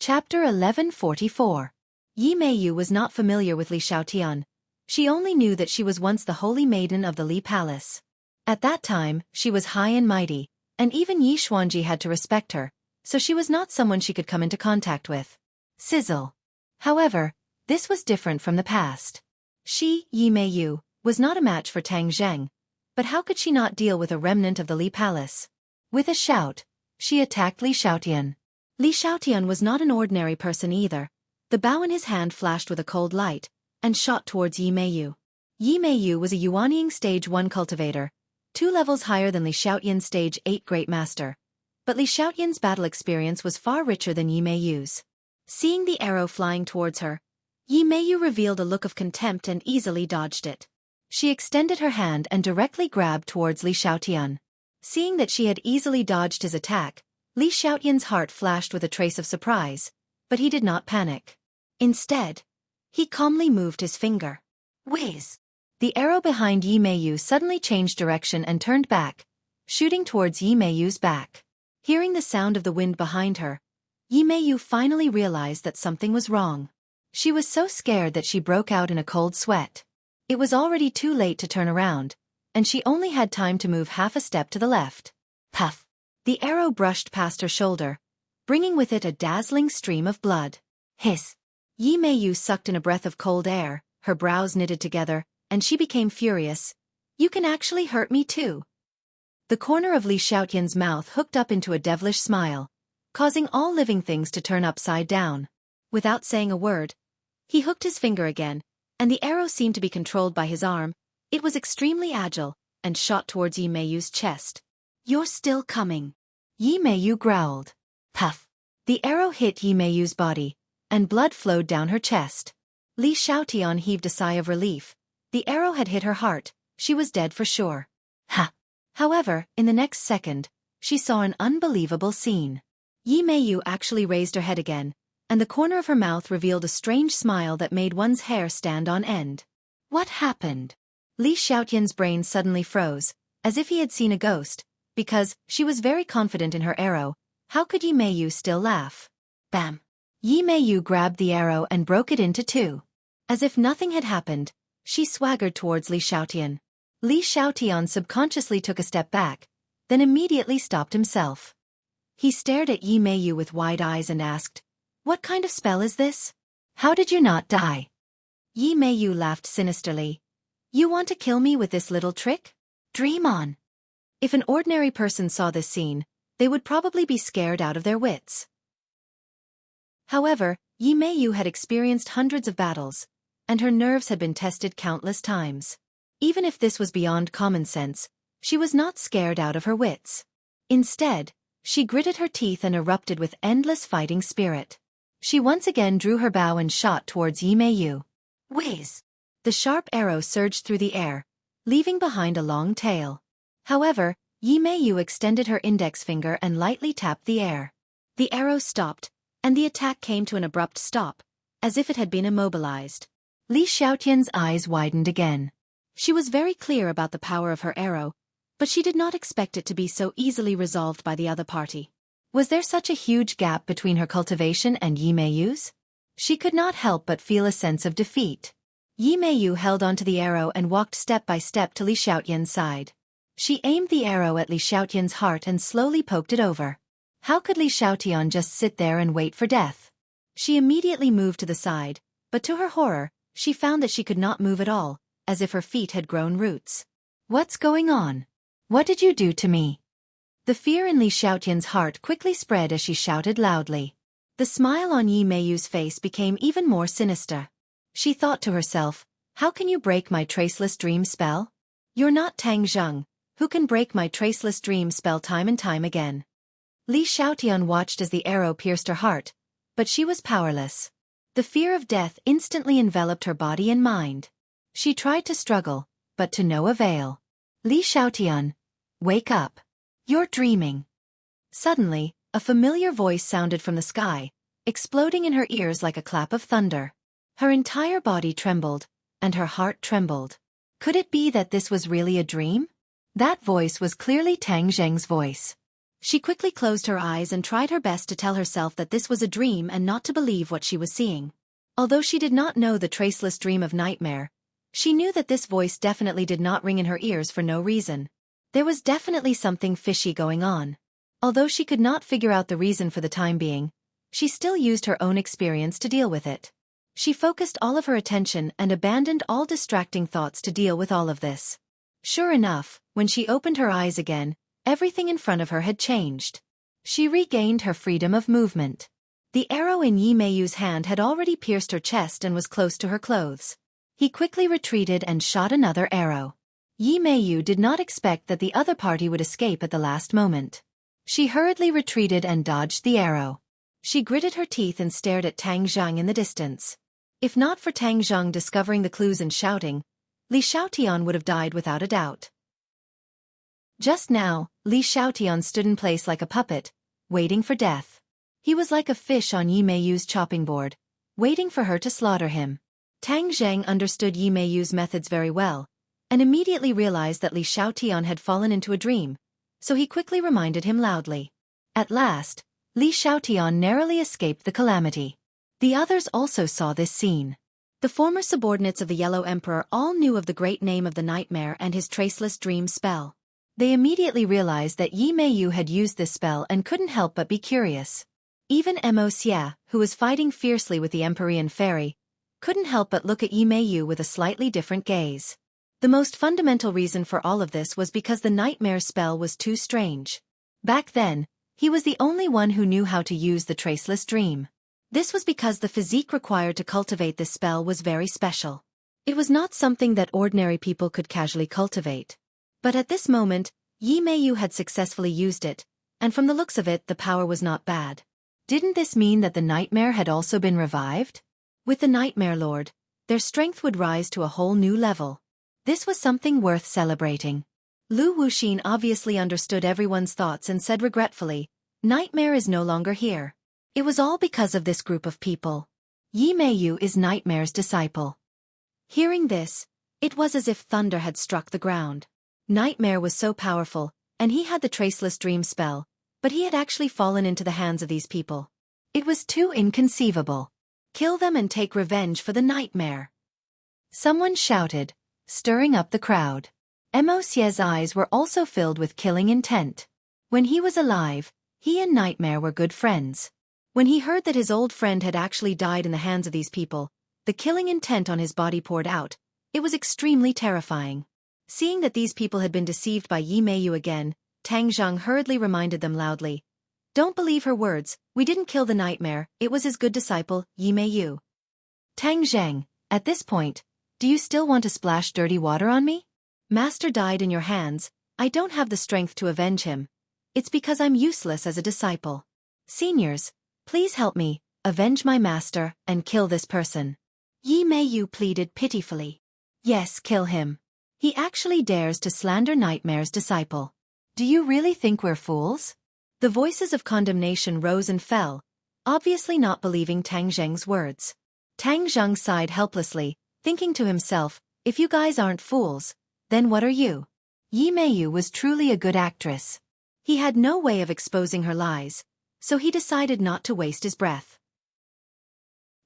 Chapter 1144. Yi Meiyu was not familiar with Li Xiaotian. She only knew that she was once the holy maiden of the Li Palace. At that time, she was high and mighty, and even Yi Xuanji had to respect her, so she was not someone she could come into contact with. Sizzle. However, this was different from the past. She, Yi Meiyu, was not a match for Tang Zheng, but how could she not deal with a remnant of the Li Palace? With a shout, she attacked Li Xiaotian. Li Xiaotian was not an ordinary person either. The bow in his hand flashed with a cold light, and shot towards Yi Meiyu. Yi Meiyu was a Yuanying Stage 1 cultivator, 2 levels higher than Li Xiaotian's Stage 8 Great Master. But Li Xiaotian's battle experience was far richer than Yi Meiyu's. Seeing the arrow flying towards her, Yi Meiyu revealed a look of contempt and easily dodged it. She extended her hand and directly grabbed towards Li Xiaotian. Seeing that she had easily dodged his attack, Li Xiaotian's heart flashed with a trace of surprise, but he did not panic. Instead, he calmly moved his finger. Whiz! The arrow behind Yi Meiyu suddenly changed direction and turned back, shooting towards Yi Meiyu's back. Hearing the sound of the wind behind her, Yi Meiyu finally realized that something was wrong. She was so scared that she broke out in a cold sweat. It was already too late to turn around, and she only had time to move half a step to the left. Puff! The arrow brushed past her shoulder, bringing with it a dazzling stream of blood. Hiss! Yi Meiyu sucked in a breath of cold air, her brows knitted together, and she became furious. You can actually hurt me too. The corner of Li Xiaotian's mouth hooked up into a devilish smile, causing all living things to turn upside down. Without saying a word, he hooked his finger again, and the arrow seemed to be controlled by his arm. It was extremely agile, and shot towards Yi Meiyu's chest. You're still coming. Yi Meiyu growled. Puff! The arrow hit Yi Meiyu's body, and blood flowed down her chest. Li Xiaotian heaved a sigh of relief. The arrow had hit her heart. She was dead for sure. Ha! However, in the next second, she saw an unbelievable scene. Yi Meiyu actually raised her head again, and the corner of her mouth revealed a strange smile that made one's hair stand on end. What happened? Li Xiaotian's brain suddenly froze, as if he had seen a ghost, because she was very confident in her arrow. How could Yi Meiyu still laugh? Bam! Yi Meiyu grabbed the arrow and broke it into two. As if nothing had happened, she swaggered towards Li Xiaotian. Li Xiaotian subconsciously took a step back, then immediately stopped himself. He stared at Yi Meiyu with wide eyes and asked, "What kind of spell is this? How did you not die?" Yi Meiyu laughed sinisterly. "You want to kill me with this little trick? Dream on." If an ordinary person saw this scene, they would probably be scared out of their wits. However, Yi Meiyu had experienced hundreds of battles, and her nerves had been tested countless times. Even if this was beyond common sense, she was not scared out of her wits. Instead, she gritted her teeth and erupted with endless fighting spirit. She once again drew her bow and shot towards Yi Meiyu. Whiz! The sharp arrow surged through the air, leaving behind a long tail. However, Yi Meiyu extended her index finger and lightly tapped the air. The arrow stopped, and the attack came to an abrupt stop, as if it had been immobilized. Li Xiaotian's eyes widened again. She was very clear about the power of her arrow, but she did not expect it to be so easily resolved by the other party. Was there such a huge gap between her cultivation and Yi Meiyu's? She could not help but feel a sense of defeat. Yi Meiyu held onto the arrow and walked step by step to Li Xiaotian's side. She aimed the arrow at Li Xiaotian's heart and slowly poked it over. How could Li Xiaotian just sit there and wait for death? She immediately moved to the side, but to her horror, she found that she could not move at all, as if her feet had grown roots. What's going on? What did you do to me? The fear in Li Xiaotian's heart quickly spread as she shouted loudly. The smile on Yi Meiyu's face became even more sinister. She thought to herself, how can you break my traceless dream spell? You're not Tang Zheng, who can break my traceless dream spell time and time again. Li Xiaotian watched as the arrow pierced her heart, but she was powerless. The fear of death instantly enveloped her body and mind. She tried to struggle, but to no avail. Li Xiaotian, wake up. You're dreaming. Suddenly, a familiar voice sounded from the sky, exploding in her ears like a clap of thunder. Her entire body trembled, and her heart trembled. Could it be that this was really a dream? That voice was clearly Tang Zheng's voice. She quickly closed her eyes and tried her best to tell herself that this was a dream and not to believe what she was seeing. Although she did not know the traceless dream of nightmare, she knew that this voice definitely did not ring in her ears for no reason. There was definitely something fishy going on. Although she could not figure out the reason for the time being, she still used her own experience to deal with it. She focused all of her attention and abandoned all distracting thoughts to deal with all of this. Sure enough, when she opened her eyes again, everything in front of her had changed. She regained her freedom of movement. The arrow in Yi Meiyu's hand had already pierced her chest and was close to her clothes. He quickly retreated and shot another arrow. Yi Meiyu did not expect that the other party would escape at the last moment. She hurriedly retreated and dodged the arrow. She gritted her teeth and stared at Tang Zhang in the distance. If not for Tang Zhang discovering the clues and shouting, Li Xiaotian would have died without a doubt. Just now, Li Xiaotian stood in place like a puppet, waiting for death. He was like a fish on Yi Meiyu's chopping board, waiting for her to slaughter him. Tang Zhang understood Yi Meiyu's methods very well, and immediately realized that Li Xiaotian had fallen into a dream, so he quickly reminded him loudly. At last, Li Xiaotian narrowly escaped the calamity. The others also saw this scene. The former subordinates of the Yellow Emperor all knew of the great name of the nightmare and his traceless dream spell. They immediately realized that Yi Meiyu had used this spell and couldn't help but be curious. Even Wuxia, who was fighting fiercely with the Empyrean fairy, couldn't help but look at Yi Meiyu with a slightly different gaze. The most fundamental reason for all of this was because the nightmare spell was too strange. Back then, he was the only one who knew how to use the traceless dream. This was because the physique required to cultivate this spell was very special. It was not something that ordinary people could casually cultivate. But at this moment, Yi Meiyu had successfully used it, and from the looks of it the power was not bad. Didn't this mean that the nightmare had also been revived? With the Nightmare Lord, their strength would rise to a whole new level. This was something worth celebrating. Lu Wuxin obviously understood everyone's thoughts and said regretfully, "Nightmare is no longer here. It was all because of this group of people. Yi Meiyu is Nightmare's disciple." Hearing this, it was as if thunder had struck the ground. Nightmare was so powerful, and he had the traceless dream spell, but he had actually fallen into the hands of these people. It was too inconceivable. Kill them and take revenge for the nightmare. Someone shouted, stirring up the crowd. Wuxia's eyes were also filled with killing intent. When he was alive, he and Nightmare were good friends. When he heard that his old friend had actually died in the hands of these people, the killing intent on his body poured out. It was extremely terrifying. Seeing that these people had been deceived by Yi Meiyu again, Tang Zhang hurriedly reminded them loudly, "Don't believe her words, we didn't kill the nightmare, it was his good disciple, Yi Meiyu." "Tang Zhang, at this point, do you still want to splash dirty water on me? Master died in your hands, I don't have the strength to avenge him. It's because I'm useless as a disciple. Seniors, please help me, avenge my master, and kill this person." Yi Meiyu pleaded pitifully. "Yes, kill him. He actually dares to slander Nightmare's disciple. Do you really think we're fools?" The voices of condemnation rose and fell, obviously not believing Tang Zhang's words. Tang Zhang sighed helplessly, thinking to himself, if you guys aren't fools, then what are you? Yi Meiyu was truly a good actress. He had no way of exposing her lies, so he decided not to waste his breath.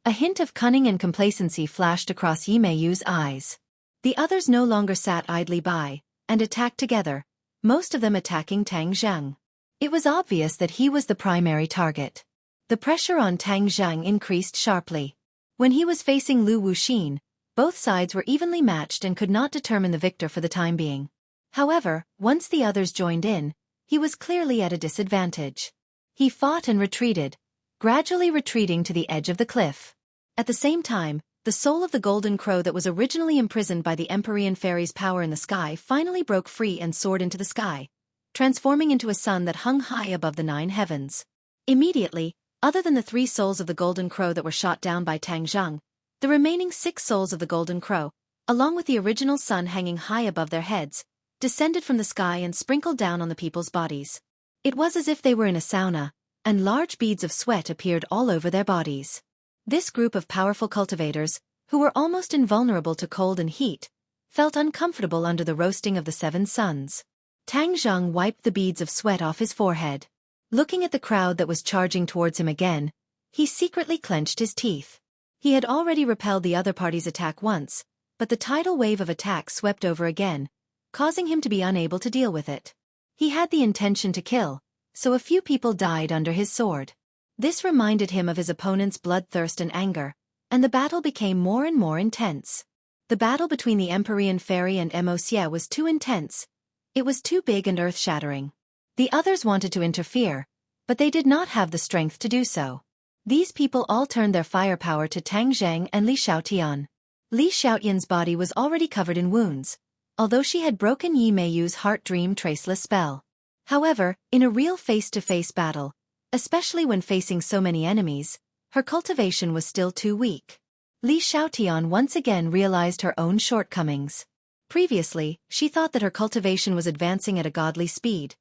A hint of cunning and complacency flashed across Yi Meiyu's eyes. The others no longer sat idly by, and attacked together, most of them attacking Tang Zhang. It was obvious that he was the primary target. The pressure on Tang Zhang increased sharply. When he was facing Lu Wuxin, both sides were evenly matched and could not determine the victor for the time being. However, once the others joined in, he was clearly at a disadvantage. He fought and retreated, gradually retreating to the edge of the cliff. At the same time, the soul of the golden crow that was originally imprisoned by the Empyrean fairy's power in the sky finally broke free and soared into the sky, transforming into a sun that hung high above the 9 heavens. Immediately, other than the 3 souls of the golden crow that were shot down by Tang Zhang, the remaining 6 souls of the golden crow, along with the original sun hanging high above their heads, descended from the sky and sprinkled down on the people's bodies. It was as if they were in a sauna, and large beads of sweat appeared all over their bodies. This group of powerful cultivators, who were almost invulnerable to cold and heat, felt uncomfortable under the roasting of the 7 suns. Tang Zhang wiped the beads of sweat off his forehead. Looking at the crowd that was charging towards him again, he secretly clenched his teeth. He had already repelled the other party's attack once, but the tidal wave of attack swept over again, causing him to be unable to deal with it. He had the intention to kill, so a few people died under his sword. This reminded him of his opponent's bloodthirst and anger, and the battle became more and more intense. The battle between the Empyrean Fairy and Wuxia was too intense. It was too big and earth-shattering. The others wanted to interfere, but they did not have the strength to do so. These people all turned their firepower to Tang Zhang and Li Xiaotian. Li Xiaotian's body was already covered in wounds, although she had broken Yi Meiyu's Heart Dream Traceless spell. However, in a real face-to-face battle, especially when facing so many enemies, her cultivation was still too weak. Li Xiaotian once again realized her own shortcomings. Previously, she thought that her cultivation was advancing at a godly speed.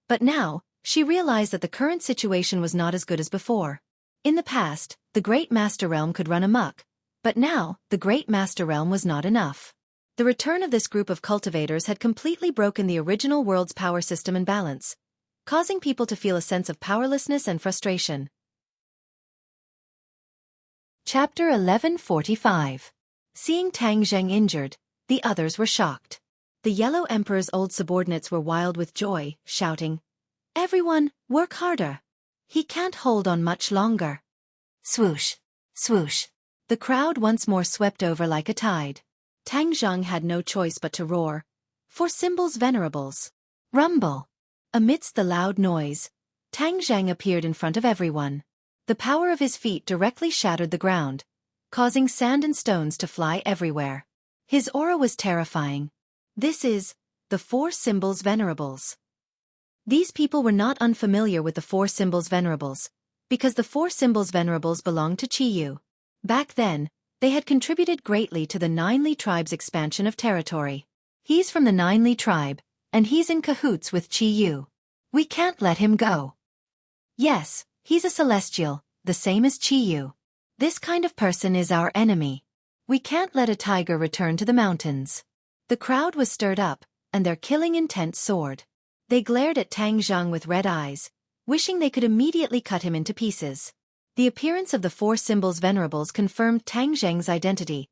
But now, she realized that the current situation was not as good as before. In the past, the Great Master Realm could run amok, but now, the Great Master Realm was not enough. The return of this group of cultivators had completely broken the original world's power system and balance, causing people to feel a sense of powerlessness and frustration. Chapter 1145. Seeing Tang Zheng injured, the others were shocked. The Yellow Emperor's old subordinates were wild with joy, shouting, "Everyone, work harder! He can't hold on much longer." Swoosh! Swoosh! The crowd once more swept over like a tide. Tang Zheng had no choice but to roar, "For Symbols Venerables!" Rumble! Amidst the loud noise, Tang Zheng appeared in front of everyone. The power of his feet directly shattered the ground, causing sand and stones to fly everywhere. His aura was terrifying. This is the Four Symbols Venerables. These people were not unfamiliar with the Four Symbols Venerables, because the Four Symbols Venerables belonged to Qiyu. Back then, they had contributed greatly to the Nine Li tribe's expansion of territory. He's from the Nine Li tribe, and he's in cahoots with Qiyu. We can't let him go. Yes, he's a celestial, the same as Qiyu. This kind of person is our enemy. We can't let a tiger return to the mountains. The crowd was stirred up, and their killing intent soared. They glared at Tang Zheng with red eyes, wishing they could immediately cut him into pieces. The appearance of the Four Symbols Venerables confirmed Tang Zheng's identity,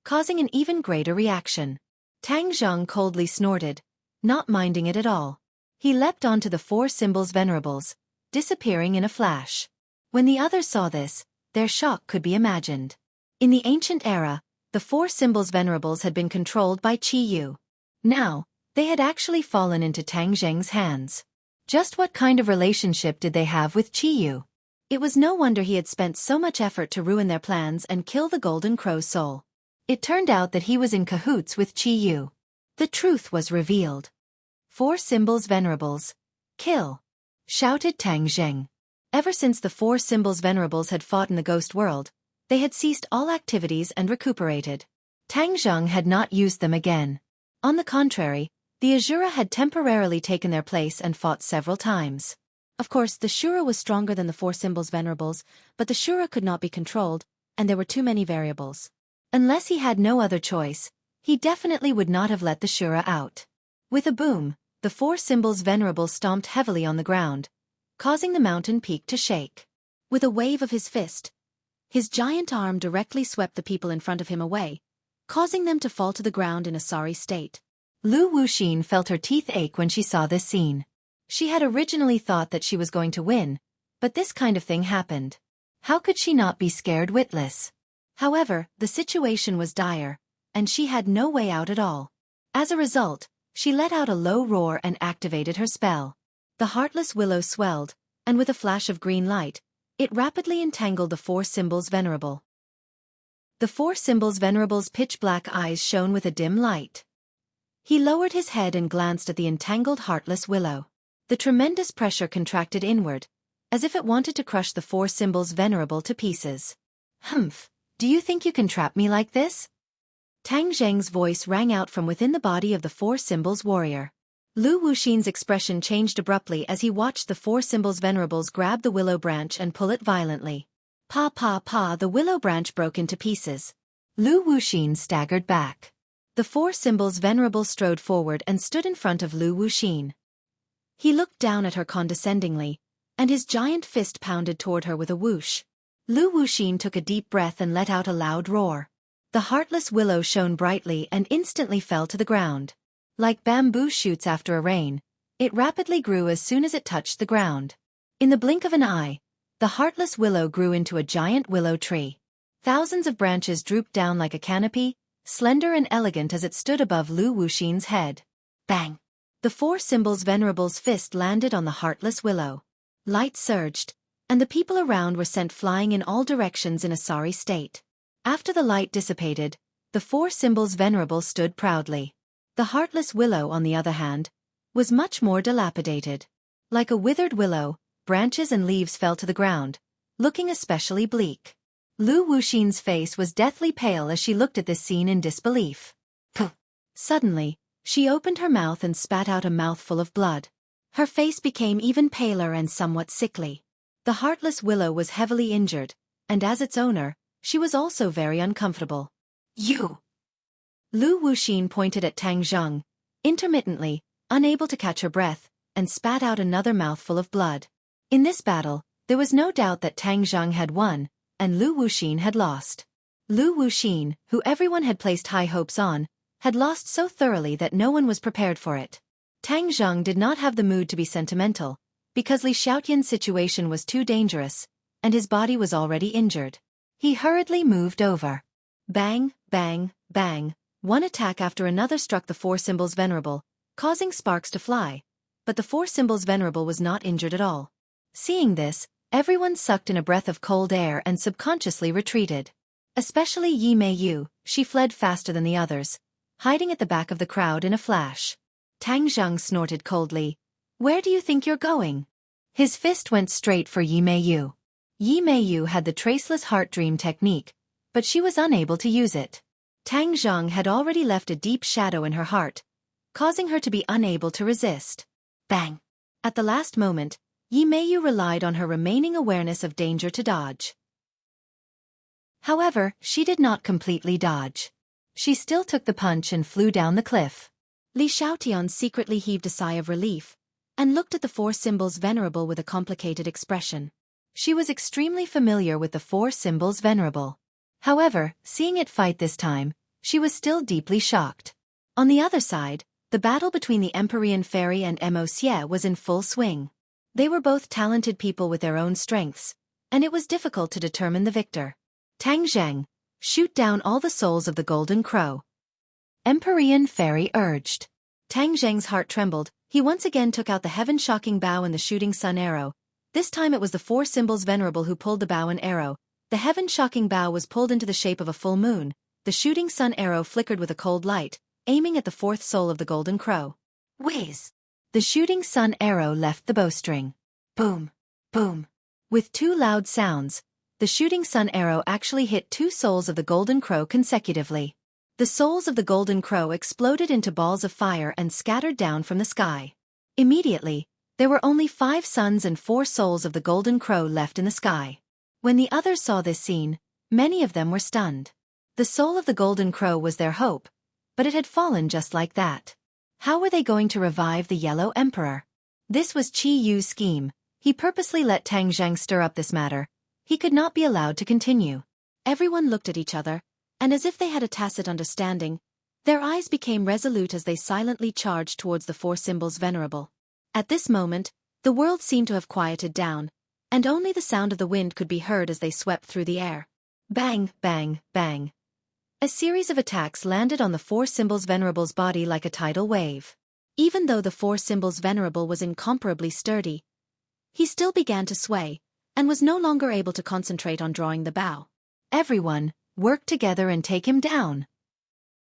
causing an even greater reaction. Tang Zheng coldly snorted, not minding it at all. He leapt onto the Four Symbols Venerables, disappearing in a flash. When the others saw this, their shock could be imagined. In the ancient era, the Four Symbols Venerables had been controlled by Qiyu. Now, they had actually fallen into Tang Zheng's hands. Just what kind of relationship did they have with Qiyu? It was no wonder he had spent so much effort to ruin their plans and kill the Golden Crow's soul. It turned out that he was in cahoots with Qiyu. The truth was revealed. Four Symbols Venerables, kill! Shouted Tang Zheng. Ever since the Four Symbols Venerables had fought in the ghost world, they had ceased all activities and recuperated. Tang Zheng had not used them again. On the contrary, the Azura had temporarily taken their place and fought several times. Of course, the Shura was stronger than the Four Symbols Venerables, but the Shura could not be controlled, and there were too many variables. Unless he had no other choice, he definitely would not have let the Shura out. With a boom, the Four Symbols Venerables stomped heavily on the ground, causing the mountain peak to shake. With a wave of his fist, his giant arm directly swept the people in front of him away, causing them to fall to the ground in a sorry state. Lu Wuxin felt her teeth ache when she saw this scene. She had originally thought that she was going to win, but this kind of thing happened. How could she not be scared witless? However, the situation was dire, and she had no way out at all. As a result, she let out a low roar and activated her spell. The heartless willow swelled, and with a flash of green light, it rapidly entangled the Four Symbols Venerable. The Four Symbols Venerable's pitch-black eyes shone with a dim light. He lowered his head and glanced at the entangled heartless willow. The tremendous pressure contracted inward, as if it wanted to crush the Four Symbols Venerable to pieces. "Humph, do you think you can trap me like this?" Tang Zheng's voice rang out from within the body of the Four Symbols warrior. Lu Wuxin's expression changed abruptly as he watched the Four Symbols Venerables grab the willow branch and pull it violently. Pa pa pa, the willow branch broke into pieces. Lu Wuxin staggered back. The Four Symbols Venerables strode forward and stood in front of Lu Wuxin. He looked down at her condescendingly, and his giant fist pounded toward her with a whoosh. Lu Wuxin took a deep breath and let out a loud roar. The heartless willow shone brightly and instantly fell to the ground. Like bamboo shoots after a rain, it rapidly grew as soon as it touched the ground. In the blink of an eye, the heartless willow grew into a giant willow tree. Thousands of branches drooped down like a canopy, slender and elegant as it stood above Lu Wuxin's head. Bang! The four symbols' venerable's fist landed on the heartless willow. Light surged, and the people around were sent flying in all directions in a sorry state. After the light dissipated, the four symbols' venerable stood proudly. The heartless willow, on the other hand, was much more dilapidated. Like a withered willow, branches and leaves fell to the ground, looking especially bleak. Lu Wuxin's face was deathly pale as she looked at this scene in disbelief. Puh! Suddenly, she opened her mouth and spat out a mouthful of blood. Her face became even paler and somewhat sickly. The heartless willow was heavily injured, and as its owner, she was also very uncomfortable. You! Lu Wuxin pointed at Tang Zheng, intermittently, unable to catch her breath, and spat out another mouthful of blood. In this battle, there was no doubt that Tang Zheng had won, and Lu Wuxin had lost. Lu Wuxin, who everyone had placed high hopes on, had lost so thoroughly that no one was prepared for it. Tang Zheng did not have the mood to be sentimental, because Li Xiaotian's situation was too dangerous, and his body was already injured. He hurriedly moved over. Bang, bang, bang. One attack after another struck the four symbols' venerable, causing sparks to fly, but the four symbols' venerable was not injured at all. Seeing this, everyone sucked in a breath of cold air and subconsciously retreated. Especially Yi Meiyu, she fled faster than the others, hiding at the back of the crowd in a flash. Tang Zheng snorted coldly. Where do you think you're going? His fist went straight for Yi Meiyu. Yi Meiyu had the traceless heart dream technique, but she was unable to use it. Tang Zheng had already left a deep shadow in her heart, causing her to be unable to resist. Bang! At the last moment, Yi Meiyu relied on her remaining awareness of danger to dodge. However, she did not completely dodge. She still took the punch and flew down the cliff. Li Xiaotian secretly heaved a sigh of relief, and looked at the four symbols' venerable with a complicated expression. She was extremely familiar with the four symbols' venerable. However, seeing it fight this time, she was still deeply shocked. On the other side, the battle between the Empyrean Fairy and Wuxia was in full swing. They were both talented people with their own strengths, and it was difficult to determine the victor. Tang Zheng, shoot down all the souls of the Golden Crow. Empyrean Fairy urged. Tang Zheng's heart trembled. He once again took out the heaven-shocking bow and the shooting sun arrow. This time it was the four symbols venerable who pulled the bow and arrow. The heaven-shocking bow was pulled into the shape of a full moon. The shooting sun arrow flickered with a cold light, aiming at the fourth soul of the Golden Crow. Whiz! The shooting sun arrow left the bowstring. Boom! Boom! With two loud sounds, the shooting sun arrow actually hit two souls of the Golden Crow consecutively. The souls of the Golden Crow exploded into balls of fire and scattered down from the sky. Immediately, there were only 5 suns and 4 souls of the Golden Crow left in the sky. When the others saw this scene, many of them were stunned. The soul of the Golden Crow was their hope, but it had fallen just like that. How were they going to revive the Yellow Emperor? This was Qi Yu's scheme. He purposely let Tang Zheng stir up this matter. He could not be allowed to continue. Everyone looked at each other, and as if they had a tacit understanding, their eyes became resolute as they silently charged towards the four symbols venerable. At this moment, the world seemed to have quieted down, and only the sound of the wind could be heard as they swept through the air. Bang, bang, bang. A series of attacks landed on the four symbols venerable's body like a tidal wave. Even though the four symbols venerable was incomparably sturdy, he still began to sway, and was no longer able to concentrate on drawing the bow. Everyone, work together and take him down.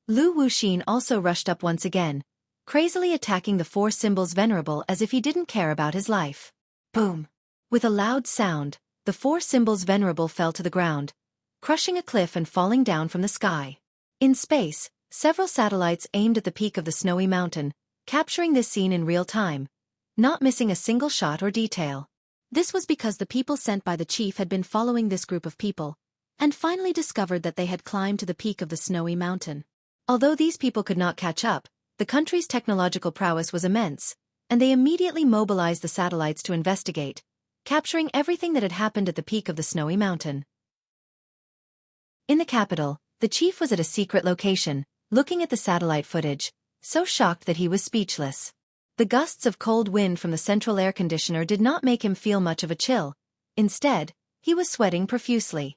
Lu Wuxin also rushed up once again, crazily attacking the four symbols venerable as if he didn't care about his life. Boom! With a loud sound, the four symbols venerable fell to the ground, crushing a cliff and falling down from the sky. In space, several satellites aimed at the peak of the snowy mountain, capturing this scene in real time, not missing a single shot or detail. This was because the people sent by the chief had been following this group of people, and finally discovered that they had climbed to the peak of the snowy mountain. Although these people could not catch up, the country's technological prowess was immense, and they immediately mobilized the satellites to investigate, capturing everything that had happened at the peak of the snowy mountain. In the capital, the chief was at a secret location, looking at the satellite footage, so shocked that he was speechless. The gusts of cold wind from the central air conditioner did not make him feel much of a chill. Instead, he was sweating profusely.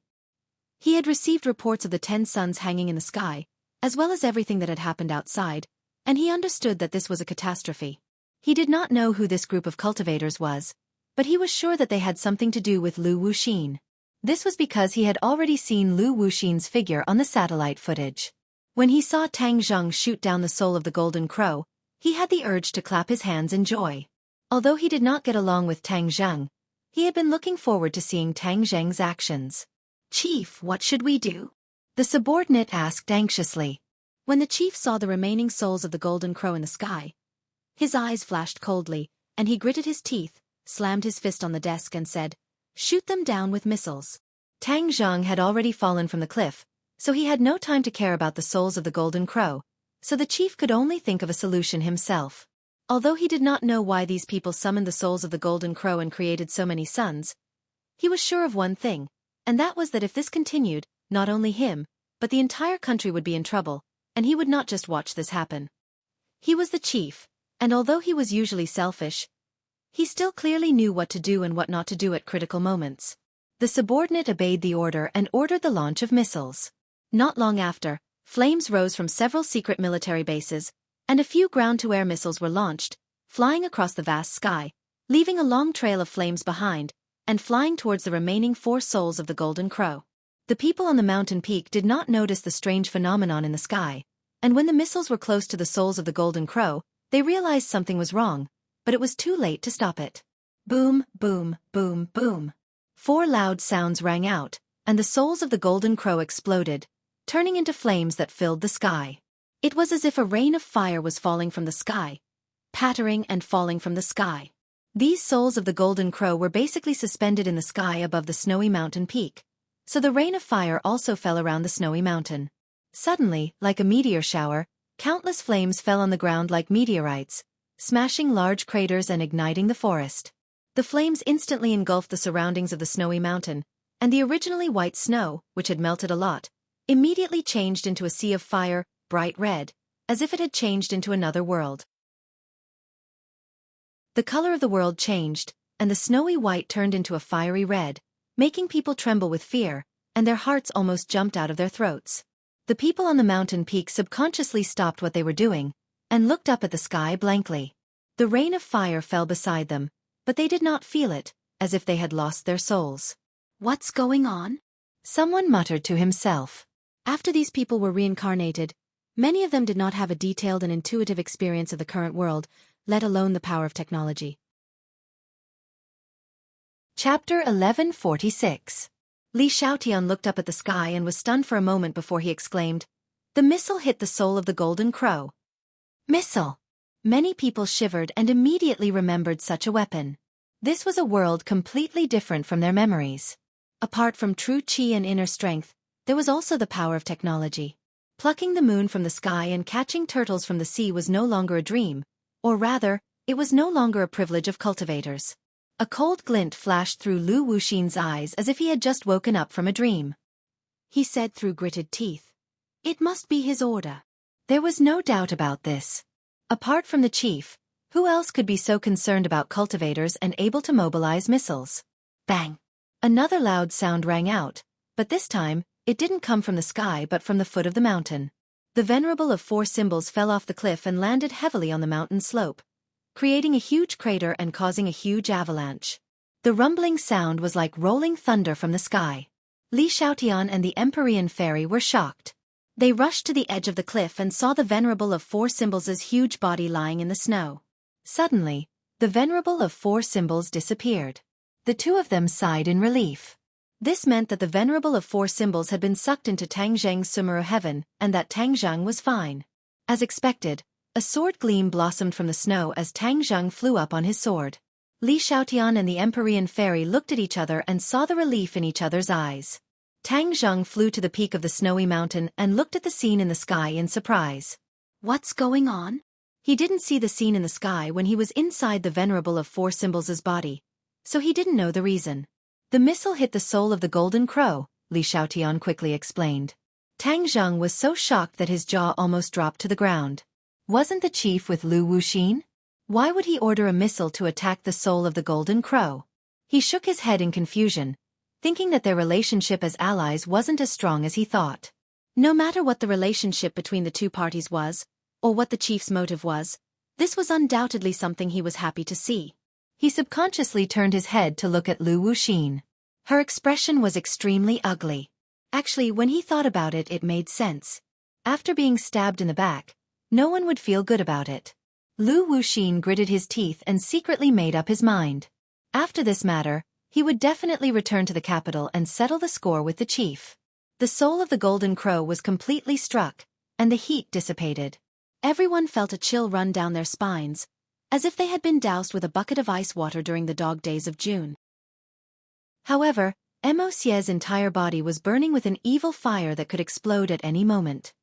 He had received reports of the 10 suns hanging in the sky, as well as everything that had happened outside, and he understood that this was a catastrophe. He did not know who this group of cultivators was, but he was sure that they had something to do with Lu Wuxin. This was because he had already seen Lu Wuxin's figure on the satellite footage. When he saw Tang Zheng shoot down the soul of the golden crow, he had the urge to clap his hands in joy. Although he did not get along with Tang Zheng, he had been looking forward to seeing Tang Zheng's actions. "Chief, what should we do?" the subordinate asked anxiously. When the chief saw the remaining souls of the golden crow in the sky, his eyes flashed coldly, and he gritted his teeth, slammed his fist on the desk and said, "Shoot them down with missiles." Tang Zheng had already fallen from the cliff, so he had no time to care about the souls of the golden crow, so the chief could only think of a solution himself. Although he did not know why these people summoned the souls of the golden crow and created so many suns, he was sure of one thing, and that was that if this continued, not only him, but the entire country would be in trouble, and he would not just watch this happen. He was the chief, and although he was usually selfish, he still clearly knew what to do and what not to do at critical moments. The subordinate obeyed the order and ordered the launch of missiles. Not long after, flames rose from several secret military bases, and a few ground-to-air missiles were launched, flying across the vast sky, leaving a long trail of flames behind, and flying towards the remaining 4 souls of the golden crow. The people on the mountain peak did not notice the strange phenomenon in the sky, and when the missiles were close to the souls of the golden crow, they realized something was wrong, but it was too late to stop it. Boom, boom, boom, boom. 4 loud sounds rang out, and the souls of the golden crow exploded, turning into flames that filled the sky. It was as if a rain of fire was falling from the sky, pattering and falling from the sky. These souls of the golden crow were basically suspended in the sky above the snowy mountain peak, so the rain of fire also fell around the snowy mountain. Suddenly, like a meteor shower, countless flames fell on the ground like meteorites, smashing large craters and igniting the forest. The flames instantly engulfed the surroundings of the snowy mountain, and the originally white snow, which had melted a lot, immediately changed into a sea of fire, bright red, as if it had changed into another world. The color of the world changed, and the snowy white turned into a fiery red, making people tremble with fear, and their hearts almost jumped out of their throats. The people on the mountain peak subconsciously stopped what they were doing, and looked up at the sky blankly. The rain of fire fell beside them, but they did not feel it, as if they had lost their souls. "What's going on?" someone muttered to himself. After these people were reincarnated, many of them did not have a detailed and intuitive experience of the current world, let alone the power of technology. Chapter 1146. Li Xiaotian looked up at the sky and was stunned for a moment before he exclaimed, "The missile hit the soul of the golden crow." Missile! Many people shivered and immediately remembered such a weapon. This was a world completely different from their memories. Apart from true qi and inner strength, there was also the power of technology. Plucking the moon from the sky and catching turtles from the sea was no longer a dream, or rather, it was no longer a privilege of cultivators. A cold glint flashed through Lu Wuxin's eyes as if he had just woken up from a dream. He said through gritted teeth, "It must be his order." There was no doubt about this. Apart from the chief, who else could be so concerned about cultivators and able to mobilize missiles? Bang! Another loud sound rang out, but this time, it didn't come from the sky but from the foot of the mountain. The venerable of 4 symbols fell off the cliff and landed heavily on the mountain slope, creating a huge crater and causing a huge avalanche. The rumbling sound was like rolling thunder from the sky. Li Xiaotian and the Empyrean fairy were shocked. They rushed to the edge of the cliff and saw the venerable of 4 symbols' huge body lying in the snow. Suddenly, the venerable of 4 symbols disappeared. The 2 of them sighed in relief. This meant that the venerable of 4 symbols had been sucked into Tang Zheng's Sumeru heaven, and that Tang Zheng was fine. As expected, a sword gleam blossomed from the snow as Tang Zheng flew up on his sword. Li Xiaotian and the Empyrean fairy looked at each other and saw the relief in each other's eyes. Tang Zheng flew to the peak of the snowy mountain and looked at the scene in the sky in surprise. "What's going on?" He didn't see the scene in the sky when he was inside the venerable of four symbols' body, so he didn't know the reason. The missile hit the soul of the golden crow, Li Xiaotian quickly explained. Tang Zheng was so shocked that his jaw almost dropped to the ground. Wasn't the chief with Lu Wuxin? Why would he order a missile to attack the soul of the golden crow? He shook his head in confusion, thinking that their relationship as allies wasn't as strong as he thought. No matter what the relationship between the two parties was, or what the chief's motive was, this was undoubtedly something he was happy to see. He subconsciously turned his head to look at Lu Wuxin. Her expression was extremely ugly. Actually, when he thought about it, it made sense. After being stabbed in the back, no one would feel good about it. Lu Wuxin gritted his teeth and secretly made up his mind. After this matter, he would definitely return to the capital and settle the score with the chief. The soul of the golden crow was completely struck, and the heat dissipated. Everyone felt a chill run down their spines, as if they had been doused with a bucket of ice water during the dog days of June. However, Moc's entire body was burning with an evil fire that could explode at any moment.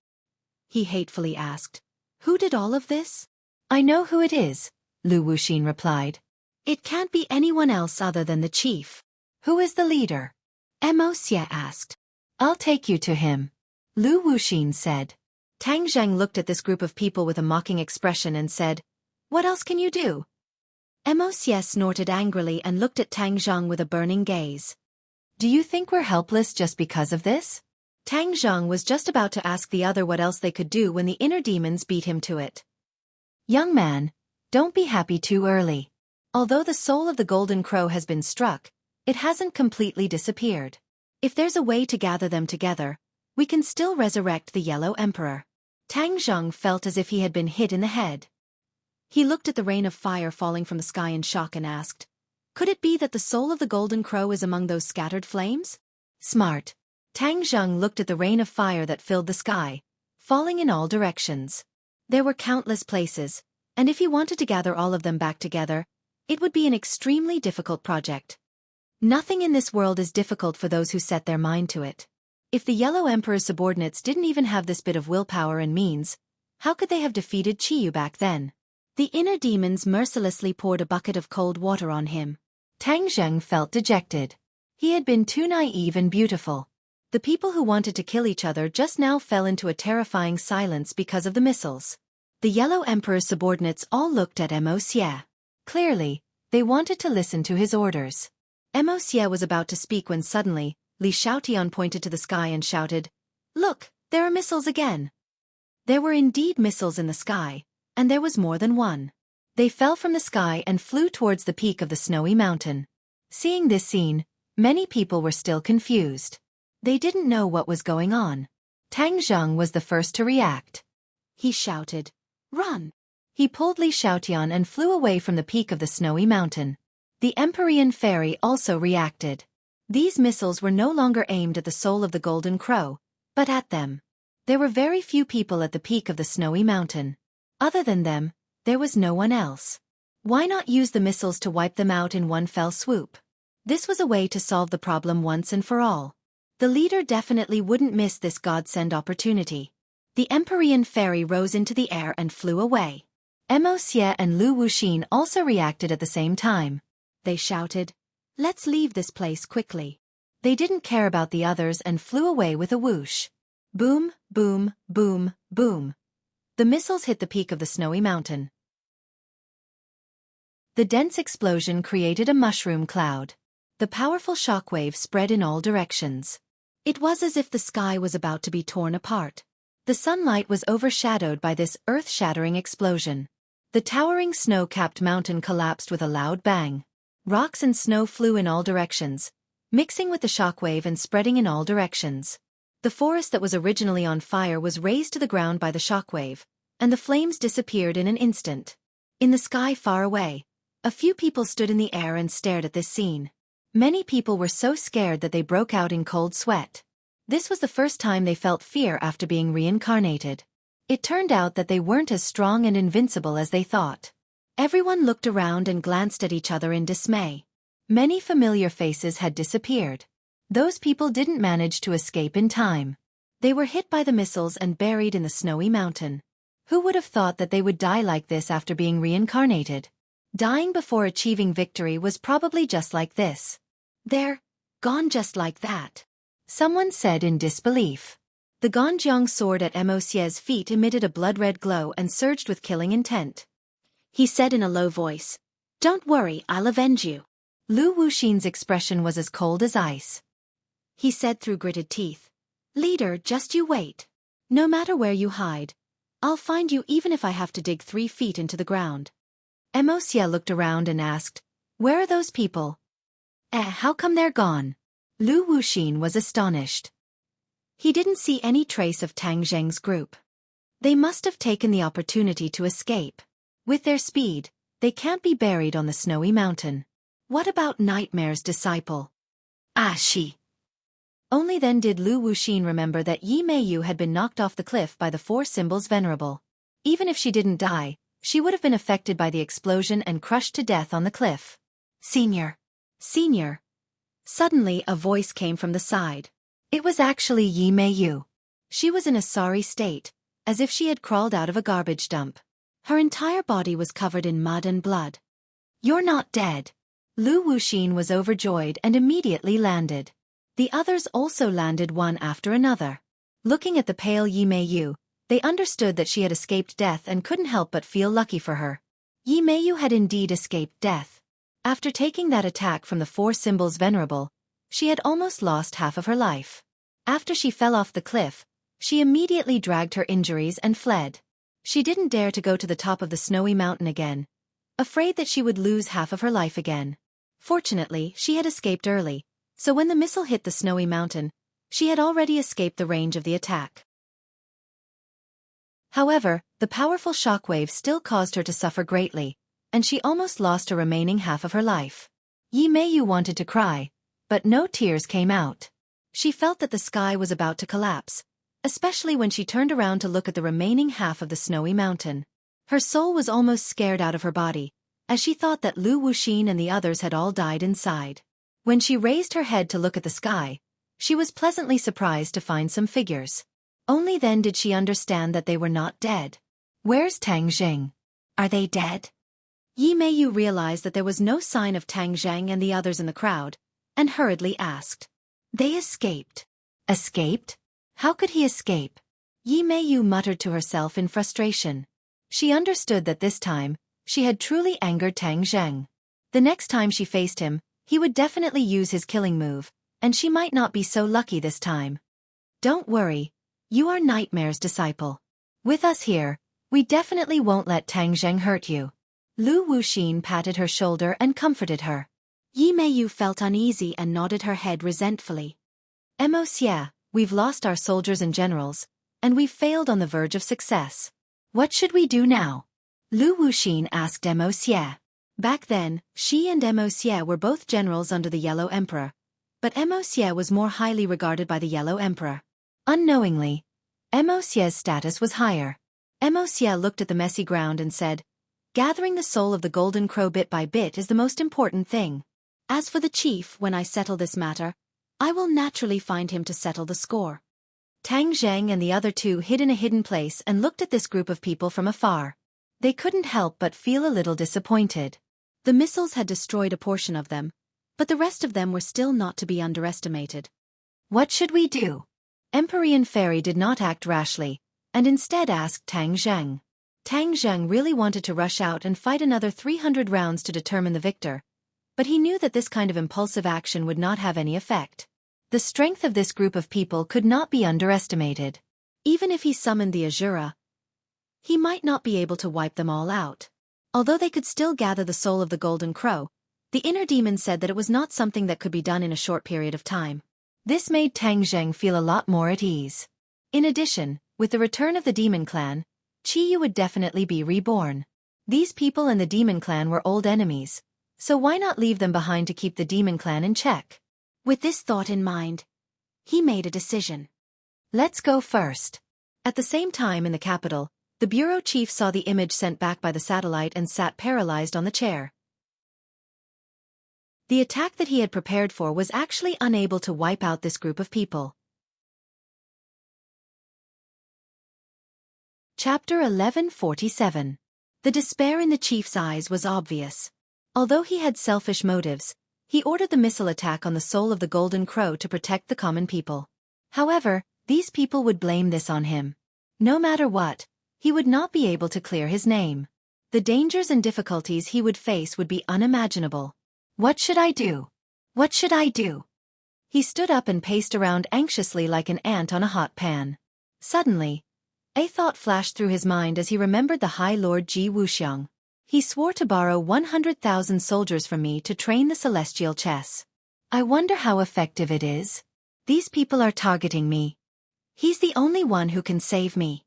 He hatefully asked, "Who did all of this?" "I know who it is," Lu Wuxin replied. "It can't be anyone else other than the chief." "Who is the leader?" Moc asked. "I'll take you to him," Lu Wuxin said. Tang Zheng looked at this group of people with a mocking expression and said, "What else can you do?" Moc snorted angrily and looked at Tang Zheng with a burning gaze. "Do you think we're helpless just because of this?" Tang Zheng was just about to ask the other what else they could do when the inner demons beat him to it. "Young man, don't be happy too early. Although the soul of the golden crow has been struck, it hasn't completely disappeared. If there's a way to gather them together, we can still resurrect the Yellow Emperor." Tang Zheng felt as if he had been hit in the head. He looked at the rain of fire falling from the sky in shock and asked, "Could it be that the soul of the golden crow is among those scattered flames?" "Smart." Tang Zheng looked at the rain of fire that filled the sky, falling in all directions. There were countless places, and if he wanted to gather all of them back together, it would be an extremely difficult project. Nothing in this world is difficult for those who set their mind to it. If the Yellow Emperor's subordinates didn't even have this bit of willpower and means, how could they have defeated Qiyu back then? The inner demons mercilessly poured a bucket of cold water on him. Tang Zheng felt dejected. He had been too naive and beautiful. The people who wanted to kill each other just now fell into a terrifying silence because of the missiles. The Yellow Emperor's subordinates all looked at Moc. Clearly, they wanted to listen to his orders. Moc was about to speak when suddenly, Li Xiaotian pointed to the sky and shouted, "Look, there are missiles again." There were indeed missiles in the sky, and there was more than one. They fell from the sky and flew towards the peak of the snowy mountain. Seeing this scene, many people were still confused. They didn't know what was going on. Tang Zheng was the first to react. He shouted, "Run!" He pulled Li Xiaotian and flew away from the peak of the snowy mountain. The Empyrean fairy also reacted. These missiles were no longer aimed at the soul of the golden crow, but at them. There were very few people at the peak of the snowy mountain. Other than them, there was no one else. Why not use the missiles to wipe them out in one fell swoop? This was a way to solve the problem once and for all. The leader definitely wouldn't miss this godsend opportunity. The Empyrean fairy rose into the air and flew away. Moc and Lu Wuxin also reacted at the same time. They shouted, "Let's leave this place quickly." They didn't care about the others and flew away with a whoosh. Boom, boom, boom, boom. The missiles hit the peak of the snowy mountain. The dense explosion created a mushroom cloud. The powerful shockwave spread in all directions. It was as if the sky was about to be torn apart. The sunlight was overshadowed by this earth-shattering explosion. The towering snow-capped mountain collapsed with a loud bang. Rocks and snow flew in all directions, mixing with the shockwave and spreading in all directions. The forest that was originally on fire was razed to the ground by the shockwave, and the flames disappeared in an instant. In the sky far away, a few people stood in the air and stared at this scene. Many people were so scared that they broke out in cold sweat. This was the first time they felt fear after being reincarnated. It turned out that they weren't as strong and invincible as they thought. Everyone looked around and glanced at each other in dismay. Many familiar faces had disappeared. Those people didn't manage to escape in time. They were hit by the missiles and buried in the snowy mountain. Who would have thought that they would die like this after being reincarnated? Dying before achieving victory was probably just like this. They're gone just like that, someone said in disbelief. The Ganjiang sword at Mocie's feet emitted a blood-red glow and surged with killing intent. He said in a low voice, "Don't worry, I'll avenge you." Lu Wuxin's expression was as cold as ice. He said through gritted teeth, "Leader, just you wait. No matter where you hide, I'll find you even if I have to dig 3 feet into the ground." Mocia looked around and asked, "Where are those people? How come they're gone?" Lu Wuxin was astonished. He didn't see any trace of Tang Zheng's group. They must have taken the opportunity to escape. With their speed, they can't be buried on the snowy mountain. What about Nightmare's disciple? She. Only then did Lu Wuxin remember that Yi Meiyu had been knocked off the cliff by the 4 symbols venerable. Even if she didn't die, she would have been affected by the explosion and crushed to death on the cliff. Senior. Senior. Suddenly a voice came from the side. It was actually Yi Meiyu. She was in a sorry state, as if she had crawled out of a garbage dump. Her entire body was covered in mud and blood. "You're not dead." Lu Wuxin was overjoyed and immediately landed. The others also landed one after another. Looking at the pale Yi Meiyu, they understood that she had escaped death and couldn't help but feel lucky for her. Yi Meiyu had indeed escaped death. After taking that attack from the 4 symbols venerable, she had almost lost half of her life. After she fell off the cliff, she immediately dragged her injuries and fled. She didn't dare to go to the top of the snowy mountain again, afraid that she would lose half of her life again. Fortunately, she had escaped early, so when the missile hit the snowy mountain, she had already escaped the range of the attack. However, the powerful shockwave still caused her to suffer greatly, and she almost lost her remaining half of her life. Yi Meiyu wanted to cry, but no tears came out. She felt that the sky was about to collapse, especially when she turned around to look at the remaining half of the snowy mountain. Her soul was almost scared out of her body, as she thought that Lu Wuxin and the others had all died inside. When she raised her head to look at the sky, she was pleasantly surprised to find some figures. Only then did she understand that they were not dead. Where's Tang Zheng? Are they dead? Yi Meiyu realized that there was no sign of Tang Zheng and the others in the crowd, and hurriedly asked. They escaped. Escaped? How could he escape? Yi Meiyu muttered to herself in frustration. She understood that this time, she had truly angered Tang Zheng. The next time she faced him, he would definitely use his killing move, and she might not be so lucky this time. Don't worry, you are Nightmare's disciple. With us here, we definitely won't let Tang Zheng hurt you. Lu Wuxin patted her shoulder and comforted her. Yi Meiyu felt uneasy and nodded her head resentfully. Mocia, we've lost our soldiers and generals, and we've failed on the verge of success. What should we do now? Lu Wuxin asked Mocia. Back then, she and Mocia were both generals under the Yellow Emperor, but Mocia was more highly regarded by the Yellow Emperor. Unknowingly, Mocia's status was higher. Mocia looked at the messy ground and said, "Gathering the soul of the golden crow bit by bit is the most important thing. As for the chief, when I settle this matter, I will naturally find him to settle the score." Tang Zheng and the other 2 hid in a hidden place and looked at this group of people from afar. They couldn't help but feel a little disappointed. The missiles had destroyed a portion of them, but the rest of them were still not to be underestimated. What should we do? Empyrean Fairy did not act rashly, and instead asked Tang Zheng. Tang Zheng really wanted to rush out and fight another 300 rounds to determine the victor, but he knew that this kind of impulsive action would not have any effect. The strength of this group of people could not be underestimated. Even if he summoned the Azura, he might not be able to wipe them all out. Although they could still gather the soul of the Golden Crow, the inner demon said that it was not something that could be done in a short period of time. This made Tang Zheng feel a lot more at ease. In addition, with the return of the demon clan, Qiyu would definitely be reborn. These people and the demon clan were old enemies, so why not leave them behind to keep the demon clan in check? With this thought in mind, he made a decision. Let's go first. At the same time in the capital, the bureau chief saw the image sent back by the satellite and sat paralyzed on the chair. The attack that he had prepared for was actually unable to wipe out this group of people. Chapter 1147. The despair in the chief's eyes was obvious. Although he had selfish motives, he ordered the missile attack on the soul of the Golden Crow to protect the common people. However, these people would blame this on him. No matter what, he would not be able to clear his name. The dangers and difficulties he would face would be unimaginable. What should I do? What should I do? He stood up and paced around anxiously like an ant on a hot pan. Suddenly, a thought flashed through his mind as he remembered the High Lord Ji Wuxiang. He swore to borrow 100,000 soldiers from me to train the celestial chess. I wonder how effective it is. These people are targeting me. He's the only one who can save me.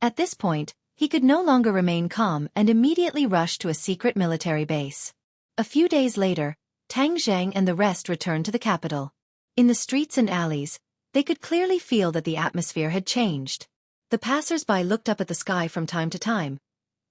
At this point, he could no longer remain calm and immediately rushed to a secret military base. A few days later, Tang Zhang and the rest returned to the capital. In the streets and alleys, they could clearly feel that the atmosphere had changed. The passers-by looked up at the sky from time to time,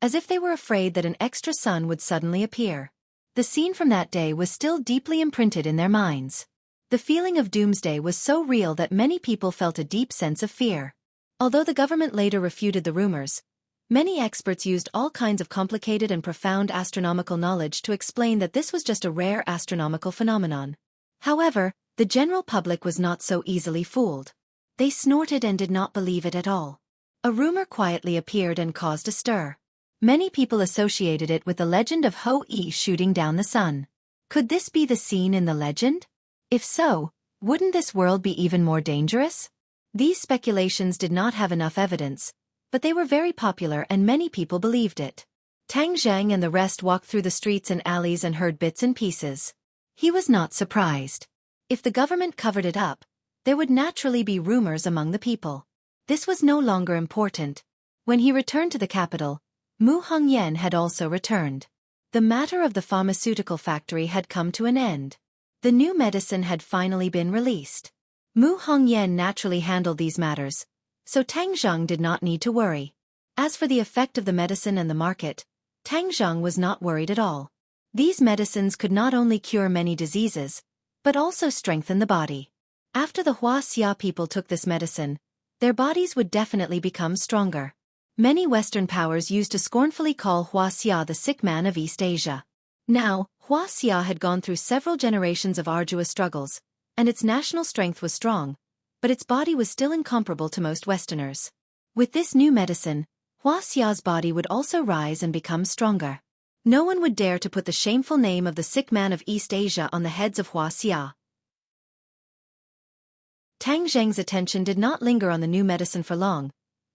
as if they were afraid that an extra sun would suddenly appear. The scene from that day was still deeply imprinted in their minds. The feeling of doomsday was so real that many people felt a deep sense of fear. Although the government later refuted the rumors, many experts used all kinds of complicated and profound astronomical knowledge to explain that this was just a rare astronomical phenomenon. However, the general public was not so easily fooled. They snorted and did not believe it at all. A rumor quietly appeared and caused a stir. Many people associated it with the legend of Ho-E shooting down the sun. Could this be the scene in the legend? If so, wouldn't this world be even more dangerous? These speculations did not have enough evidence, but they were very popular and many people believed it. Tang Zhang and the rest walked through the streets and alleys and heard bits and pieces. He was not surprised. If the government covered it up, there would naturally be rumors among the people. This was no longer important. When he returned to the capital, Mu Hongyan had also returned. The matter of the pharmaceutical factory had come to an end. The new medicine had finally been released. Mu Hongyan naturally handled these matters, so Tang Zhang did not need to worry. As for the effect of the medicine and the market, Tang Zhang was not worried at all. These medicines could not only cure many diseases, but also strengthen the body. After the Wuxia people took this medicine, their bodies would definitely become stronger. Many Western powers used to scornfully call Wuxia the sick man of East Asia. Now, Wuxia had gone through several generations of arduous struggles, and its national strength was strong, but its body was still incomparable to most Westerners. With this new medicine, Wuxia's body would also rise and become stronger. No one would dare to put the shameful name of the sick man of East Asia on the heads of Wuxia. Tang Zhang's attention did not linger on the new medicine for long,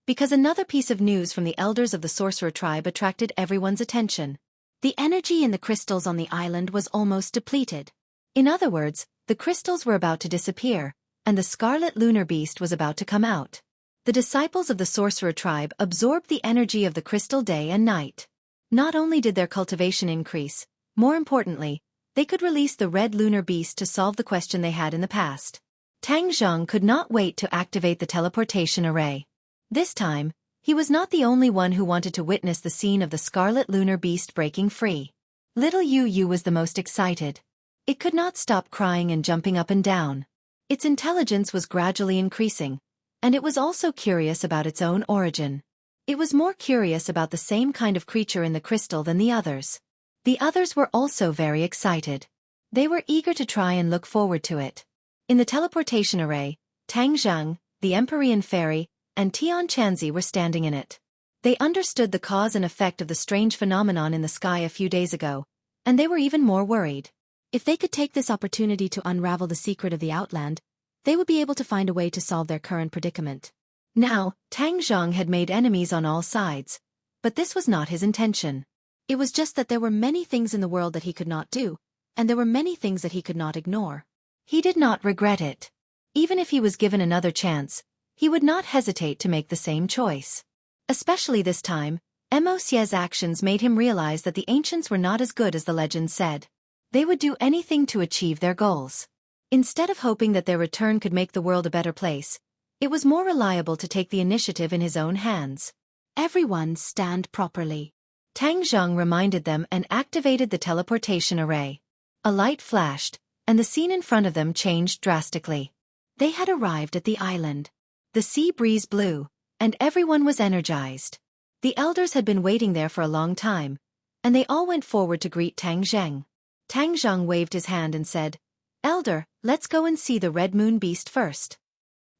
because another piece of news from the elders of the sorcerer tribe attracted everyone's attention. The energy in the crystals on the island was almost depleted. In other words, the crystals were about to disappear, and the scarlet lunar beast was about to come out. The disciples of the sorcerer tribe absorbed the energy of the crystal day and night. Not only did their cultivation increase, more importantly, they could release the red lunar beast to solve the question they had in the past. Tang Zhang could not wait to activate the teleportation array. This time, he was not the only one who wanted to witness the scene of the scarlet lunar beast breaking free. Little Yu was the most excited. It could not stop crying and jumping up and down. Its intelligence was gradually increasing, and it was also curious about its own origin. It was more curious about the same kind of creature in the crystal than the others. The others were also very excited. They were eager to try and look forward to it. In the teleportation array, Tang Zhang, the Empyrean fairy, and Tian Chanzi were standing in it. They understood the cause and effect of the strange phenomenon in the sky a few days ago, and they were even more worried. If they could take this opportunity to unravel the secret of the Outland, they would be able to find a way to solve their current predicament. Now, Tang Zhang had made enemies on all sides, but this was not his intention. It was just that there were many things in the world that he could not do, and there were many things that he could not ignore. He did not regret it. Even if he was given another chance, he would not hesitate to make the same choice. Especially this time, Mo Xie's actions made him realize that the ancients were not as good as the legends said. They would do anything to achieve their goals. Instead of hoping that their return could make the world a better place, it was more reliable to take the initiative in his own hands. Everyone stand properly. Tang Zhang reminded them and activated the teleportation array. A light flashed, and the scene in front of them changed drastically. They had arrived at the island. The sea breeze blew, and everyone was energized. The elders had been waiting there for a long time, and they all went forward to greet Tang Zheng. Tang Zheng waved his hand and said, "Elder, let's go and see the Red Moon Beast first."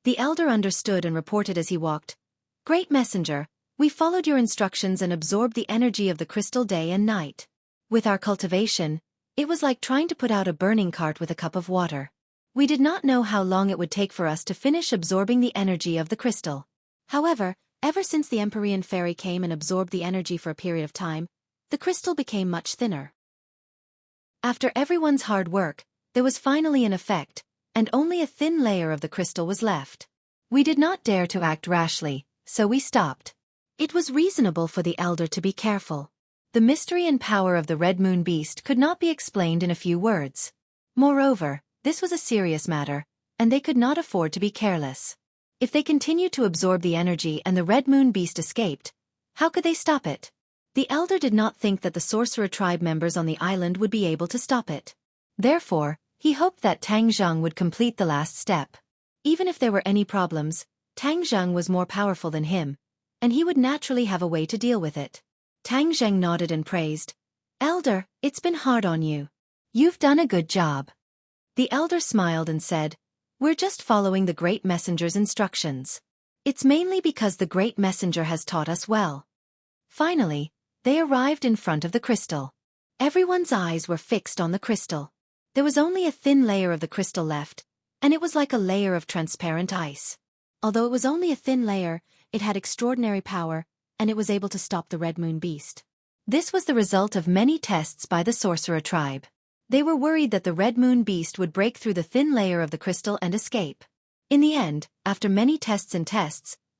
The elder understood and reported as he walked, "Great messenger, we followed your instructions and absorbed the energy of the crystal day and night. With our cultivation, it was like trying to put out a burning cart with a cup of water. We did not know how long it would take for us to finish absorbing the energy of the crystal. However, ever since the Empyrean Fairy came and absorbed the energy for a period of time, the crystal became much thinner. After everyone's hard work, there was finally an effect, and only a thin layer of the crystal was left. We did not dare to act rashly, so we stopped. It was reasonable for the elder to be careful. The mystery and power of the Red Moon Beast could not be explained in a few words. Moreover, this was a serious matter, and they could not afford to be careless. If they continued to absorb the energy and the Red Moon Beast escaped, how could they stop it? The elder did not think that the sorcerer tribe members on the island would be able to stop it. Therefore, he hoped that Tang Zheng would complete the last step. Even if there were any problems, Tang Zheng was more powerful than him, and he would naturally have a way to deal with it. Tang Zheng nodded and praised, "Elder, it's been hard on you. You've done a good job." The elder smiled and said, "We're just following the great messenger's instructions. It's mainly because the great messenger has taught us well." Finally, they arrived in front of the crystal. Everyone's eyes were fixed on the crystal. There was only a thin layer of the crystal left, and it was like a layer of transparent ice. Although it was only a thin layer, it had extraordinary power, and it was able to stop the Red Moon Beast. This was the result of many tests by the sorcerer tribe. They were worried that the Red Moon Beast would break through the thin layer of the crystal and escape. In the end, after many tests,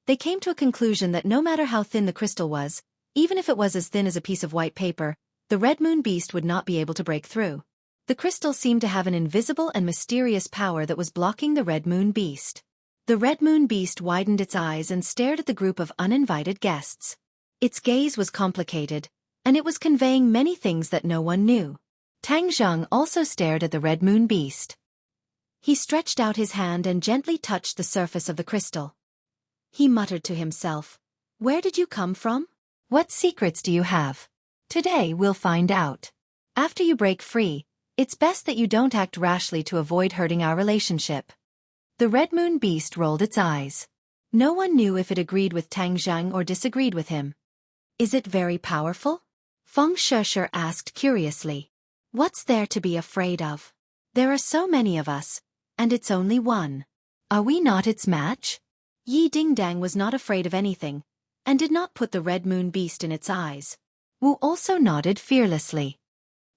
they came to a conclusion that no matter how thin the crystal was, even if it was as thin as a piece of white paper, the Red Moon Beast would not be able to break through. The crystal seemed to have an invisible and mysterious power that was blocking the Red Moon Beast. The Red Moon Beast widened its eyes and stared at the group of uninvited guests. Its gaze was complicated, and it was conveying many things that no one knew. Tang Zheng also stared at the Red Moon Beast. He stretched out his hand and gently touched the surface of the crystal. He muttered to himself, "Where did you come from? What secrets do you have? Today we'll find out. After you break free, it's best that you don't act rashly to avoid hurting our relationship." The Red Moon Beast rolled its eyes. No one knew if it agreed with Tang Zheng or disagreed with him. "Is it very powerful?" Feng Shesher asked curiously. "What's there to be afraid of? There are so many of us, and it's only one. Are we not its match?" Yi Dingdang was not afraid of anything, and did not put the Red Moon Beast in its eyes. Wu also nodded fearlessly.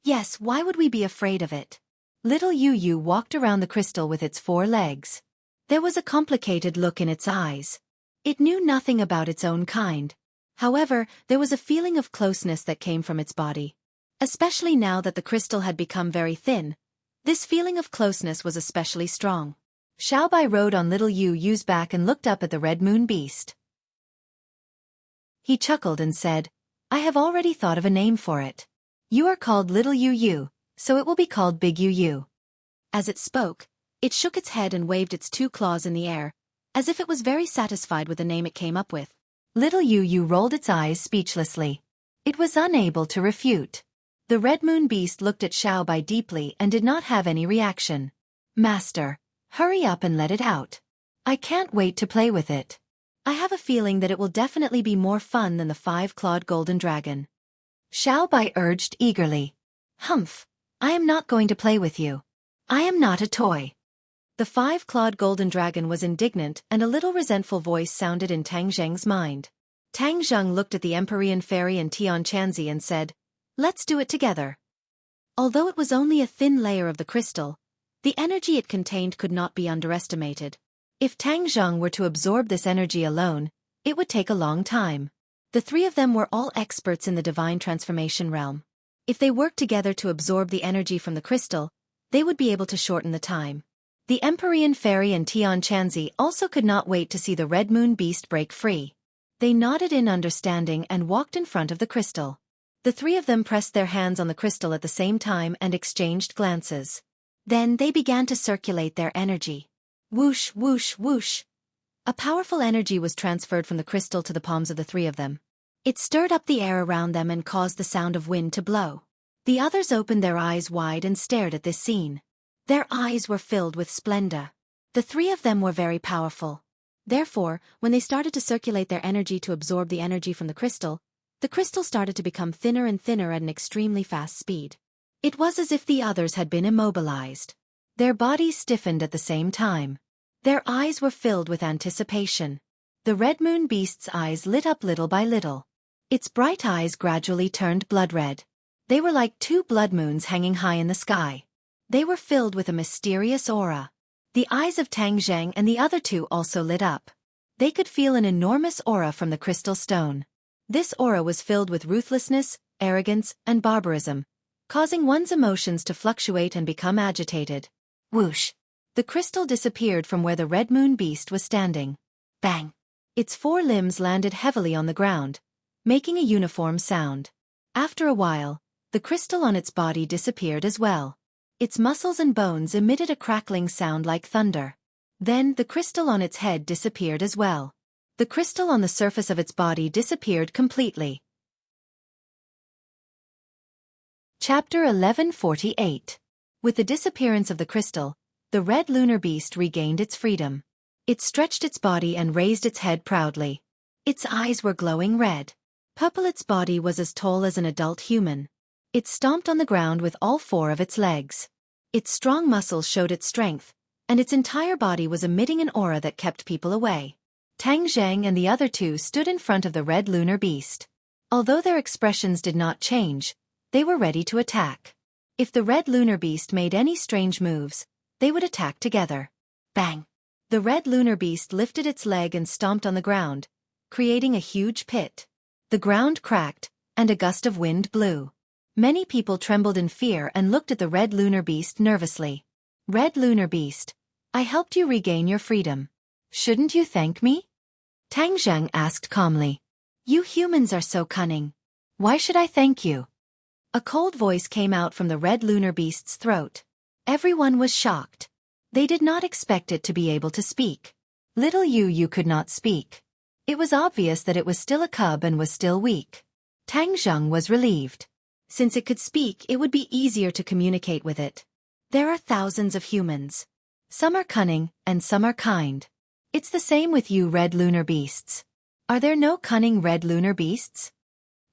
"Yes, why would we be afraid of it?" Little Yu Yu walked around the crystal with its 4 legs. There was a complicated look in its eyes. It knew nothing about its own kind. However, there was a feeling of closeness that came from its body. Especially now that the crystal had become very thin, this feeling of closeness was especially strong. Xiaobai rode on little Yu Yu's back and looked up at the Red Moon Beast. He chuckled and said, "I have already thought of a name for it. You are called Little Yu Yu, so it will be called Big Yu Yu." As it spoke, it shook its head and waved its 2 claws in the air, as if it was very satisfied with the name it came up with. Little Yu Yu rolled its eyes speechlessly. It was unable to refute. The Red Moon Beast looked at Xiaobai deeply and did not have any reaction. "Master, hurry up and let it out. I can't wait to play with it. I have a feeling that it will definitely be more fun than the 5-clawed golden dragon." Xiaobai urged eagerly. "Humph, I am not going to play with you. I am not a toy." The 5-clawed golden dragon was indignant, and a little resentful voice sounded in Tang Zheng's mind. Tang Zheng looked at the Empyrean Fairy and Tian Chanzi and said, "Let's do it together." Although it was only a thin layer of the crystal, the energy it contained could not be underestimated. If Tang Zheng were to absorb this energy alone, it would take a long time. The 3 of them were all experts in the divine transformation realm. If they worked together to absorb the energy from the crystal, they would be able to shorten the time. The Empyrean Fairy and Tian Chanzi also could not wait to see the Red Moon Beast break free. They nodded in understanding and walked in front of the crystal. The 3 of them pressed their hands on the crystal at the same time and exchanged glances. Then they began to circulate their energy. Whoosh, whoosh, whoosh. A powerful energy was transferred from the crystal to the palms of the three of them. It stirred up the air around them and caused the sound of wind to blow. The others opened their eyes wide and stared at this scene. Their eyes were filled with splendor. The three of them were very powerful. Therefore, when they started to circulate their energy to absorb the energy from the crystal started to become thinner and thinner at an extremely fast speed. It was as if the others had been immobilized. Their bodies stiffened at the same time. Their eyes were filled with anticipation. The red moon beast's eyes lit up little by little. Its bright eyes gradually turned blood red. They were like two blood moons hanging high in the sky. They were filled with a mysterious aura. The eyes of Tang Zheng and the other two also lit up. They could feel an enormous aura from the crystal stone. This aura was filled with ruthlessness, arrogance, and barbarism, causing one's emotions to fluctuate and become agitated. Whoosh! The crystal disappeared from where the red moon beast was standing. Bang! Its four limbs landed heavily on the ground, making a uniform sound. After a while, the crystal on its body disappeared as well. Its muscles and bones emitted a crackling sound like thunder. Then the crystal on its head disappeared as well. The crystal on the surface of its body disappeared completely. Chapter 1148. With the disappearance of the crystal, the red lunar beast regained its freedom. It stretched its body and raised its head proudly. Its eyes were glowing red. Its body was as tall as an adult human. It stomped on the ground with all four of its legs. Its strong muscles showed its strength, and its entire body was emitting an aura that kept people away. Tang Zheng and the other two stood in front of the red lunar beast. Although their expressions did not change, they were ready to attack. If the red lunar beast made any strange moves, they would attack together. Bang! The red lunar beast lifted its leg and stomped on the ground, creating a huge pit. The ground cracked, and a gust of wind blew. Many people trembled in fear and looked at the red lunar beast nervously. Red lunar beast, I helped you regain your freedom. Shouldn't you thank me? Tang Zheng asked calmly. You humans are so cunning. Why should I thank you? A cold voice came out from the red lunar beast's throat. Everyone was shocked. They did not expect it to be able to speak. Little you could not speak. It was obvious that it was still a cub and was still weak. Tang Zheng was relieved. Since it could speak, it would be easier to communicate with it. There are thousands of humans. Some are cunning, and some are kind. It's the same with you red lunar beasts. Are there no cunning red lunar beasts?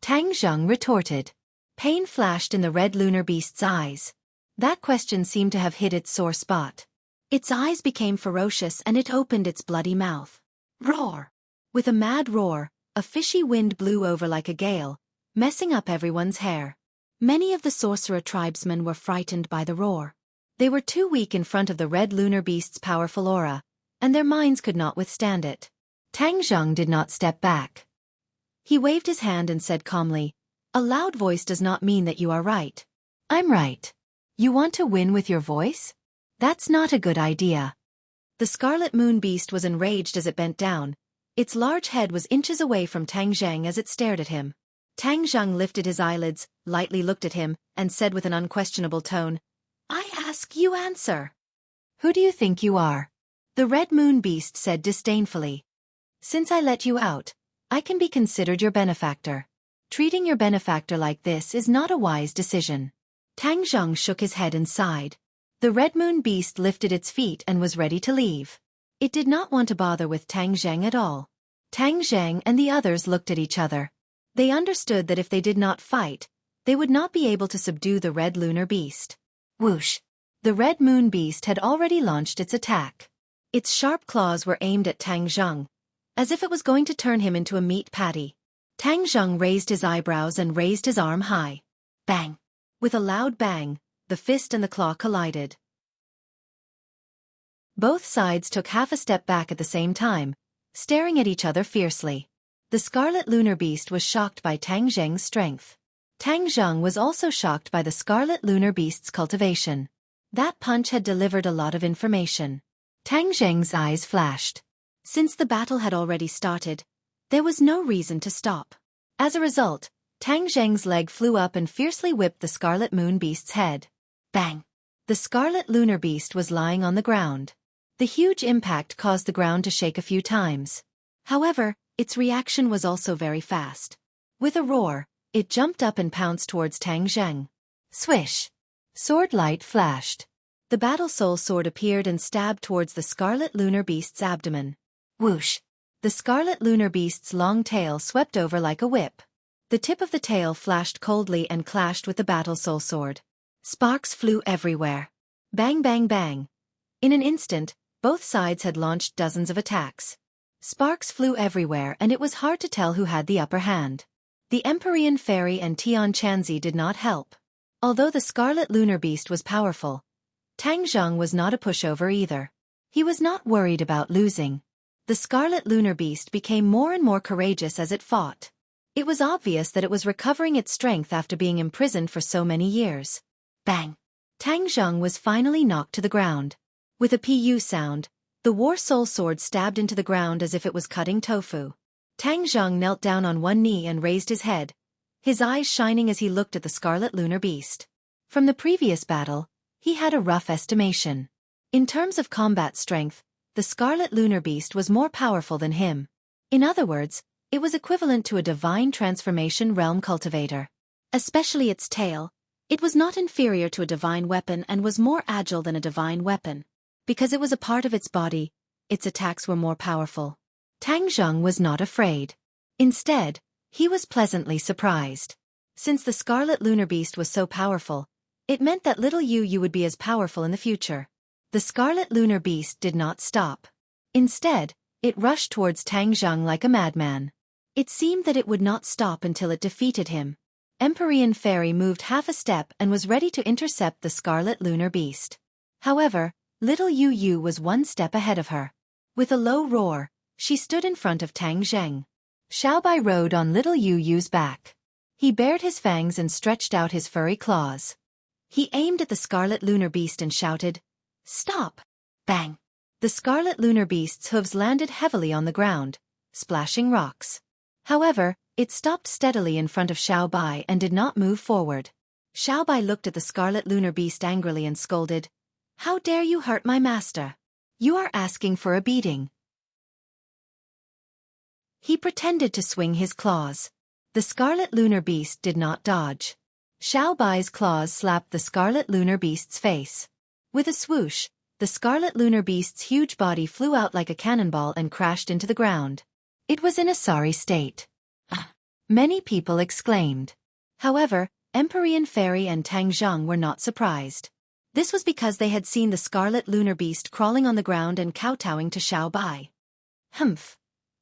Tang Zheng retorted. Pain flashed in the red lunar beast's eyes. That question seemed to have hit its sore spot. Its eyes became ferocious and it opened its bloody mouth. Roar! With a mad roar, a fishy wind blew over like a gale, messing up everyone's hair. Many of the sorcerer tribesmen were frightened by the roar. They were too weak in front of the red lunar beast's powerful aura, and their minds could not withstand it. Tang Zheng did not step back. He waved his hand and said calmly, a loud voice does not mean that you are right. I'm right. You want to win with your voice? That's not a good idea. The scarlet moon beast was enraged as it bent down. Its large head was inches away from Tang Zheng as it stared at him. Tang Zheng lifted his eyelids, lightly looked at him, and said with an unquestionable tone, I ask, you answer. Who do you think you are? The red moon beast said disdainfully. Since I let you out, I can be considered your benefactor. Treating your benefactor like this is not a wise decision. Tang Zheng shook his head and sighed. The red moon beast lifted its feet and was ready to leave. It did not want to bother with Tang Zheng at all. Tang Zheng and the others looked at each other. They understood that if they did not fight, they would not be able to subdue the red lunar beast. Whoosh! The red moon beast had already launched its attack. Its sharp claws were aimed at Tang Zheng, as if it was going to turn him into a meat patty. Tang Zheng raised his eyebrows and raised his arm high. Bang! With a loud bang, the fist and the claw collided. Both sides took half a step back at the same time, staring at each other fiercely. The scarlet lunar beast was shocked by Tang Zheng's strength. Tang Zheng was also shocked by the scarlet lunar beast's cultivation. That punch had delivered a lot of information. Tang Zheng's eyes flashed. Since the battle had already started, there was no reason to stop. As a result, Tang Zheng's leg flew up and fiercely whipped the scarlet moon beast's head. Bang! The scarlet lunar beast was lying on the ground. The huge impact caused the ground to shake a few times. However, its reaction was also very fast. With a roar, it jumped up and pounced towards Tang Zheng. Swish! Sword light flashed. The battle soul sword appeared and stabbed towards the scarlet lunar beast's abdomen. Whoosh! The scarlet lunar beast's long tail swept over like a whip. The tip of the tail flashed coldly and clashed with the battle soul sword. Sparks flew everywhere. Bang bang bang. In an instant, both sides had launched dozens of attacks. Sparks flew everywhere and it was hard to tell who had the upper hand. The Empyrean Fairy and Tian Chanzi did not help. Although the scarlet lunar beast was powerful, Tang Zheng was not a pushover either. He was not worried about losing. The scarlet lunar beast became more and more courageous as it fought. It was obvious that it was recovering its strength after being imprisoned for so many years. Bang! Tang Zheng was finally knocked to the ground. With a pu sound, the war soul sword stabbed into the ground as if it was cutting tofu. Tang Zheng knelt down on one knee and raised his head, his eyes shining as he looked at the scarlet lunar beast. From the previous battle, he had a rough estimation. In terms of combat strength, the scarlet lunar beast was more powerful than him. In other words, it was equivalent to a divine transformation realm cultivator. Especially its tail, it was not inferior to a divine weapon and was more agile than a divine weapon. Because it was a part of its body, its attacks were more powerful. Tang Zheng was not afraid. Instead, he was pleasantly surprised. Since the scarlet lunar beast was so powerful, it meant that little Yu would be as powerful in the future. The scarlet lunar beast did not stop. Instead, it rushed towards Tang Zheng like a madman. It seemed that it would not stop until it defeated him. Empyrean Fairy moved half a step and was ready to intercept the scarlet lunar beast. However, little Yu was one step ahead of her. With a low roar, she stood in front of Tang Zheng. Xiaobai rode on little Yu's back. He bared his fangs and stretched out his furry claws. He aimed at the scarlet lunar beast and shouted, "Stop!" Bang! The scarlet lunar beast's hooves landed heavily on the ground, splashing rocks. However, it stopped steadily in front of Xiaobai and did not move forward. Xiaobai looked at the scarlet lunar beast angrily and scolded, "How dare you hurt my master? You are asking for a beating." He pretended to swing his claws. The scarlet lunar beast did not dodge. Xiaobai's claws slapped the scarlet lunar beast's face. With a swoosh, the scarlet lunar beast's huge body flew out like a cannonball and crashed into the ground. It was in a sorry state. Many people exclaimed. However, Empyrean Fairy and Tang Zheng were not surprised. This was because they had seen the scarlet lunar beast crawling on the ground and kowtowing to Xiaobai. Humph.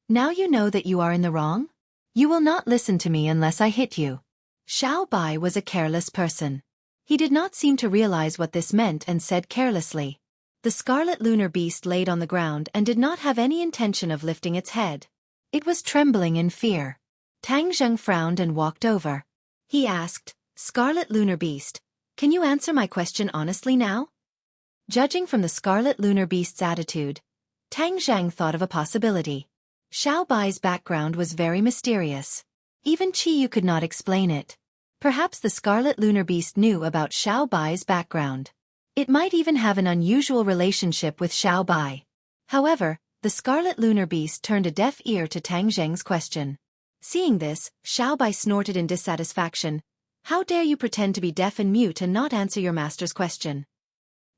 Now you know that you are in the wrong? You will not listen to me unless I hit you. Xiaobai was a careless person. He did not seem to realize what this meant and said carelessly. The scarlet lunar beast laid on the ground and did not have any intention of lifting its head. It was trembling in fear. Tang Zheng frowned and walked over. He asked, "Scarlet lunar beast, can you answer my question honestly now?" Judging from the scarlet lunar beast's attitude, Tang Zheng thought of a possibility. Xiaobai's background was very mysterious. Even Qiyu could not explain it. Perhaps the scarlet lunar beast knew about Xiaobai's background. It might even have an unusual relationship with Xiaobai. However, the scarlet lunar beast turned a deaf ear to Tang Zheng's question. Seeing this, Xiaobai snorted in dissatisfaction. "How dare you pretend to be deaf and mute and not answer your master's question?"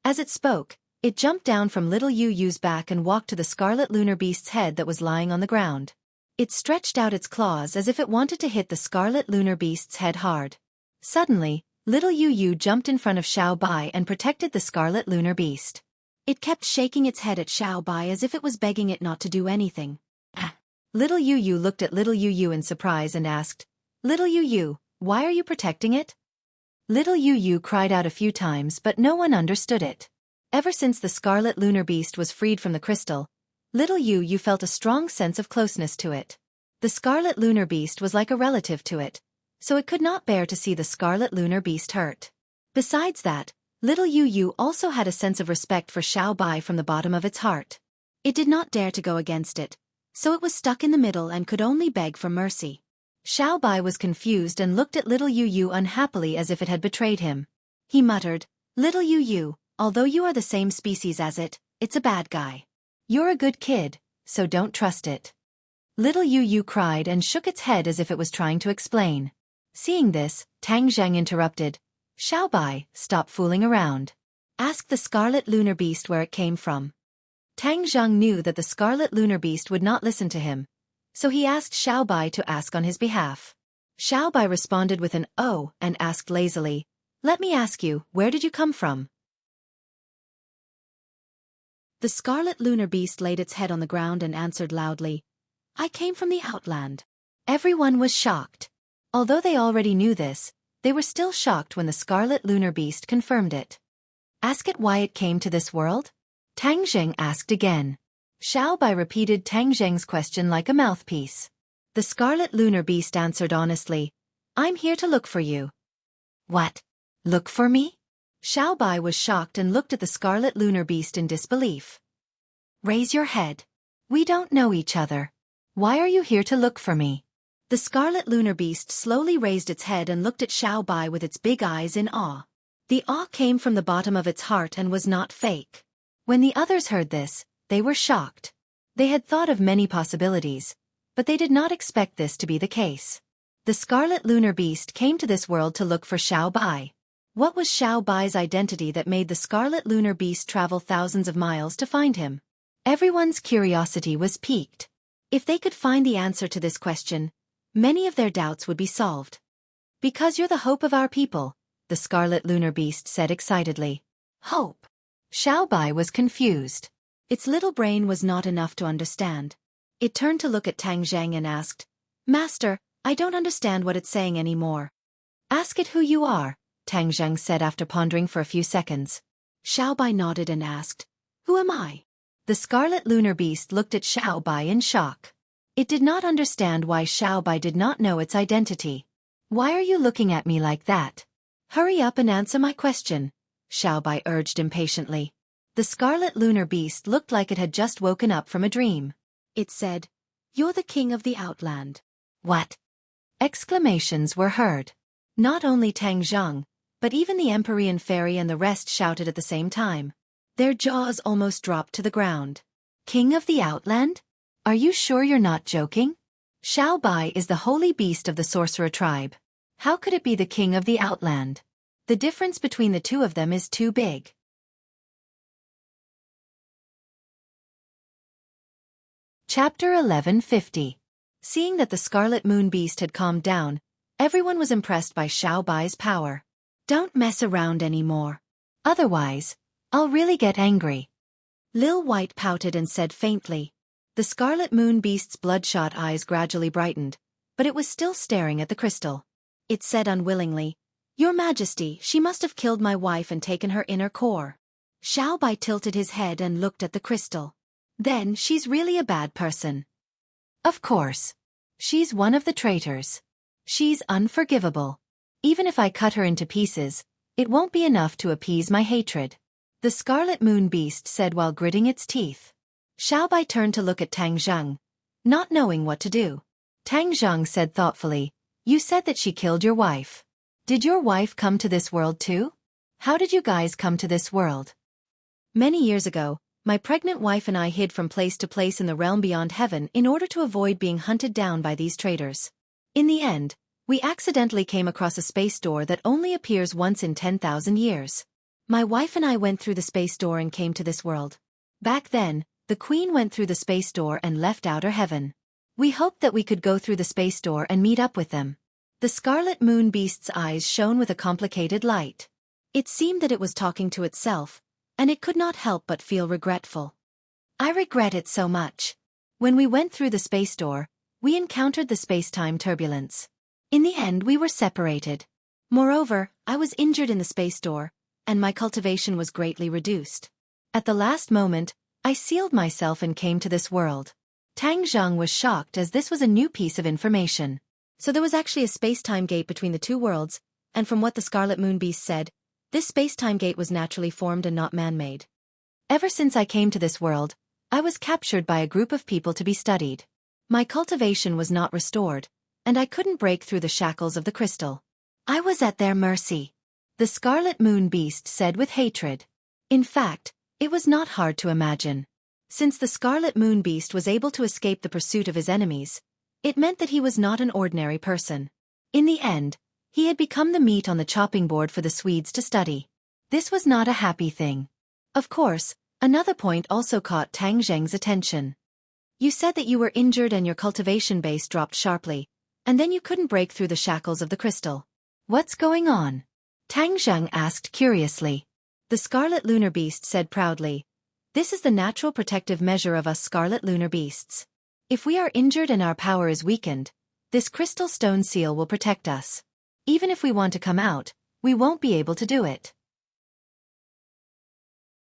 As it spoke, it jumped down from little Yu's back and walked to the scarlet lunar beast's head that was lying on the ground. It stretched out its claws as if it wanted to hit the scarlet lunar beast's head hard. Suddenly, little Yu jumped in front of Xiaobai and protected the scarlet lunar beast. It kept shaking its head at Xiaobai as if it was begging it not to do anything. Little Yu looked at little Yu in surprise and asked, "Little Yu, why are you protecting it?" Little Yu cried out a few times but no one understood it. Ever since the scarlet lunar beast was freed from the crystal, little Yu felt a strong sense of closeness to it. The scarlet lunar beast was like a relative to it, so it could not bear to see the scarlet lunar beast hurt. Besides that, little Yu also had a sense of respect for Xiaobai from the bottom of its heart. It did not dare to go against it, so it was stuck in the middle and could only beg for mercy. Xiaobai was confused and looked at little Yu unhappily as if it had betrayed him. He muttered, "Little Yu, although you are the same species as it, It's a bad guy. You're a good kid, so don't trust it. Little Yu cried and shook its head as if it was trying to explain. Seeing this, Tang Zheng interrupted. Xiaobai, stop fooling around. Ask the Scarlet Lunar Beast where it came from. Tang Zheng knew that the Scarlet Lunar Beast would not listen to him, so he asked Xiaobai to ask on his behalf. Xiaobai responded with an "oh" and asked lazily, "Let me ask you, where did you come from?" The Scarlet Lunar Beast laid its head on the ground and answered loudly, "I came from the Outland." Everyone was shocked. Although they already knew this, they were still shocked when the Scarlet Lunar Beast confirmed it. Ask it why it came to this world? Tang Zheng asked again. Xiaobai repeated Tang Zheng's question like a mouthpiece. The Scarlet Lunar Beast answered honestly, "I'm here to look for you." What? Look for me? Xiaobai was shocked and looked at the Scarlet Lunar Beast in disbelief. Raise your head. We don't know each other. Why are you here to look for me? The Scarlet Lunar Beast slowly raised its head and looked at Xiaobai with its big eyes in awe. The awe came from the bottom of its heart and was not fake. When the others heard this, they were shocked. They had thought of many possibilities, but they did not expect this to be the case. The Scarlet Lunar Beast came to this world to look for Xiaobai. What was Xiaobai's identity that made the Scarlet Lunar Beast travel thousands of miles to find him? Everyone's curiosity was piqued. If they could find the answer to this question, many of their doubts would be solved. Because you're the hope of our people, the Scarlet Lunar Beast said excitedly. Hope. Xiaobai was confused. Its little brain was not enough to understand. It turned to look at Tang Zheng and asked, "Master, I don't understand what it's saying anymore." Ask it who you are, Tang Zheng said after pondering for a few seconds. Xiaobai nodded and asked, "Who am I?" The Scarlet Lunar Beast looked at Xiaobai in shock. It did not understand why Xiaobai did not know its identity. Why are you looking at me like that? Hurry up and answer my question, Xiaobai urged impatiently. The Scarlet Lunar Beast looked like it had just woken up from a dream. It said, "You're the king of the Outland." What? Exclamations were heard. Not only Tang Zheng, but even the Empyrean Fairy and the rest shouted at the same time. Their jaws almost dropped to the ground. King of the Outland? Are you sure you're not joking? Xiaobai is the holy beast of the sorcerer tribe. How could it be the king of the Outland? The difference between the two of them is too big. Chapter 1150. Seeing that the Scarlet Moon Beast had calmed down, everyone was impressed by Xiaobai's power. Don't mess around anymore. Otherwise, I'll really get angry. Lil White pouted and said faintly. The Scarlet Moon Beast's bloodshot eyes gradually brightened, but it was still staring at the crystal. It said unwillingly, "Your Majesty, she must have killed my wife and taken her inner core." Xiaobai tilted his head and looked at the crystal. Then she's really a bad person. Of course. She's one of the traitors. She's unforgivable. Even if I cut her into pieces, it won't be enough to appease my hatred. The Scarlet Moon Beast said while gritting its teeth. Xiaobai turned to look at Tang Zheng, not knowing what to do. Tang Zheng said thoughtfully, "You said that she killed your wife. Did your wife come to this world too? How did you guys come to this world?" Many years ago, my pregnant wife and I hid from place to place in the realm beyond heaven in order to avoid being hunted down by these traitors. In the end, we accidentally came across a space door that only appears once in 10,000 years. My wife and I went through the space door and came to this world. Back then, the Queen went through the space door and left outer heaven. We hoped that we could go through the space door and meet up with them. The Scarlet Moon Beast's eyes shone with a complicated light. It seemed that it was talking to itself, and it could not help but feel regretful. I regret it so much. When we went through the space door, we encountered the space-time turbulence. In the end, we were separated. Moreover, I was injured in the space door, and my cultivation was greatly reduced. At the last moment, I sealed myself and came to this world. Tang Zheng was shocked as this was a new piece of information. So there was actually a space-time gate between the two worlds, and from what the Scarlet Moon Beast said, this space-time gate was naturally formed and not man-made. Ever since I came to this world, I was captured by a group of people to be studied. My cultivation was not restored, and I couldn't break through the shackles of the crystal. I was at their mercy. The Scarlet Moon Beast said with hatred. In fact, It was not hard to imagine. Since the Scarlet Moon Beast was able to escape the pursuit of his enemies, it meant that he was not an ordinary person. In the end, he had become the meat on the chopping board for the Swedes to study. This was not a happy thing. Of course, another point also caught Tang Zheng's attention. You said that you were injured and your cultivation base dropped sharply, and then you couldn't break through the shackles of the crystal. What's going on? Tang Zheng asked curiously. The Scarlet Lunar Beast said proudly, "This is the natural protective measure of us Scarlet Lunar Beasts. If we are injured and our power is weakened, this crystal stone seal will protect us. Even if we want to come out, we won't be able to do it.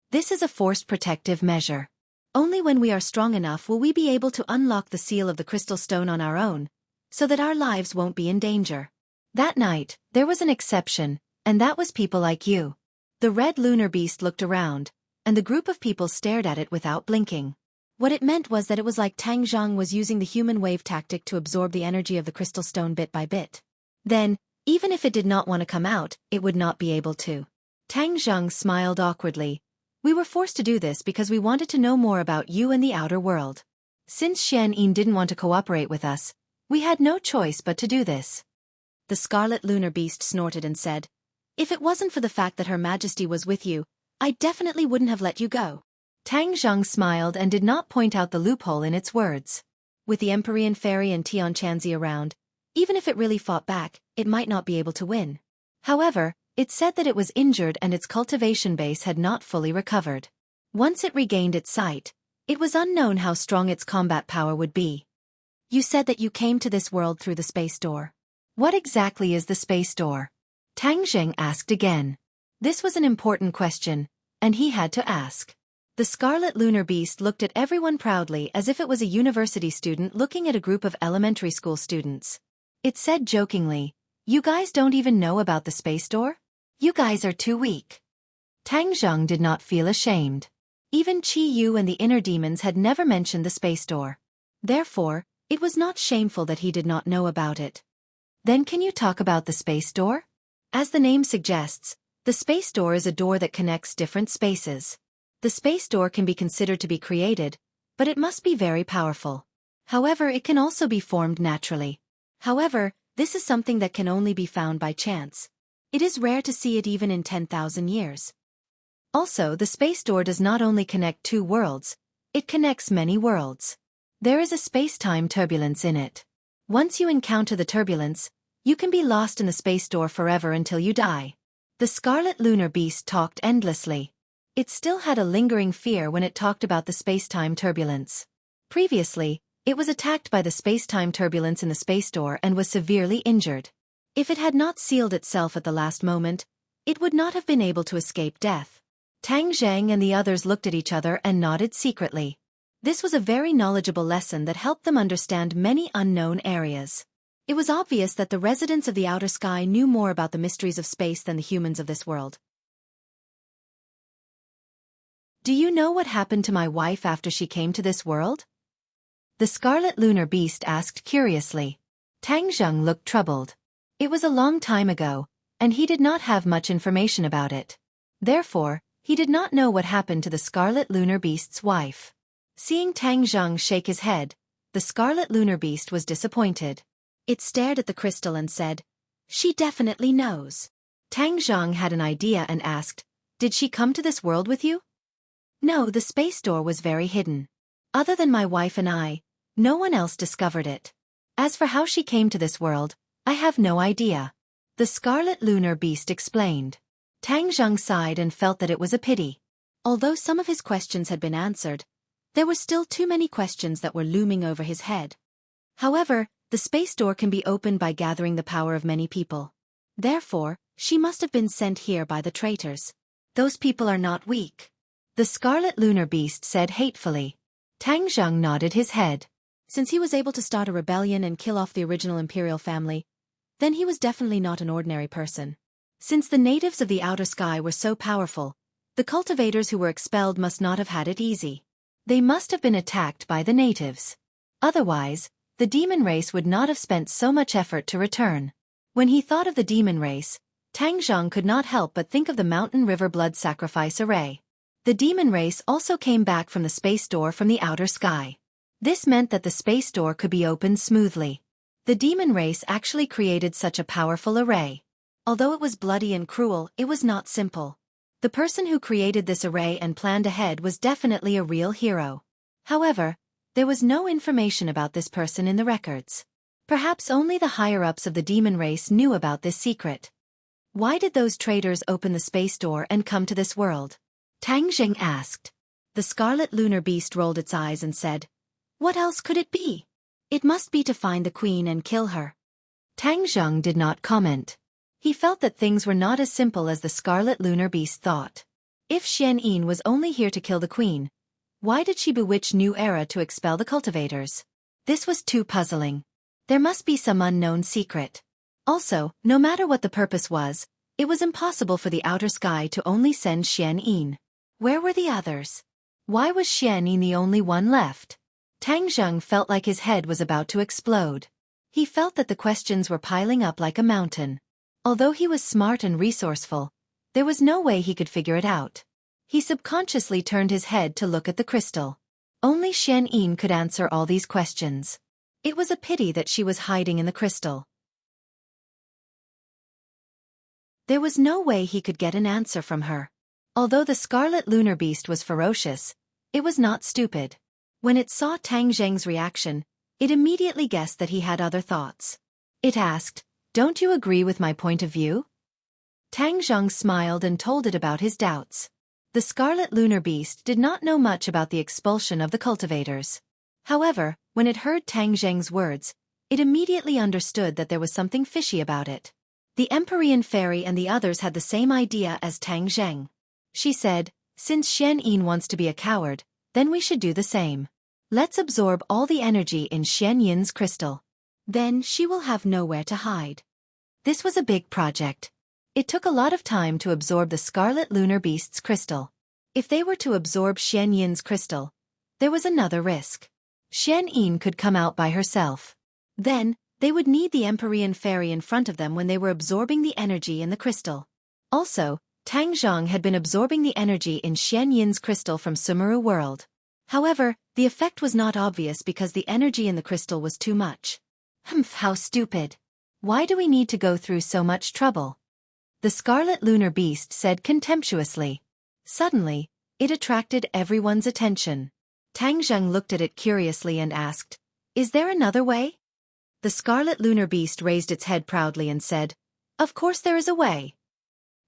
This is a forced protective measure. Only when we are strong enough will we be able to unlock the seal of the crystal stone on our own, so that our lives won't be in danger." That night, there was an exception, and that was people like you. The Red Lunar Beast looked around, and the group of people stared at it without blinking. What it meant was that it was like Tang Zheng was using the human wave tactic to absorb the energy of the crystal stone bit by bit. Then, even if it did not want to come out, it would not be able to. Tang Zheng smiled awkwardly. "We were forced to do this because we wanted to know more about you and the outer world. Since Xian Yin didn't want to cooperate with us, we had no choice but to do this." The Scarlet Lunar Beast snorted and said, "If it wasn't for the fact that Her Majesty was with you, I definitely wouldn't have let you go." Tang Zheng smiled and did not point out the loophole in its words. With the Empyrean Fairy and Tian Chanzi around, even if it really fought back, it might not be able to win. However, it said that it was injured and its cultivation base had not fully recovered. Once it regained its sight, it was unknown how strong its combat power would be. "You said that you came to this world through the space door. What exactly is the space door?" Tang Zheng asked again. This was an important question, and he had to ask. The Scarlet Lunar Beast looked at everyone proudly as if it was a university student looking at a group of elementary school students. It said jokingly, "You guys don't even know about the space door? You guys are too weak." Tang Zheng did not feel ashamed. Even Qi Yu and the inner demons had never mentioned the space door. Therefore, it was not shameful that he did not know about it. "Then can you talk about the space door?" As the name suggests, the space door is a door that connects different spaces. The space door can be considered to be created, but it must be very powerful. However, it can also be formed naturally. However, this is something that can only be found by chance. It is rare to see it even in 10,000 years. Also, the space door does not only connect two worlds, it connects many worlds. There is a space-time turbulence in it. Once you encounter the turbulence, you can be lost in the space door forever until you die. The Scarlet Lunar Beast talked endlessly. It still had a lingering fear when it talked about the space-time turbulence. Previously, it was attacked by the space-time turbulence in the space door and was severely injured. If it had not sealed itself at the last moment, it would not have been able to escape death. Tang Zheng and the others looked at each other and nodded secretly. This was a very knowledgeable lesson that helped them understand many unknown areas. It was obvious that the residents of the outer sky knew more about the mysteries of space than the humans of this world. "Do you know what happened to my wife after she came to this world?" The Scarlet Lunar Beast asked curiously. Tang Zheng looked troubled. It was a long time ago, and he did not have much information about it. Therefore, he did not know what happened to the Scarlet Lunar Beast's wife. Seeing Tang Zheng shake his head, the Scarlet Lunar Beast was disappointed. It stared at the crystal and said, "She definitely knows." Tang Zheng had an idea and asked, "Did she come to this world with you?" "No, the space door was very hidden. Other than my wife and I, no one else discovered it. As for how she came to this world, I have no idea." The Scarlet Lunar Beast explained. Tang Zheng sighed and felt that it was a pity. Although some of his questions had been answered, there were still too many questions that were looming over his head. However, the space door can be opened by gathering the power of many people. Therefore, she must have been sent here by the traitors. Those people are not weak. The Scarlet Lunar Beast said hatefully. Tang Zheng nodded his head. Since he was able to start a rebellion and kill off the original imperial family, then he was definitely not an ordinary person. Since the natives of the outer sky were so powerful, the cultivators who were expelled must not have had it easy. They must have been attacked by the natives. Otherwise, the demon race would not have spent so much effort to return. When he thought of the demon race, Tang Zheng could not help but think of the Mountain River blood sacrifice array. The demon race also came back from the space door from the outer sky. This meant that the space door could be opened smoothly. The demon race actually created such a powerful array. Although it was bloody and cruel, it was not simple. The person who created this array and planned ahead was definitely a real hero. However, there was no information about this person in the records. Perhaps only the higher-ups of the demon race knew about this secret. Why did those traitors open the space door and come to this world? Tang Zheng asked. The scarlet lunar beast rolled its eyes and said, "What else could it be? It must be to find the queen and kill her." Tang Zheng did not comment. He felt that things were not as simple as the scarlet lunar beast thought. If Xian Yin was only here to kill the queen, why did she bewitch New Era to expel the cultivators? This was too puzzling. There must be some unknown secret. Also, no matter what the purpose was, it was impossible for the outer sky to only send Xian Yin. Where were the others? Why was Xian Yin the only one left? Tang Zheng felt like his head was about to explode. He felt that the questions were piling up like a mountain. Although he was smart and resourceful, there was no way he could figure it out. He subconsciously turned his head to look at the crystal. Only Xian Yin could answer all these questions. It was a pity that she was hiding in the crystal. There was no way he could get an answer from her. Although the scarlet lunar beast was ferocious, it was not stupid. When it saw Tang Zheng's reaction, it immediately guessed that he had other thoughts. It asked, "Don't you agree with my point of view?" Tang Zheng smiled and told it about his doubts. The scarlet lunar beast did not know much about the expulsion of the cultivators. However, when it heard Tang Zheng's words, it immediately understood that there was something fishy about it. The Empyrean fairy and the others had the same idea as Tang Zheng. She said, "Since Xian Yin wants to be a coward, then we should do the same. Let's absorb all the energy in Xian Yin's crystal. Then she will have nowhere to hide." This was a big project. It took a lot of time to absorb the scarlet lunar beast's crystal. If they were to absorb Xian Yin's crystal, there was another risk. Xian Yin could come out by herself. Then, they would need the Empyrean fairy in front of them when they were absorbing the energy in the crystal. Also, Tang Zheng had been absorbing the energy in Xian Yin's crystal from Sumeru world. However, the effect was not obvious because the energy in the crystal was too much. How stupid. Why do we need to go through so much trouble? The scarlet lunar beast said contemptuously. Suddenly, it attracted everyone's attention. Tang Zheng looked at it curiously and asked, "Is there another way?" The scarlet lunar beast raised its head proudly and said, "Of course there is a way."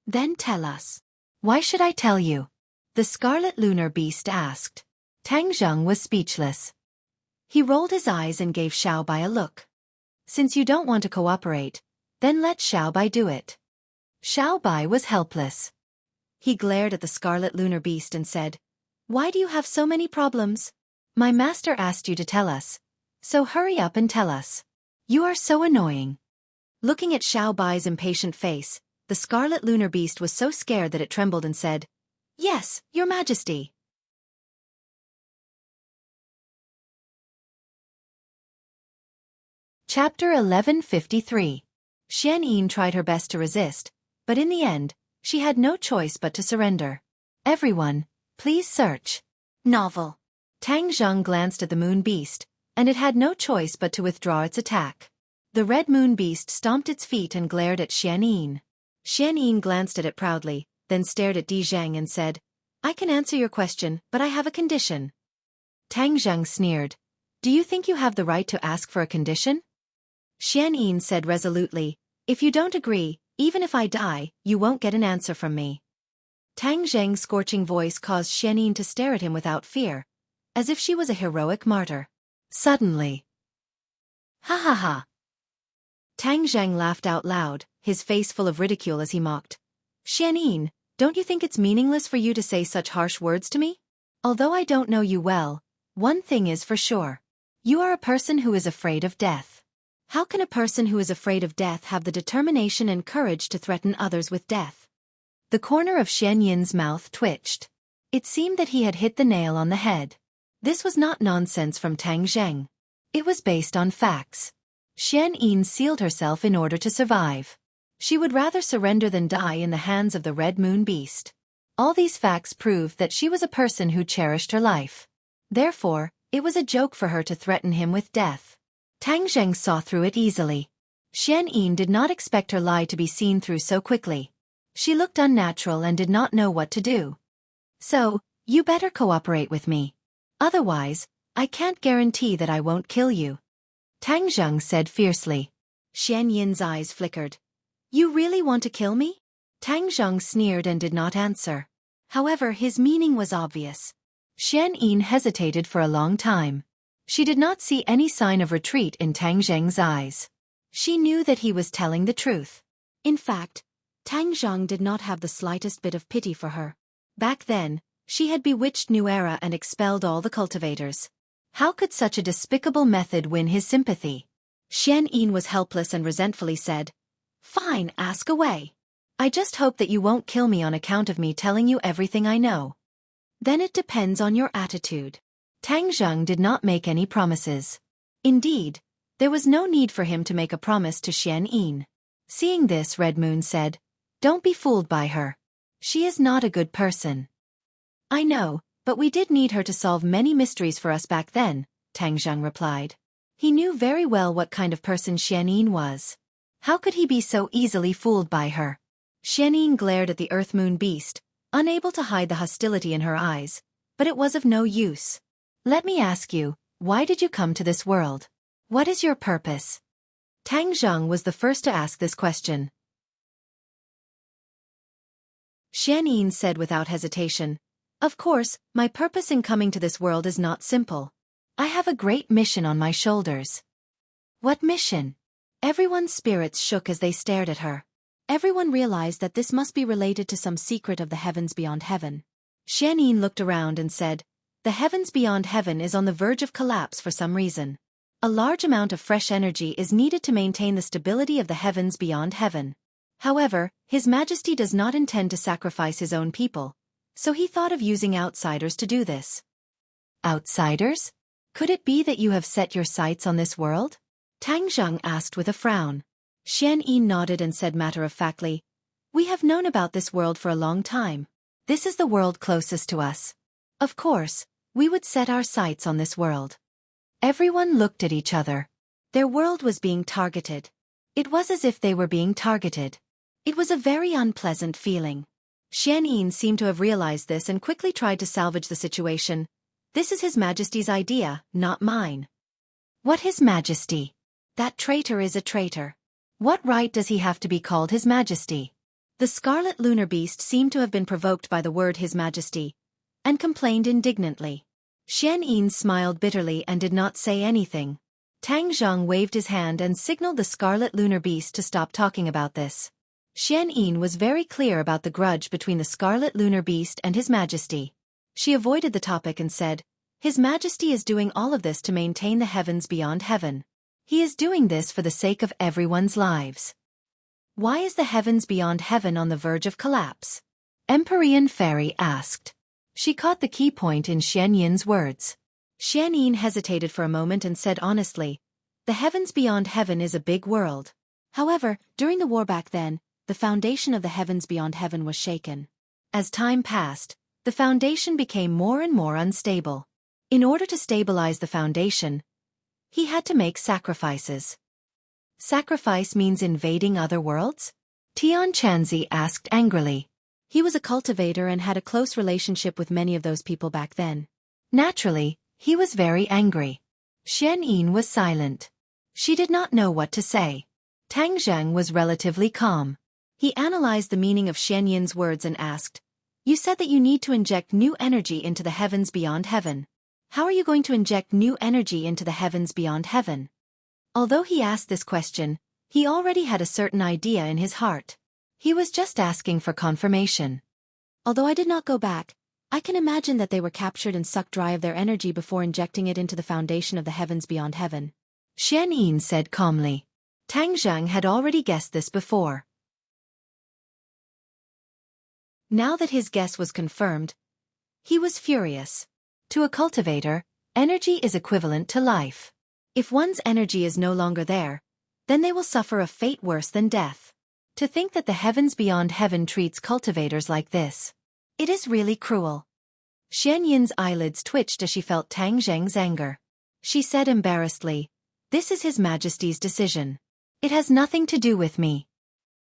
"Then tell us." "Why should I tell you?" the scarlet lunar beast asked. Tang Zheng was speechless. He rolled his eyes and gave Xiaobai a look. "Since you don't want to cooperate, then let Xiaobai do it." Xiaobai was helpless. He glared at the scarlet lunar beast and said, "Why do you have so many problems? My master asked you to tell us, so hurry up and tell us. You are so annoying." Looking at Xiaobai's impatient face, the scarlet lunar beast was so scared that it trembled and said, "Yes, Your Majesty." Chapter 1153. Xian Yin tried her best to resist, but in the end, she had no choice but to surrender. "Everyone, please search." Novel. Tang Zheng glanced at the moon beast, and it had no choice but to withdraw its attack. The red moon beast stomped its feet and glared at Xian Yin. Xian Yin glanced at it proudly, then stared at Di Zhang and said, "I can answer your question, but I have a condition." Tang Zheng sneered, "Do you think you have the right to ask for a condition?" Xian Yin said resolutely, "If you don't agree, even if I die, you won't get an answer from me." Tang Zheng's scorching voice caused Xian Yin to stare at him without fear, as if she was a heroic martyr. Suddenly, "Ha ha ha!" Tang Zheng laughed out loud, his face full of ridicule as he mocked. "Xian Yin, don't you think it's meaningless for you to say such harsh words to me? Although I don't know you well, one thing is for sure. You are a person who is afraid of death. How can a person who is afraid of death have the determination and courage to threaten others with death?" The corner of Xian Yin's mouth twitched. It seemed that he had hit the nail on the head. This was not nonsense from Tang Zheng. It was based on facts. Xian Yin sealed herself in order to survive. She would rather surrender than die in the hands of the red moon beast. All these facts proved that she was a person who cherished her life. Therefore, it was a joke for her to threaten him with death. Tang Zheng saw through it easily. Xian Yin did not expect her lie to be seen through so quickly. She looked unnatural and did not know what to do. So, you better cooperate with me. Otherwise, I can't guarantee that I won't kill you. Tang Zheng said fiercely. Xian Yin's eyes flickered. You really want to kill me? Tang Zheng sneered and did not answer. However, his meaning was obvious. Xian Yin hesitated for a long time. She did not see any sign of retreat in Tang Zheng's eyes. She knew that he was telling the truth. In fact, Tang Zheng did not have the slightest bit of pity for her. Back then, she had bewitched New Era and expelled all the cultivators. How could such a despicable method win his sympathy? Xian Yin was helpless and resentfully said, Fine, ask away. I just hope that you won't kill me on account of me telling you everything I know. Then it depends on your attitude. Tang Zheng did not make any promises. Indeed, there was no need for him to make a promise to Xian Yin. Seeing this, Red Moon said, Don't be fooled by her. She is not a good person. I know, but we did need her to solve many mysteries for us back then, Tang Zheng replied. He knew very well what kind of person Xian Yin was. How could he be so easily fooled by her? Xian Yin glared at the Earth Moon beast, unable to hide the hostility in her eyes, but it was of no use. Let me ask you, why did you come to this world? What is your purpose? Tang Zheng was the first to ask this question. Xian Yin said without hesitation, Of course, my purpose in coming to this world is not simple. I have a great mission on my shoulders. What mission? Everyone's spirits shook as they stared at her. Everyone realized that this must be related to some secret of the heavens beyond heaven. Xian Yin looked around and said, The heavens beyond heaven is on the verge of collapse for some reason. A large amount of fresh energy is needed to maintain the stability of the heavens beyond heaven. However, His Majesty does not intend to sacrifice his own people, so he thought of using outsiders to do this. Outsiders? Could it be that you have set your sights on this world? Tang Zheng asked with a frown. Xian Yin nodded and said matter-of-factly, We have known about this world for a long time. This is the world closest to us. Of course, we would set our sights on this world. Everyone looked at each other. Their world was being targeted. It was as if they were being targeted. It was a very unpleasant feeling. Xian Yin seemed to have realized this and quickly tried to salvage the situation. This is His Majesty's idea, not mine. What His Majesty? That traitor is a traitor. What right does he have to be called His Majesty? The Scarlet Lunar Beast seemed to have been provoked by the word His Majesty, and complained indignantly. Xian Yin smiled bitterly and did not say anything. Tang Zheng waved his hand and signaled the Scarlet Lunar Beast to stop talking about this. Xian Yin was very clear about the grudge between the Scarlet Lunar Beast and His Majesty. She avoided the topic and said, His Majesty is doing all of this to maintain the heavens beyond heaven. He is doing this for the sake of everyone's lives. Why is the heavens beyond heaven on the verge of collapse? Empyrean Fairy asked. She caught the key point in Xian Yin's words. Xian Yin hesitated for a moment and said honestly, The heavens beyond heaven is a big world. However, during the war back then, the foundation of the heavens beyond heaven was shaken. As time passed, the foundation became more and more unstable. In order to stabilize the foundation, he had to make sacrifices. Sacrifice means invading other worlds? Tian Chanzi asked angrily. He was a cultivator and had a close relationship with many of those people back then. Naturally, he was very angry. Xian Yin was silent. She did not know what to say. Tang Zheng was relatively calm. He analyzed the meaning of Xian Yin's words and asked, You said that you need to inject new energy into the heavens beyond heaven. How are you going to inject new energy into the heavens beyond heaven? Although he asked this question, he already had a certain idea in his heart. He was just asking for confirmation. Although I did not go back, I can imagine that they were captured and sucked dry of their energy before injecting it into the foundation of the heavens beyond heaven. Xian Yin said calmly. Tang Zheng had already guessed this before. Now that his guess was confirmed, he was furious. To a cultivator, energy is equivalent to life. If one's energy is no longer there, then they will suffer a fate worse than death. To think that the heavens beyond heaven treats cultivators like this. It is really cruel. Xian Yin's eyelids twitched as she felt Tang Zheng's anger. She said embarrassedly, "This is His Majesty's decision. It has nothing to do with me."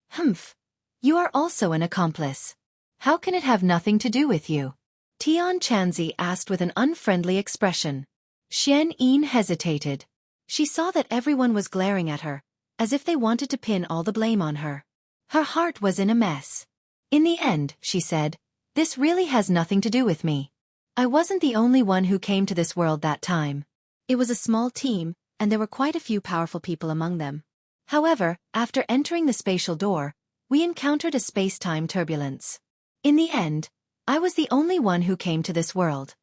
"Humph. You are also an accomplice. How can it have nothing to do with you?" Tian Chanzi asked with an unfriendly expression. Xian Yin hesitated. She saw that everyone was glaring at her, as if they wanted to pin all the blame on her. Her heart was in a mess. "In the end," she said, "this really has nothing to do with me. I wasn't the only one who came to this world that time. It was a small team, and there were quite a few powerful people among them. However, after entering the spatial door, we encountered a space-time turbulence. In the end, I was the only one who came to this world."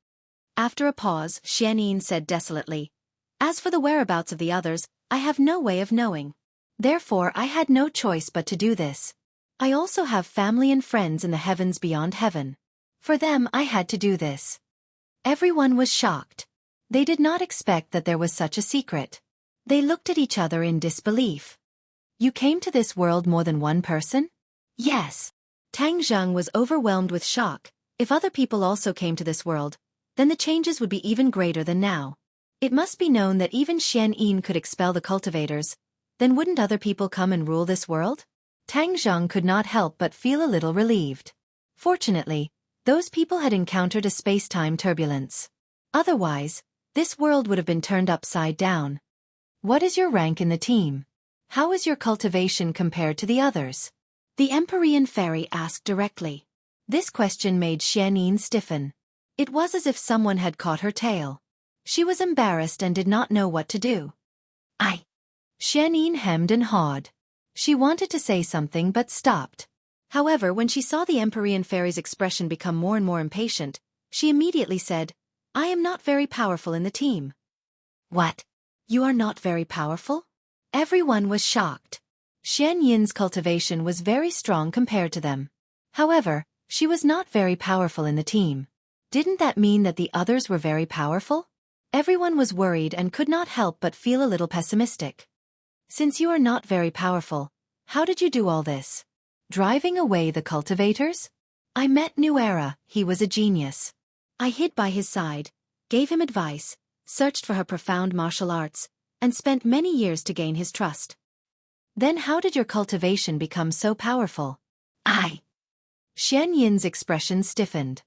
After a pause, Xian Yin said desolately, "As for the whereabouts of the others, I have no way of knowing. Therefore I had no choice but to do this. I also have family and friends in the heavens beyond heaven. For them I had to do this." Everyone was shocked. They did not expect that there was such a secret. They looked at each other in disbelief. "You came to this world more than one person?" "Yes." Tang Zheng was overwhelmed with shock. If other people also came to this world, then the changes would be even greater than now. It must be known that even Xian Yin could expel the cultivators. Then wouldn't other people come and rule this world? Tang Zheng could not help but feel a little relieved. Fortunately, those people had encountered a space-time turbulence. Otherwise, this world would have been turned upside down. "What is your rank in the team? How is your cultivation compared to the others?" the Empyrean fairy asked directly. This question made Xian Yin stiffen. It was as if someone had caught her tail. She was embarrassed and did not know what to do. Xian Yin hemmed and hawed. She wanted to say something but stopped. However, when she saw the Empyrean fairy's expression become more and more impatient, she immediately said, "I am not very powerful in the team." "What? You are not very powerful?" Everyone was shocked. Xian Yin's cultivation was very strong compared to them. However, she was not very powerful in the team. Didn't that mean that the others were very powerful? Everyone was worried and could not help but feel a little pessimistic. "Since you are not very powerful, how did you do all this? Driving away the cultivators?" "I met New Era, he was a genius. I hid by his side, gave him advice, searched for her profound martial arts, and spent many years to gain his trust." "Then how did your cultivation become so powerful?" Xian Yin's expression stiffened.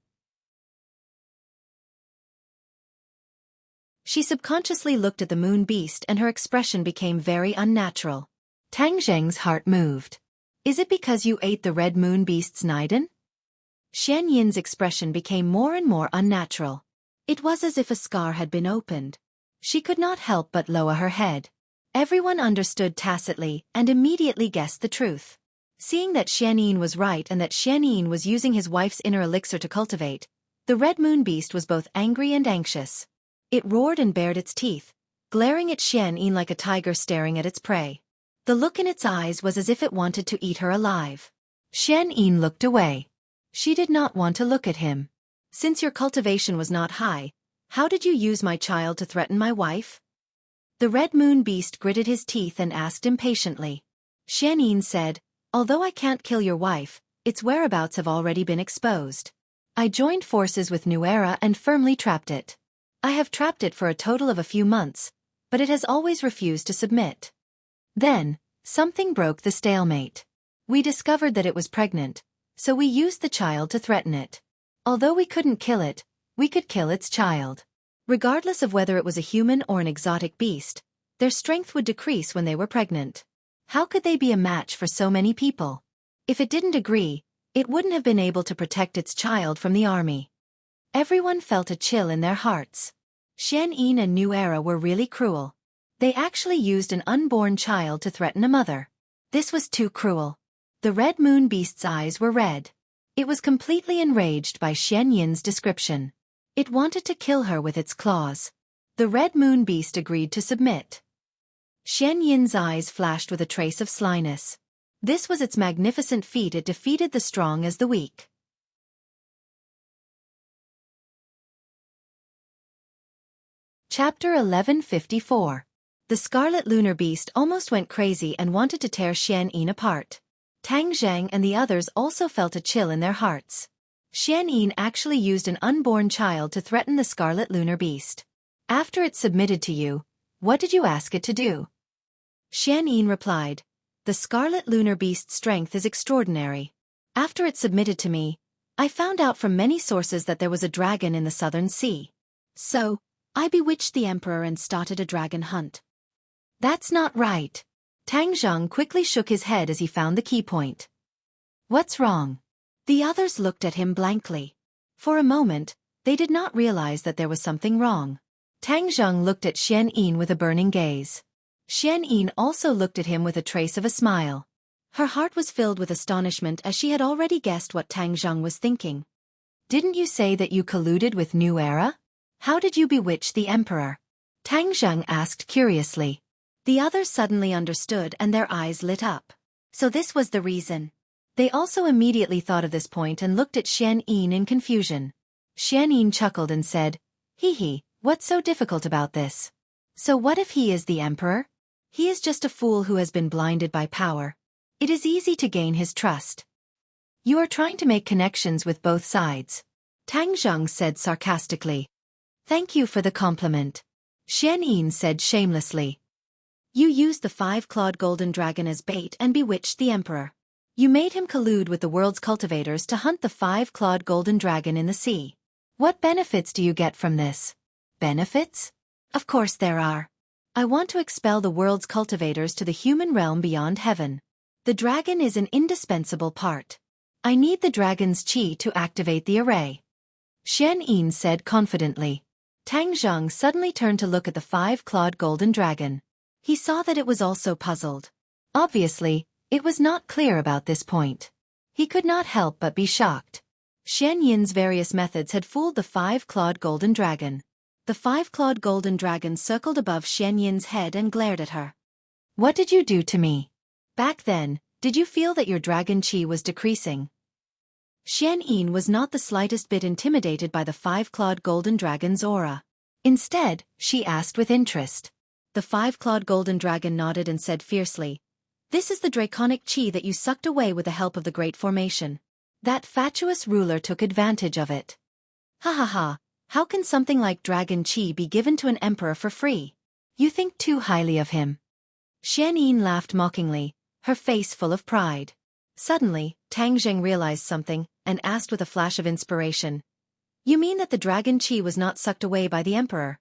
She subconsciously looked at the moon beast and her expression became very unnatural. Tang Zheng's heart moved. "Is it because you ate the red moon beast's Niden?" Xian Yin's expression became more and more unnatural. It was as if a scar had been opened. She could not help but lower her head. Everyone understood tacitly and immediately guessed the truth. Seeing that Xian Yin was right and that Xian Yin was using his wife's inner elixir to cultivate, the red moon beast was both angry and anxious. It roared and bared its teeth, glaring at Xian Yin like a tiger staring at its prey. The look in its eyes was as if it wanted to eat her alive. Xian Yin looked away. She did not want to look at him. "Since your cultivation was not high, how did you use my child to threaten my wife?" The red moon beast gritted his teeth and asked impatiently. Xian Yin said, "Although I can't kill your wife, its whereabouts have already been exposed. I joined forces with New Era and firmly trapped it. I have trapped it for a total of a few months, but it has always refused to submit. Then, something broke the stalemate. We discovered that it was pregnant, so we used the child to threaten it. Although we couldn't kill it, we could kill its child. Regardless of whether it was a human or an exotic beast, their strength would decrease when they were pregnant. How could they be a match for so many people? If it didn't agree, it wouldn't have been able to protect its child from the army." Everyone felt a chill in their hearts. Xian Yin and New Era were really cruel. They actually used an unborn child to threaten a mother. This was too cruel. The red moon beast's eyes were red. It was completely enraged by Xian Yin's description. It wanted to kill her with its claws. The red moon beast agreed to submit. Xian Yin's eyes flashed with a trace of slyness. This was its magnificent feat. It defeated the strong as the weak. Chapter 1154. The Scarlet Lunar Beast almost went crazy and wanted to tear Xian Yin apart. Tang Zheng and the others also felt a chill in their hearts. Xian Yin actually used an unborn child to threaten the Scarlet Lunar Beast. After it submitted to you, what did you ask it to do? Xian Yin replied, the Scarlet Lunar Beast's strength is extraordinary. After it submitted to me, I found out from many sources that there was a dragon in the southern sea. So, I bewitched the emperor and started a dragon hunt. That's not right. Tang Zheng quickly shook his head as he found the key point. What's wrong? The others looked at him blankly. For a moment, they did not realize that there was something wrong. Tang Zheng looked at Xian Yin with a burning gaze. Xian Yin also looked at him with a trace of a smile. Her heart was filled with astonishment as she had already guessed what Tang Zheng was thinking. Didn't you say that you colluded with New Era? How did you bewitch the emperor? Tang Zheng asked curiously. The others suddenly understood and their eyes lit up. So this was the reason. They also immediately thought of this point and looked at Xian Yin in confusion. Xian Yin chuckled and said, hee, what's so difficult about this? So what if he is the emperor? He is just a fool who has been blinded by power. It is easy to gain his trust. You are trying to make connections with both sides. Tang Zheng said sarcastically. Thank you for the compliment. Xian Yin said shamelessly. You used the 5-clawed golden dragon as bait and bewitched the emperor. You made him collude with the world's cultivators to hunt the 5-clawed golden dragon in the sea. What benefits do you get from this? Benefits? Of course there are. I want to expel the world's cultivators to the human realm beyond heaven. The dragon is an indispensable part. I need the dragon's qi to activate the array. Xian Yin said confidently. Tang Zheng suddenly turned to look at the 5-clawed golden dragon. He saw that it was also puzzled. Obviously, it was not clear about this point. He could not help but be shocked. Xian Yin's various methods had fooled the 5-clawed golden dragon. The 5-clawed golden dragon circled above Xian Yin's head and glared at her. What did you do to me? Back then, did you feel that your dragon qi was decreasing? Xian Yin was not the slightest bit intimidated by the 5-clawed golden dragon's aura. Instead, she asked with interest. The 5-clawed golden dragon nodded and said fiercely, this is the draconic qi that you sucked away with the help of the Great Formation. That fatuous ruler took advantage of it. Ha ha ha, how can something like dragon qi be given to an emperor for free? You think too highly of him. Xian Yin laughed mockingly, her face full of pride. Suddenly, Tang Zheng realized something, and asked with a flash of inspiration. You mean that the dragon qi was not sucked away by the emperor?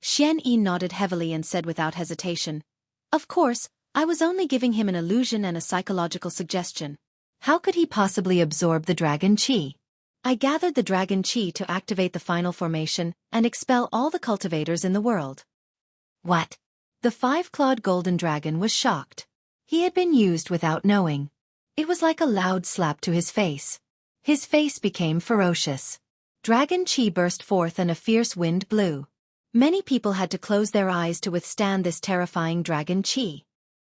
Xian Yin nodded heavily and said without hesitation. Of course, I was only giving him an illusion and a psychological suggestion. How could he possibly absorb the dragon qi? I gathered the dragon qi to activate the final formation and expel all the cultivators in the world. What? The 5-clawed golden dragon was shocked. He had been used without knowing. It was like a loud slap to his face. His face became ferocious. Dragon qi burst forth and a fierce wind blew. Many people had to close their eyes to withstand this terrifying dragon qi.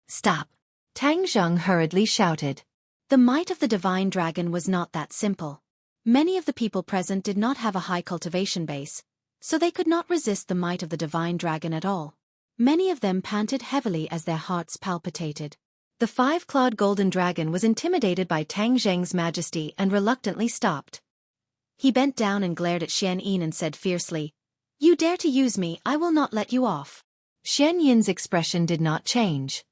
Stop! Tang Zheng hurriedly shouted. The might of the divine dragon was not that simple. Many of the people present did not have a high cultivation base, so they could not resist the might of the divine dragon at all. Many of them panted heavily as their hearts palpitated. The 5-clawed golden dragon was intimidated by Tang Zheng's majesty and reluctantly stopped. He bent down and glared at Xian Yin and said fiercely, You dare to use me, I will not let you off. Xian Yin's expression did not change.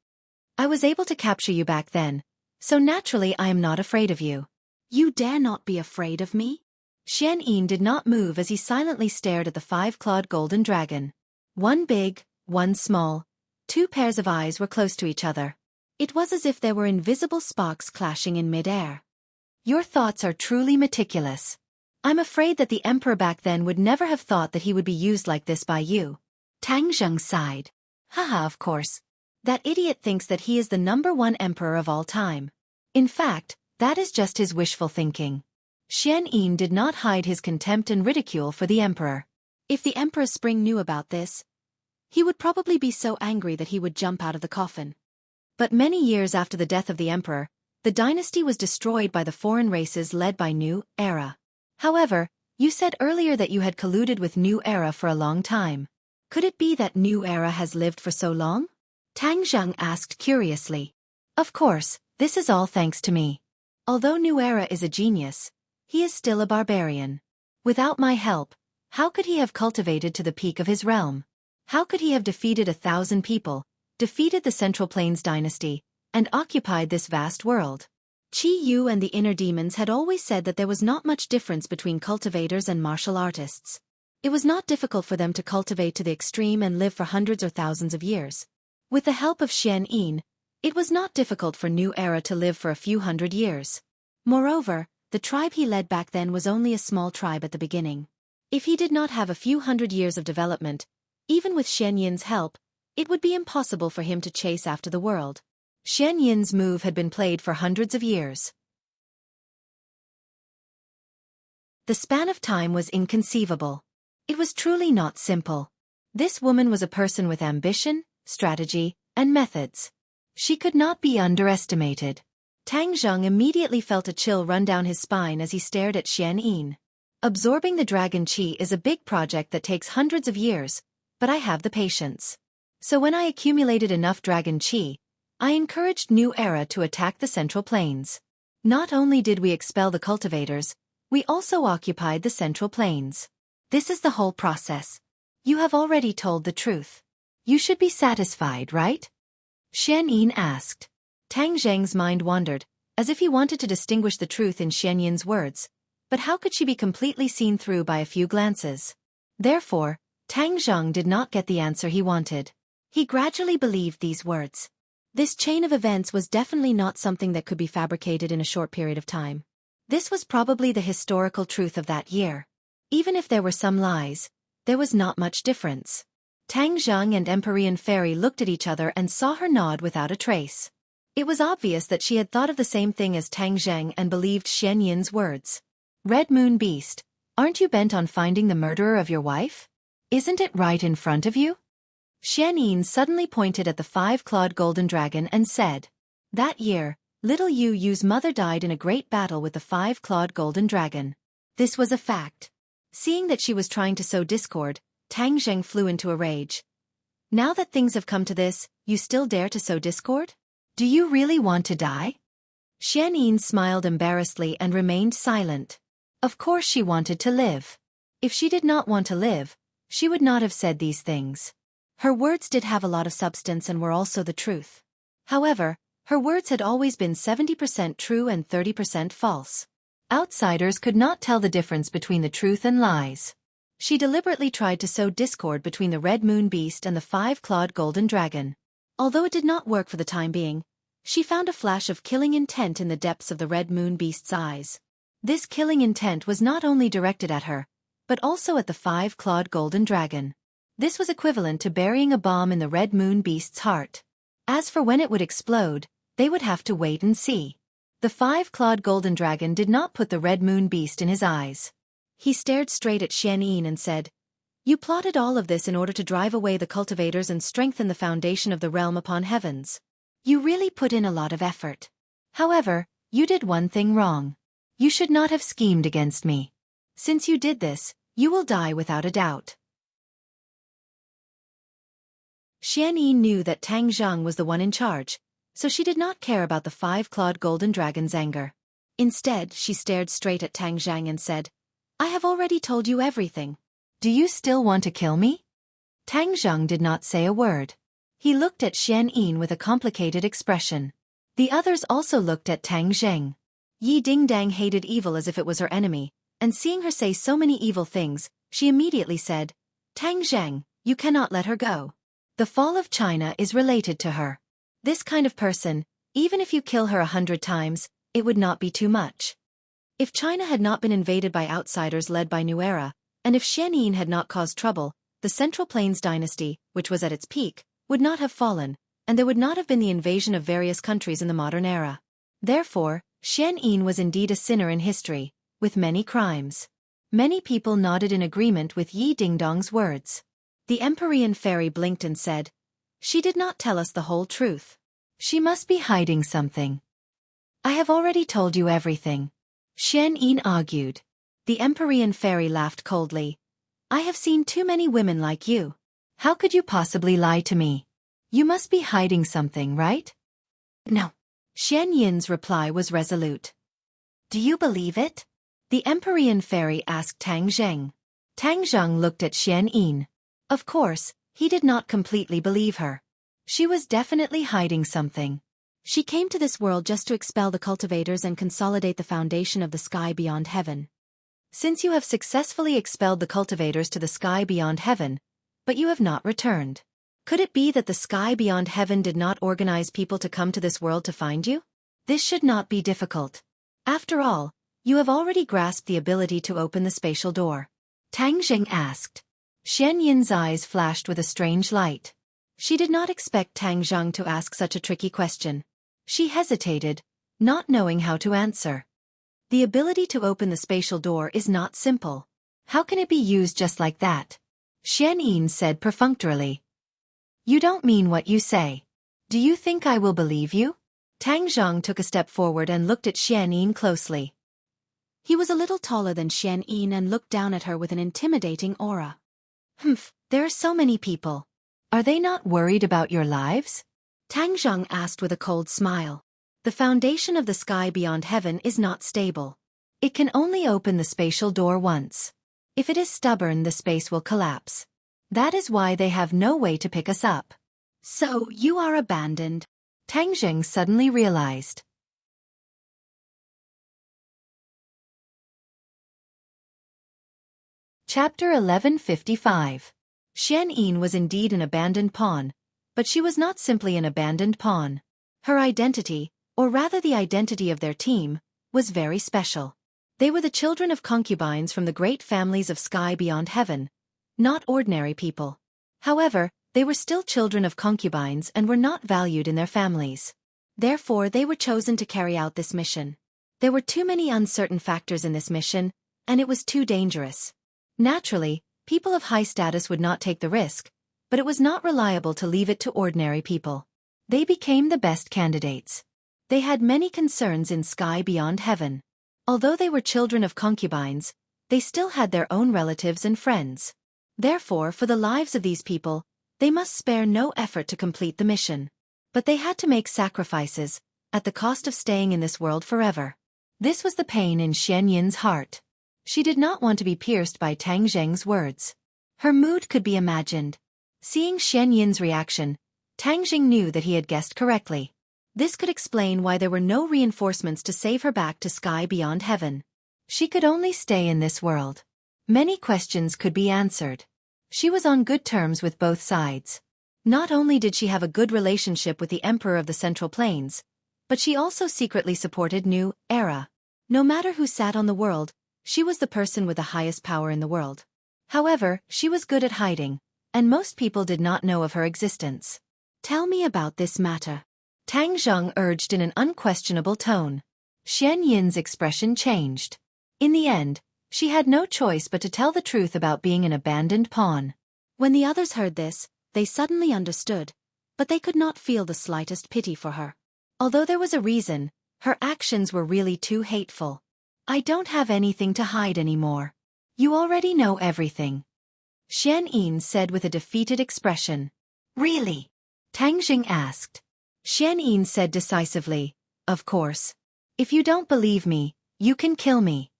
I was able to capture you back then, so naturally I am not afraid of you. You dare not be afraid of me? Xian Yin did not move as he silently stared at the 5-clawed golden dragon. One big, one small, 2 pairs of eyes were close to each other. It was as if there were invisible sparks clashing in mid-air. Your thoughts are truly meticulous. I'm afraid that the emperor back then would never have thought that he would be used like this by you. Tang Zheng sighed. Haha, of course. That idiot thinks that he is the #1 emperor of all time. In fact, that is just his wishful thinking. Xian Yin did not hide his contempt and ridicule for the emperor. If the Emperor Spring knew about this, he would probably be so angry that he would jump out of the coffin. But many years after the death of the emperor, the dynasty was destroyed by the foreign races led by New Era. However, you said earlier that you had colluded with New Era for a long time. Could it be that New Era has lived for so long? Tang Zheng asked curiously. Of course, this is all thanks to me. Although New Era is a genius, he is still a barbarian. Without my help, how could he have cultivated to the peak of his realm? How could he have defeated 1,000 people, defeated the Central Plains dynasty, and occupied this vast world? Qi Yu and the inner demons had always said that there was not much difference between cultivators and martial artists. It was not difficult for them to cultivate to the extreme and live for hundreds or thousands of years. With the help of Xian Yin, it was not difficult for New Era to live for a few hundred years. Moreover, the tribe he led back then was only a small tribe at the beginning. If he did not have a few hundred years of development, even with Xian Yin's help, it would be impossible for him to chase after the world. Xian Yin's move had been played for hundreds of years. The span of time was inconceivable. It was truly not simple. This woman was a person with ambition, strategy, and methods. She could not be underestimated. Tang Zheng immediately felt a chill run down his spine as he stared at Xian Yin. Absorbing the dragon qi is a big project that takes hundreds of years, but I have the patience. So when I accumulated enough dragon qi, I encouraged New Era to attack the Central Plains. Not only did we expel the cultivators, we also occupied the Central Plains. This is the whole process. You have already told the truth. You should be satisfied, right? Xian Yin asked. Tang Zheng's mind wandered, as if he wanted to distinguish the truth in Xian Yin's words, but how could she be completely seen through by a few glances? Therefore, Tang Zheng did not get the answer he wanted. He gradually believed these words. This chain of events was definitely not something that could be fabricated in a short period of time. This was probably the historical truth of that year. Even if there were some lies, there was not much difference. Tang Zheng and Empyrean Fairy looked at each other and saw her nod without a trace. It was obvious that she had thought of the same thing as Tang Zheng and believed Xian Yin's words. Red Moon Beast, aren't you bent on finding the murderer of your wife? Isn't it right in front of you? Xian Yin suddenly pointed at the 5-clawed golden dragon and said, "That year, little Yu Yu's mother died in a great battle with the 5-clawed golden dragon." This was a fact. Seeing that she was trying to sow discord, Tang Zheng flew into a rage. Now that things have come to this, you still dare to sow discord? Do you really want to die? Xian Yin smiled embarrassedly and remained silent. Of course she wanted to live. If she did not want to live, she would not have said these things. Her words did have a lot of substance and were also the truth. However, her words had always been 70% true and 30% false. Outsiders could not tell the difference between the truth and lies. She deliberately tried to sow discord between the Red Moon Beast and the 5-clawed golden dragon. Although it did not work for the time being, she found a flash of killing intent in the depths of the Red Moon Beast's eyes. This killing intent was not only directed at her, but also at the 5-clawed golden dragon. This was equivalent to burying a bomb in the Red Moon Beast's heart. As for when it would explode, they would have to wait and see. The 5-clawed golden dragon did not put the Red Moon Beast in his eyes. He stared straight at Xian Yin and said, "You plotted all of this in order to drive away the cultivators and strengthen the foundation of the realm upon heavens. You really put in a lot of effort. However, you did one thing wrong. You should not have schemed against me. Since you did this, you will die without a doubt." Xian Yin knew that Tang Zheng was the one in charge, so she did not care about the 5-clawed golden dragon's anger. Instead, she stared straight at Tang Zheng and said, "I have already told you everything. Do you still want to kill me?" Tang Zheng did not say a word. He looked at Xian Yin with a complicated expression. The others also looked at Tang Zheng. Yi Dingdang hated evil as if it was her enemy, and seeing her say so many evil things, she immediately said, "Tang Zheng, you cannot let her go. The fall of China is related to her. This kind of person, even if you kill her 100 times, it would not be too much." If China had not been invaded by outsiders led by New Era, and if Xian Yin had not caused trouble, the Central Plains dynasty, which was at its peak, would not have fallen, and there would not have been the invasion of various countries in the modern era. Therefore, Xian Yin was indeed a sinner in history, with many crimes. Many people nodded in agreement with Yi Dingdong's words. The Empyrean Fairy blinked and said, "She did not tell us the whole truth. She must be hiding something." "I have already told you everything," Xian Yin argued. The Empyrean Fairy laughed coldly. "I have seen too many women like you. How could you possibly lie to me? You must be hiding something, right?" "No." Xian Yin's reply was resolute. Do you believe it? The Empyrean fairy asked Tang Zheng. Tang Zheng looked at Xian Yin. Of course, he did not completely believe her. She was definitely hiding something. She came to this world just to expel the cultivators and consolidate the foundation of the sky beyond heaven. Since you have successfully expelled the cultivators to the sky beyond heaven, but you have not returned. Could it be that the sky beyond heaven did not organize people to come to this world to find you? This should not be difficult. After all, you have already grasped the ability to open the spatial door. Tang Zheng asked. Xian Yin's eyes flashed with a strange light. She did not expect Tang Zheng to ask such a tricky question. She hesitated, not knowing how to answer. The ability to open the spatial door is not simple. How can it be used just like that? Xian Yin said perfunctorily. You don't mean what you say. Do you think I will believe you? Tang Zheng took a step forward and looked at Xian Yin closely. He was a little taller than Xian Yin and looked down at her with an intimidating aura. Humph, there are so many people. Are they not worried about your lives? Tang Zheng asked with a cold smile. The foundation of the sky beyond heaven is not stable. It can only open the spatial door once. If it is stubborn, the space will collapse. That is why they have no way to pick us up. So, you are abandoned. Tang Zheng suddenly realized. Chapter 1155. Xian Yin was indeed an abandoned pawn, but she was not simply an abandoned pawn. Her identity, or rather the identity of their team, was very special. They were the children of concubines from the great families of sky beyond heaven, not ordinary people. However, they were still children of concubines and were not valued in their families. Therefore, they were chosen to carry out this mission. There were too many uncertain factors in this mission, and it was too dangerous. Naturally, people of high status would not take the risk, but it was not reliable to leave it to ordinary people. They became the best candidates. They had many concerns in sky beyond heaven. Although they were children of concubines, they still had their own relatives and friends. Therefore, for the lives of these people, they must spare no effort to complete the mission. But they had to make sacrifices, at the cost of staying in this world forever. This was the pain in Xian Yin's heart. She did not want to be pierced by Tang Zheng's words. Her mood could be imagined. Seeing Xian Yin's reaction, Tang Zheng knew that he had guessed correctly. This could explain why there were no reinforcements to save her back to sky beyond heaven. She could only stay in this world. Many questions could be answered. She was on good terms with both sides. Not only did she have a good relationship with the Emperor of the Central Plains, but she also secretly supported New Era. No matter who sat on the world, she was the person with the highest power in the world. However, she was good at hiding, and most people did not know of her existence. Tell me about this matter. Tang Zheng urged in an unquestionable tone. Xian Yin's expression changed. In the end, she had no choice but to tell the truth about being an abandoned pawn. When the others heard this, they suddenly understood, but they could not feel the slightest pity for her. Although there was a reason, her actions were really too hateful. I don't have anything to hide anymore. You already know everything. Xian Yin said with a defeated expression. Really? Tang Zheng asked. Xian Yin said decisively, of course. If you don't believe me, you can kill me.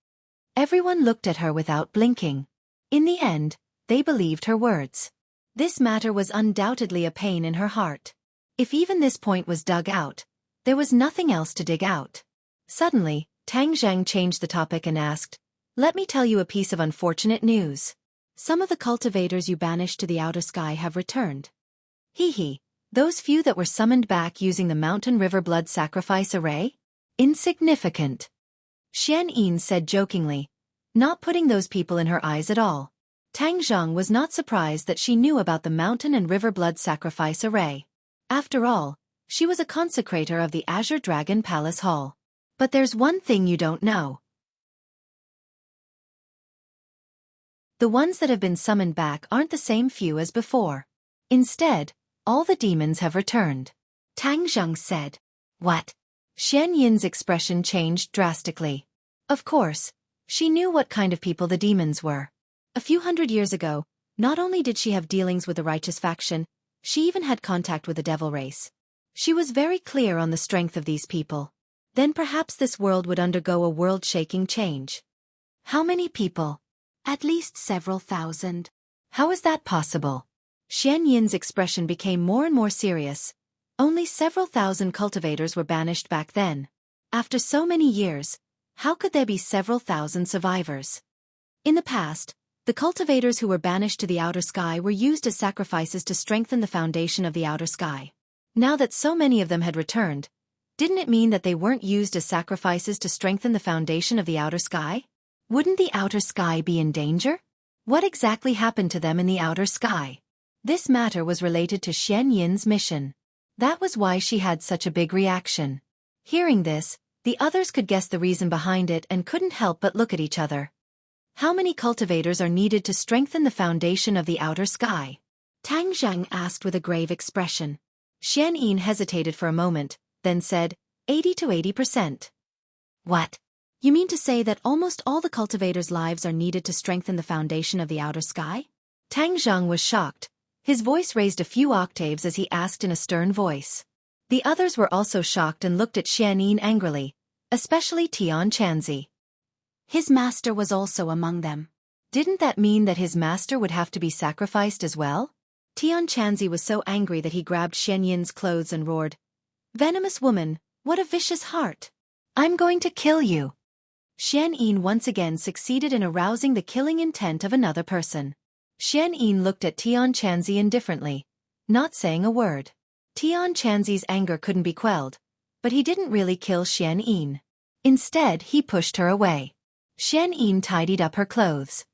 Everyone looked at her without blinking. In the end, they believed her words. This matter was undoubtedly a pain in her heart. If even this point was dug out, there was nothing else to dig out. Suddenly, Tang Zheng changed the topic and asked, let me tell you a piece of unfortunate news. Some of the cultivators you banished to the outer sky have returned. Hee. Those few that were summoned back using the mountain river blood sacrifice array? Insignificant. Xian Yin said jokingly, not putting those people in her eyes at all. Tang Zheng was not surprised that she knew about the mountain and river blood sacrifice array. After all, she was a consecrator of the Azure Dragon Palace Hall. But there's one thing you don't know. The ones that have been summoned back aren't the same few as before. Instead, all the demons have returned. Tang Zheng said. What? Xian Yin's expression changed drastically. Of course, she knew what kind of people the demons were. A few hundred years ago, not only did she have dealings with the righteous faction, she even had contact with the devil race. She was very clear on the strength of these people. Then perhaps this world would undergo a world-shaking change. How many people? At least several thousand. How is that possible? Xian Yin's expression became more and more serious. Only several thousand cultivators were banished back then. After so many years, how could there be several thousand survivors? In the past, the cultivators who were banished to the outer sky were used as sacrifices to strengthen the foundation of the outer sky. Now that so many of them had returned, didn't it mean that they weren't used as sacrifices to strengthen the foundation of the outer sky? Wouldn't the outer sky be in danger? What exactly happened to them in the outer sky? This matter was related to Xian Yin's mission. That was why she had such a big reaction. Hearing this, the others could guess the reason behind it and couldn't help but look at each other. How many cultivators are needed to strengthen the foundation of the outer sky? Tang Zhang asked with a grave expression. Xian Yin hesitated for a moment, then said, 80 to 80%. What? You mean to say that almost all the cultivators' lives are needed to strengthen the foundation of the outer sky? Tang Zhang was shocked. His voice raised a few octaves as he asked in a stern voice. The others were also shocked and looked at Xian Yin angrily, especially Tian Chanzi. His master was also among them. Didn't that mean that his master would have to be sacrificed as well? Tian Chanzi was so angry that he grabbed Xian Yin's clothes and roared, "Venomous woman, what a vicious heart! I'm going to kill you!" Xian Yin once again succeeded in arousing the killing intent of another person. Xian Yin looked at Tian Chanzi indifferently, not saying a word. Tian Chanzi's anger couldn't be quelled, but he didn't really kill Xian Yin. Instead, he pushed her away. Xian Yin tidied up her clothes.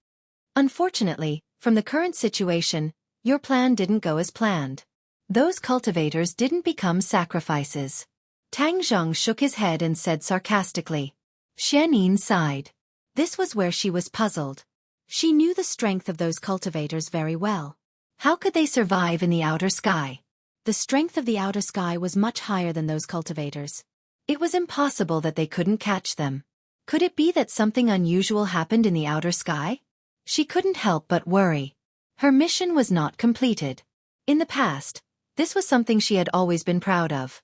Unfortunately, from the current situation, your plan didn't go as planned. Those cultivators didn't become sacrifices. Tang Zhang shook his head and said sarcastically. Xian Yin sighed. This was where she was puzzled. She knew the strength of those cultivators very well. How could they survive in the outer sky? The strength of the outer sky was much higher than those cultivators. It was impossible that they couldn't catch them. Could it be that something unusual happened in the outer sky? She couldn't help but worry. Her mission was not completed. In the past, this was something she had always been proud of.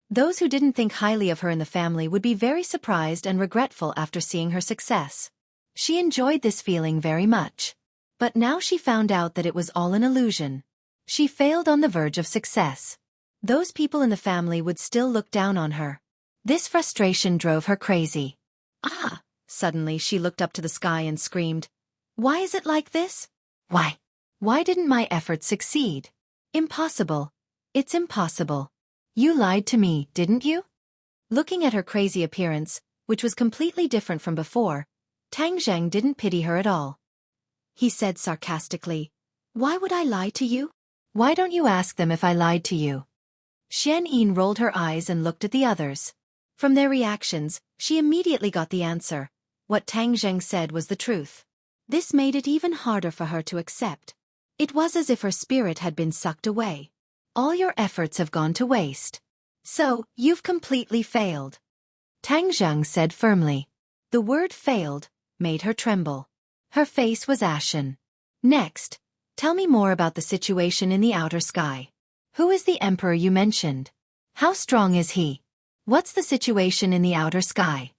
Those who didn't think highly of her in the family would be very surprised and regretful after seeing her success. She enjoyed this feeling very much. But now she found out that it was all an illusion. She failed on the verge of success. Those people in the family would still look down on her. This frustration drove her crazy. Ah! Suddenly she looked up to the sky and screamed, "Why is it like this? Why? Why didn't my efforts succeed? Impossible. It's impossible. You lied to me, didn't you?" Looking at her crazy appearance, which was completely different from before, Tang Zheng didn't pity her at all. He said sarcastically, "Why would I lie to you? Why don't you ask them if I lied to you?" Xian Yin rolled her eyes and looked at the others. From their reactions, she immediately got the answer. What Tang Zheng said was the truth. This made it even harder for her to accept. It was as if her spirit had been sucked away. All your efforts have gone to waste. So, you've completely failed. Tang Zheng said firmly. The word failed made her tremble. Her face was ashen. Next, tell me more about the situation in the outer sky. Who is the emperor you mentioned? How strong is he? What's the situation in the outer sky?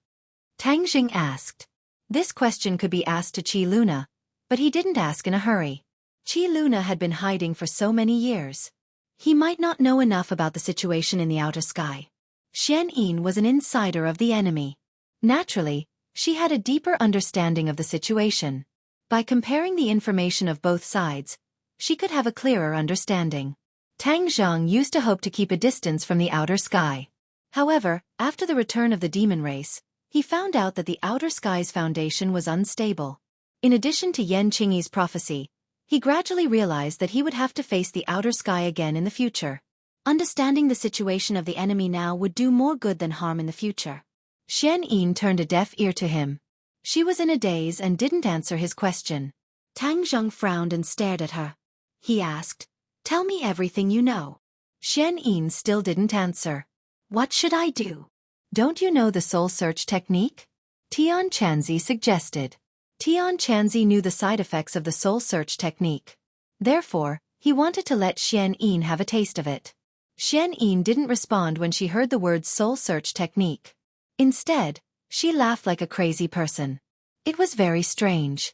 Tang Jing asked. This question could be asked to Qi Luna, but he didn't ask in a hurry. Qi Luna had been hiding for so many years. He might not know enough about the situation in the outer sky. Xian Yin was an insider of the enemy. Naturally, she had a deeper understanding of the situation. By comparing the information of both sides, she could have a clearer understanding. Tang Zhang used to hope to keep a distance from the outer sky. However, after the return of the demon race, he found out that the outer sky's foundation was unstable. In addition to Yan Qingyi's prophecy, he gradually realized that he would have to face the outer sky again in the future. Understanding the situation of the enemy now would do more good than harm in the future. Xian Yin turned a deaf ear to him. She was in a daze and didn't answer his question. Tang Zheng frowned and stared at her. He asked, "Tell me everything you know." Xian Yin still didn't answer. "What should I do?" "Don't you know the soul search technique?" Tian Chanzi suggested. Tian Chanzi knew the side effects of the soul search technique. Therefore, he wanted to let Xian Yin have a taste of it. Xian Yin didn't respond when she heard the words soul search technique. Instead, she laughed like a crazy person. It was very strange.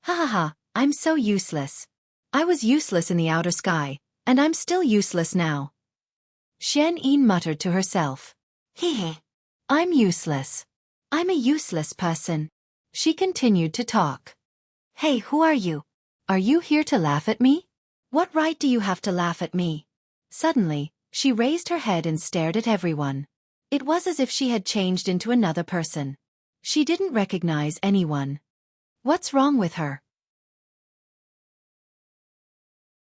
Ha ha ha, I'm so useless. I was useless in the outer sky, and I'm still useless now. Xian Yin muttered to herself. Hee. I'm useless. I'm a useless person. She continued to talk. Hey, who are you? Are you here to laugh at me? What right do you have to laugh at me? Suddenly, she raised her head and stared at everyone. It was as if she had changed into another person. She didn't recognize anyone. What's wrong with her?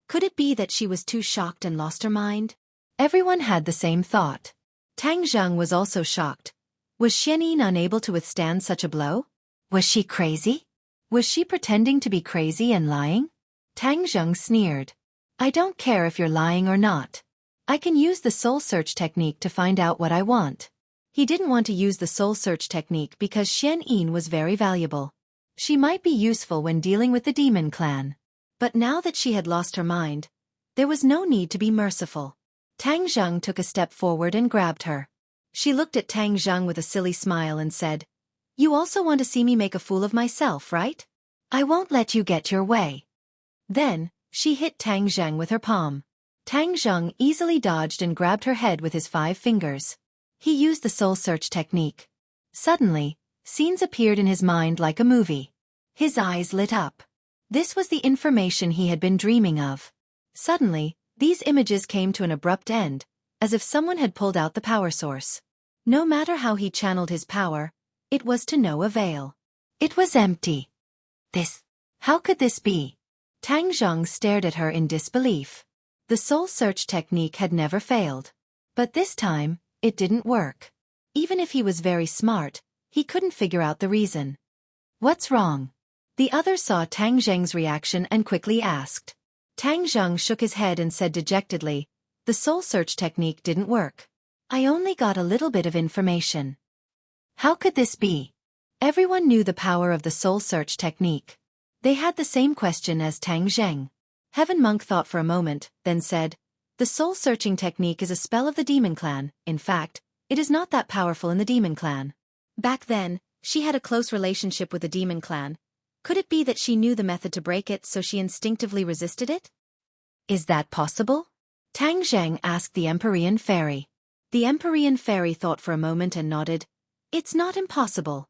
Could it be that she was too shocked and lost her mind? Everyone had the same thought. Tang Zheng was also shocked. Was Xian Yin unable to withstand such a blow? Was she crazy? Was she pretending to be crazy and lying? Tang Zheng sneered. I don't care if you're lying or not. I can use the soul search technique to find out what I want. He didn't want to use the soul search technique because Xian Yin was very valuable. She might be useful when dealing with the demon clan. But now that she had lost her mind, there was no need to be merciful. Tang Zheng took a step forward and grabbed her. She looked at Tang Zheng with a silly smile and said, You also want to see me make a fool of myself, right? I won't let you get your way. Then, she hit Tang Zheng with her palm. Tang Zheng easily dodged and grabbed her head with his 5 fingers. He used the soul search technique. Suddenly, scenes appeared in his mind like a movie. His eyes lit up. This was the information he had been dreaming of. Suddenly, these images came to an abrupt end, as if someone had pulled out the power source. No matter how he channeled his power, it was to no avail. It was empty. How could this be? Tang Zheng stared at her in disbelief. The soul search technique had never failed. But this time, it didn't work. Even if he was very smart, he couldn't figure out the reason. What's wrong? The other saw Tang Zheng's reaction and quickly asked. Tang Zheng shook his head and said dejectedly, The soul search technique didn't work. I only got a little bit of information. How could this be? Everyone knew the power of the soul search technique. They had the same question as Tang Zheng. Heaven Monk thought for a moment, then said, The soul-searching technique is a spell of the demon clan. In fact, it is not that powerful in the demon clan. Back then, she had a close relationship with the demon clan. Could it be that she knew the method to break it so she instinctively resisted it? Is that possible? Tang Zheng asked the Empyrean Fairy. The Empyrean Fairy thought for a moment and nodded. It's not impossible.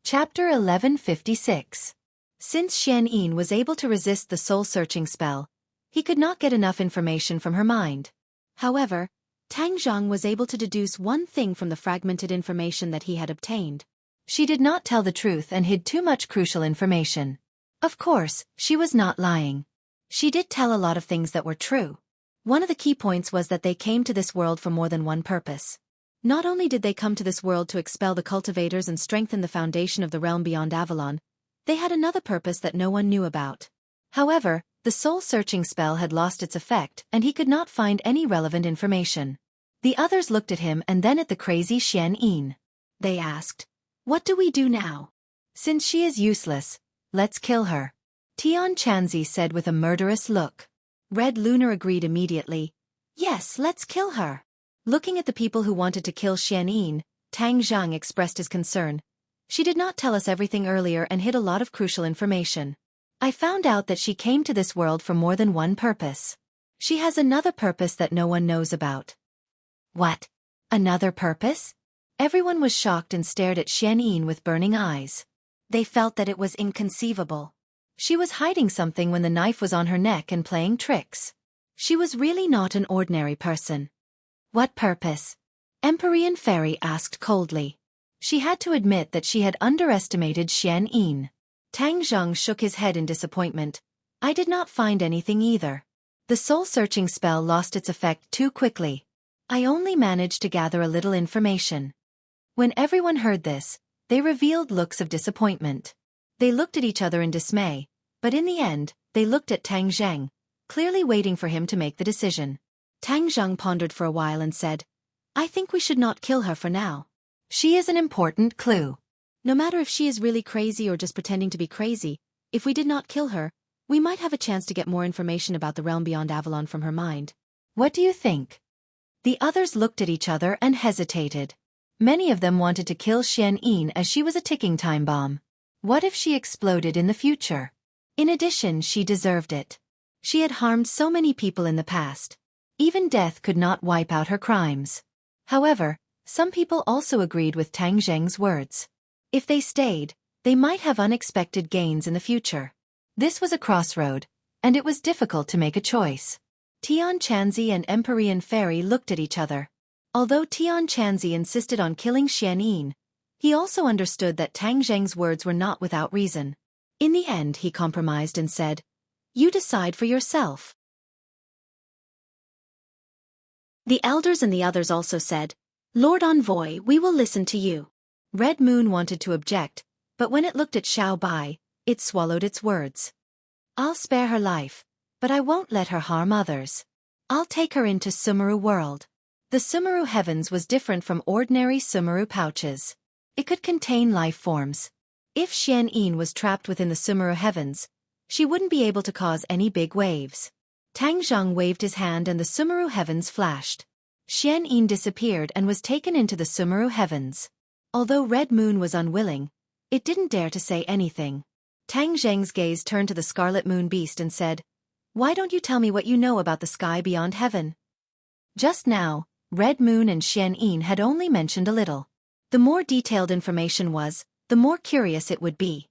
Chapter 1156. Since Xian Yin was able to resist the soul-searching spell, he could not get enough information from her mind. However, Tang Zheng was able to deduce one thing from the fragmented information that he had obtained. She did not tell the truth and hid too much crucial information. Of course, she was not lying. She did tell a lot of things that were true. One of the key points was that they came to this world for more than one purpose. Not only did they come to this world to expel the cultivators and strengthen the foundation of the realm beyond Avalon, they had another purpose that no one knew about. However, the soul-searching spell had lost its effect and he could not find any relevant information. The others looked at him and then at the crazy Xian Yin. They asked, What do we do now? Since she is useless, let's kill her. Tian Chanzi said with a murderous look. Red Lunar agreed immediately. Yes, let's kill her. Looking at the people who wanted to kill Xian Yin, Tang Zheng expressed his concern. She did not tell us everything earlier and hid a lot of crucial information. I found out that she came to this world for more than one purpose. She has another purpose that no one knows about. What? Another purpose? Everyone was shocked and stared at Xian Yin with burning eyes. They felt that it was inconceivable. She was hiding something when the knife was on her neck and playing tricks. She was really not an ordinary person. What purpose? Empyrean Fairy asked coldly. She had to admit that she had underestimated Xian Yin. Tang Zheng shook his head in disappointment. I did not find anything either. The soul-searching spell lost its effect too quickly. I only managed to gather a little information. When everyone heard this, they revealed looks of disappointment. They looked at each other in dismay, but in the end, they looked at Tang Zheng, clearly waiting for him to make the decision. Tang Zheng pondered for a while and said, I think we should not kill her for now. She is an important clue. No matter if she is really crazy or just pretending to be crazy, If we did not kill her, we might have a chance to get more information about the realm beyond Avalon from her mind. What do you think? The others looked at each other and hesitated. Many of them wanted to kill Xianyin as she was a ticking time bomb. What if she exploded in the future? In addition, she deserved it. She had harmed so many people in the past. Even death could not wipe out her crimes. However, some people also agreed with Tang Zheng's words. If they stayed, they might have unexpected gains in the future. This was a crossroad, and it was difficult to make a choice. Tian Chanzi and Empyrean Fairy looked at each other. Although Tian Chanzi insisted on killing Xianyin, he also understood that Tang Zheng's words were not without reason. In the end, he compromised and said, "You decide for yourself." The elders and the others also said, "Lord Envoy, we will listen to you." Red Moon wanted to object, but when it looked at Xiao Bai, it swallowed its words. "I'll spare her life, but I won't let her harm others. I'll take her into Sumeru world." The Sumeru heavens was different from ordinary Sumeru pouches. It could contain life forms. If Xianyin was trapped within the Sumeru heavens, she wouldn't be able to cause any big waves. Tang Zheng waved his hand and the Sumeru heavens flashed. Xianyin disappeared and was taken into the Sumeru heavens. Although Red Moon was unwilling, it didn't dare to say anything. Tang Zheng's gaze turned to the Scarlet Moon Beast and said, "Why don't you tell me what you know about the sky beyond heaven?" Just now, Red Moon and Xianyin had only mentioned a little. The more detailed information was, the more curious it would be.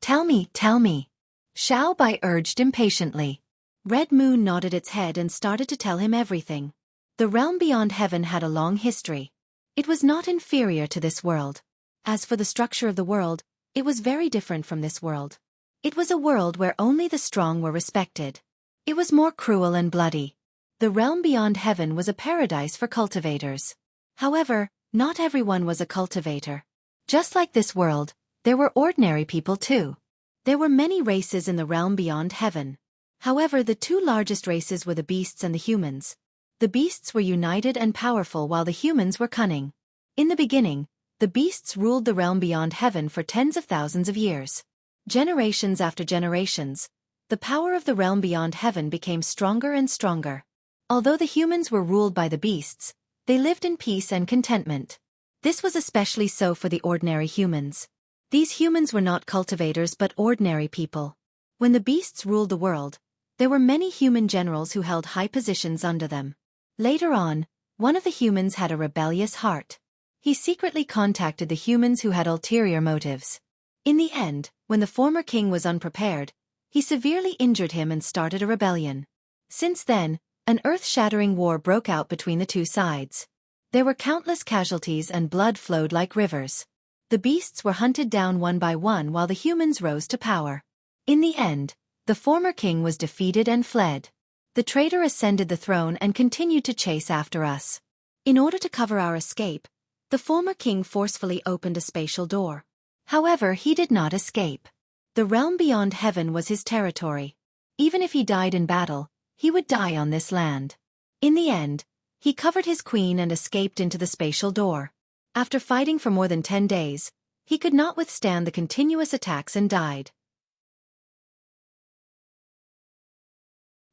Tell me, tell me." Xiao Bai urged impatiently. Red Moon nodded its head and started to tell him everything. The realm beyond heaven had a long history. It was not inferior to this world. As for the structure of the world, it was very different from this world. It was a world where only the strong were respected. It was more cruel and bloody. The realm beyond heaven was a paradise for cultivators. However, not everyone was a cultivator. Just like this world, there were ordinary people too. There were many races in the realm beyond heaven. However, the two largest races were the beasts and the humans. The beasts were united and powerful while the humans were cunning. In the beginning, the beasts ruled the realm beyond heaven for tens of thousands of years. Generations after generations, the power of the realm beyond heaven became stronger and stronger. Although the humans were ruled by the beasts, they lived in peace and contentment. This was especially so for the ordinary humans. These humans were not cultivators but ordinary people. When the beasts ruled the world, there were many human generals who held high positions under them. Later on, one of the humans had a rebellious heart. He secretly contacted the humans who had ulterior motives. In the end, when the former king was unprepared, he severely injured him and started a rebellion. Since then, an earth-shattering war broke out between the two sides. There were countless casualties and blood flowed like rivers. The beasts were hunted down one by one while the humans rose to power. In the end, the former king was defeated and fled. The traitor ascended the throne and continued to chase after us. In order to cover our escape, the former king forcefully opened a spatial door. However, he did not escape. The realm beyond heaven was his territory. Even if he died in battle, he would die on this land. In the end, he covered his queen and escaped into the spatial door. After fighting for more than 10 days, he could not withstand the continuous attacks and died.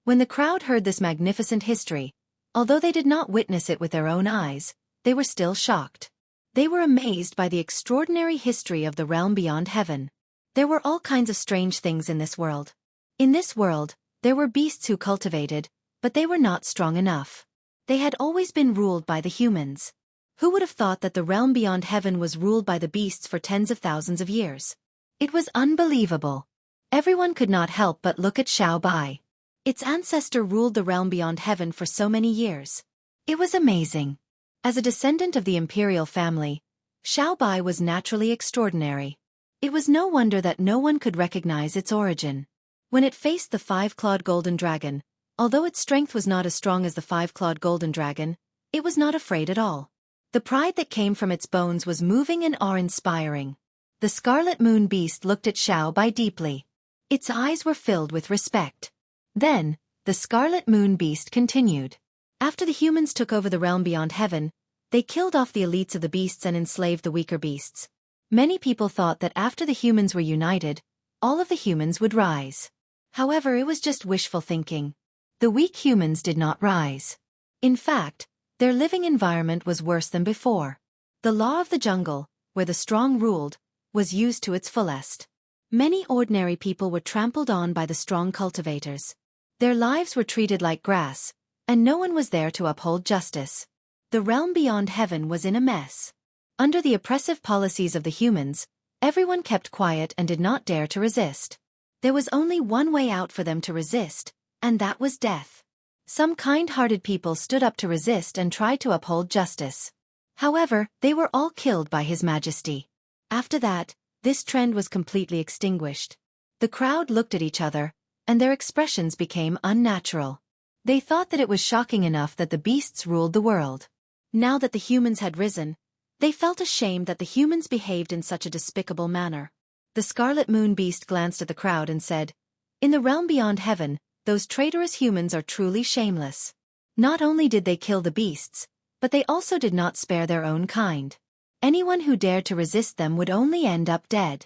When the crowd heard this magnificent history, although they did not witness it with their own eyes, they were still shocked. They were amazed by the extraordinary history of the realm beyond heaven. There were all kinds of strange things in this world. In this world, there were beasts who cultivated, but they were not strong enough. They had always been ruled by the humans. Who would have thought that the realm beyond heaven was ruled by the beasts for tens of thousands of years? It was unbelievable. Everyone could not help but look at Xiao Bai. Its ancestor ruled the realm beyond heaven for so many years. It was amazing. As a descendant of the imperial family, Xiao Bai was naturally extraordinary. It was no wonder that no one could recognize its origin. When it faced the five-clawed golden dragon, although its strength was not as strong as the five-clawed golden dragon, it was not afraid at all. The pride that came from its bones was moving and awe-inspiring. The Scarlet Moon Beast looked at Xiao Bai deeply. Its eyes were filled with respect. Then, the Scarlet Moon Beast continued. After the humans took over the realm beyond heaven, they killed off the elites of the beasts and enslaved the weaker beasts. Many people thought that after the humans were united, all of the humans would rise. However, it was just wishful thinking. The weak humans did not rise. In fact, their living environment was worse than before. The law of the jungle, where the strong ruled, was used to its fullest. Many ordinary people were trampled on by the strong cultivators. Their lives were treated like grass, and no one was there to uphold justice. The realm beyond heaven was in a mess. Under the oppressive policies of the humans, everyone kept quiet and did not dare to resist. There was only one way out for them to resist, and that was death. Some kind-hearted people stood up to resist and tried to uphold justice. However, they were all killed by His Majesty. After that, this trend was completely extinguished. The crowd looked at each other, and their expressions became unnatural. They thought that it was shocking enough that the beasts ruled the world. Now that the humans had risen, they felt ashamed that the humans behaved in such a despicable manner. The Scarlet Moon Beast glanced at the crowd and said, "In the realm beyond heaven, those traitorous humans are truly shameless. Not only did they kill the beasts, but they also did not spare their own kind. Anyone who dared to resist them would only end up dead."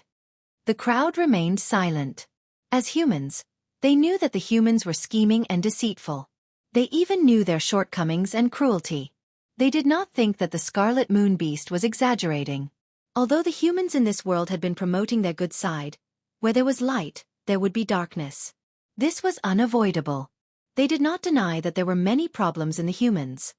The crowd remained silent. As humans, they knew that the humans were scheming and deceitful. They even knew their shortcomings and cruelty. They did not think that the Scarlet Moon Beast was exaggerating. Although the humans in this world had been promoting their good side, where there was light, there would be darkness. This was unavoidable. They did not deny that there were many problems in the humans.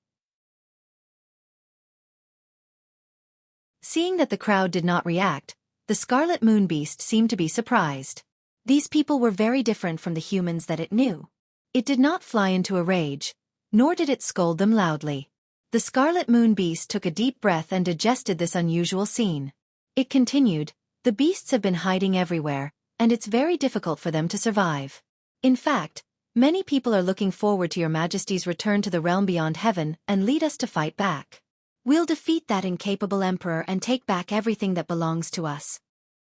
Seeing that the crowd did not react, the Scarlet Moon Beast seemed to be surprised. These people were very different from the humans that it knew. It did not fly into a rage, nor did it scold them loudly. The Scarlet Moon Beast took a deep breath and digested this unusual scene. It continued, "The beasts have been hiding everywhere, and it's very difficult for them to survive. In fact, many people are looking forward to Your Majesty's return to the realm beyond heaven and lead us to fight back. We'll defeat that incapable emperor and take back everything that belongs to us."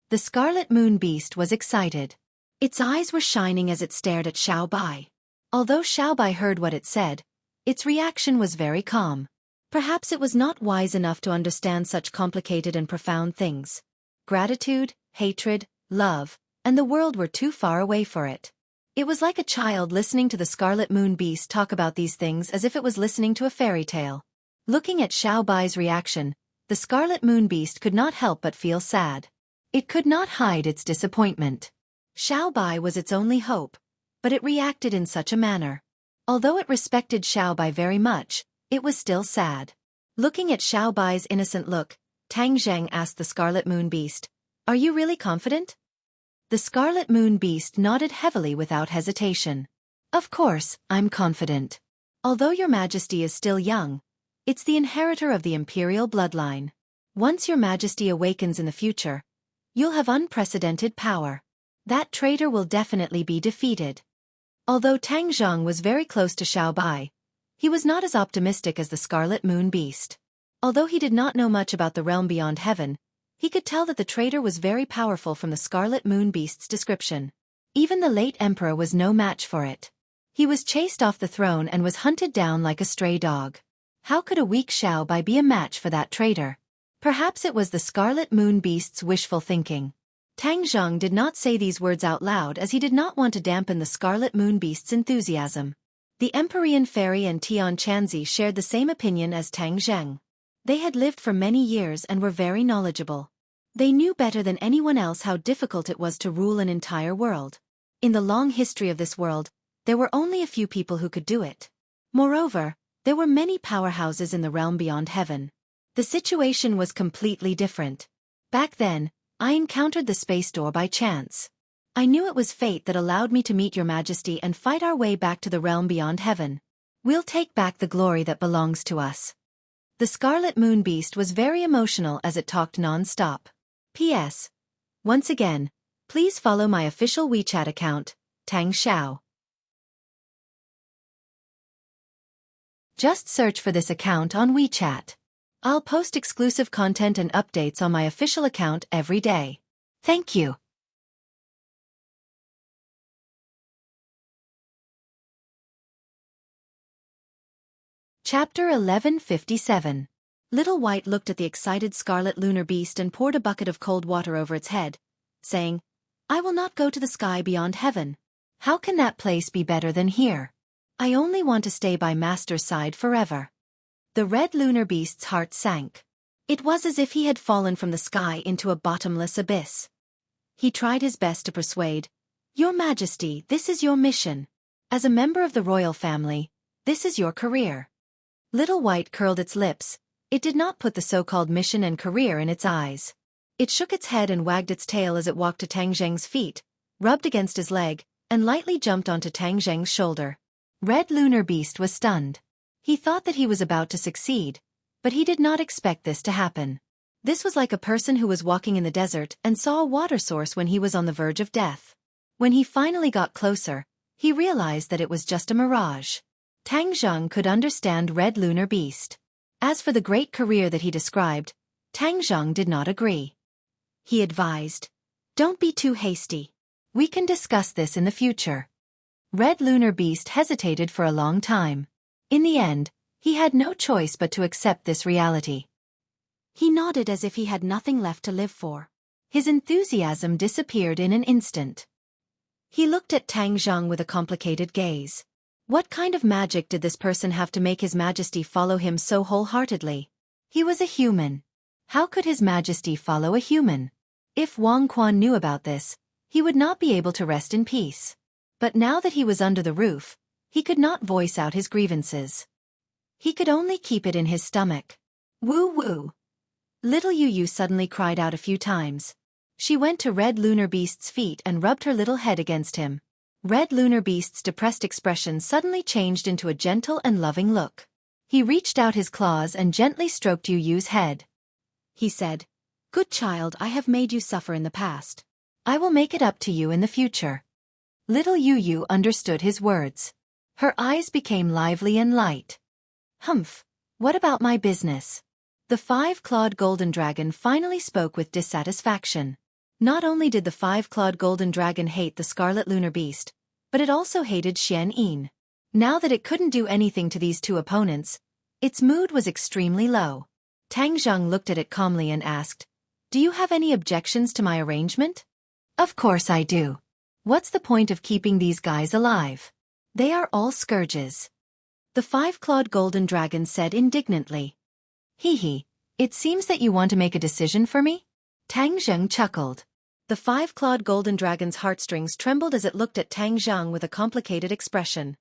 The Scarlet Moon Beast was excited. Its eyes were shining as it stared at Xiao Bai. Although Xiao Bai heard what it said, its reaction was very calm. Perhaps it was not wise enough to understand such complicated and profound things. Gratitude, hatred, love, and the world were too far away for it. It was like a child listening to the Scarlet Moon Beast talk about these things as if it was listening to a fairy tale. Looking at Xiao Bai's reaction, the Scarlet Moon Beast could not help but feel sad. It could not hide its disappointment. Xiao Bai was its only hope, but it reacted in such a manner. Although it respected Xiao Bai very much, it was still sad. Looking at Xiao Bai's innocent look, Tang Zheng asked the Scarlet Moon Beast, "Are you really confident?" The Scarlet Moon Beast nodded heavily without hesitation. "Of course, I'm confident. Although Your Majesty is still young, it's the inheritor of the imperial bloodline. Once Your Majesty awakens in the future, you'll have unprecedented power. That traitor will definitely be defeated." Although Tang Zheng was very close to Xiao Bai, he was not as optimistic as the Scarlet Moon Beast. Although he did not know much about the realm beyond heaven, he could tell that the traitor was very powerful from the Scarlet Moon Beast's description. Even the late emperor was no match for it. He was chased off the throne and was hunted down like a stray dog. How could a weak Xiao Bai be a match for that traitor? Perhaps it was the Scarlet Moon Beast's wishful thinking. Tang Zheng did not say these words out loud as he did not want to dampen the Scarlet Moon Beast's enthusiasm. The Empyrean Fairy and Tian Chanzi shared the same opinion as Tang Zheng. They had lived for many years and were very knowledgeable. They knew better than anyone else how difficult it was to rule an entire world. In the long history of this world, there were only a few people who could do it. Moreover, there were many powerhouses in the realm beyond heaven. The situation was completely different. Back then, I encountered the space door by chance. I knew it was fate that allowed me to meet Your Majesty and fight our way back to the realm beyond heaven. We'll take back the glory that belongs to us. The Scarlet Moon Beast was very emotional as it talked non-stop. P.S. Once again, please follow my official WeChat account, Tang Xiao. Just search for this account on WeChat. I'll post exclusive content and updates on my official account every day. Thank you. Chapter 1157. Little White looked at the excited Scarlet Lunar Beast and poured a bucket of cold water over its head, saying, I will not go to the sky beyond heaven. How can that place be better than here? I only want to stay by Master's side forever. The red lunar beast's heart sank. It was as if he had fallen from the sky into a bottomless abyss. He tried his best to persuade, Your Majesty, this is your mission. As a member of the royal family, this is your career. Little White curled its lips. It did not put the so-called mission and career in its eyes. It shook its head and wagged its tail as it walked to Tang Zheng's feet, rubbed against his leg, and lightly jumped onto Tang Zheng's shoulder. Red Lunar Beast was stunned. He thought that he was about to succeed, but he did not expect this to happen. This was like a person who was walking in the desert and saw a water source when he was on the verge of death. When he finally got closer, he realized that it was just a mirage. Tang Zheng could understand Red Lunar Beast. As for the great career that he described, Tang Zheng did not agree. He advised, Don't be too hasty. We can discuss this in the future. Red Lunar Beast hesitated for a long time. In the end, he had no choice but to accept this reality. He nodded as if he had nothing left to live for. His enthusiasm disappeared in an instant. He looked at Tang Zheng with a complicated gaze. What kind of magic did this person have to make His Majesty follow him so wholeheartedly? He was a human. How could His Majesty follow a human? If Wang Quan knew about this, he would not be able to rest in peace. But now that he was under the roof, he could not voice out his grievances. He could only keep it in his stomach. Woo woo! Little Yu Yu suddenly cried out a few times. She went to Red Lunar Beast's feet and rubbed her little head against him. Red Lunar Beast's depressed expression suddenly changed into a gentle and loving look. He reached out his claws and gently stroked Yu Yu's head. He said, Good child, I have made you suffer in the past. I will make it up to you in the future. Little Yu Yu understood his words. Her eyes became lively and light. Humph, what about my business? The five-clawed golden dragon finally spoke with dissatisfaction. Not only did the five-clawed golden dragon hate the scarlet lunar beast, but it also hated Xian Yin. Now that it couldn't do anything to these two opponents, its mood was extremely low. Tang Zheng looked at it calmly and asked, Do you have any objections to my arrangement? Of course I do. What's the point of keeping these guys alive? They are all scourges. The five-clawed golden dragon said indignantly. Hee hee, it seems that you want to make a decision for me? Tang Zheng chuckled. The five-clawed golden dragon's heartstrings trembled as it looked at Tang Zheng with a complicated expression.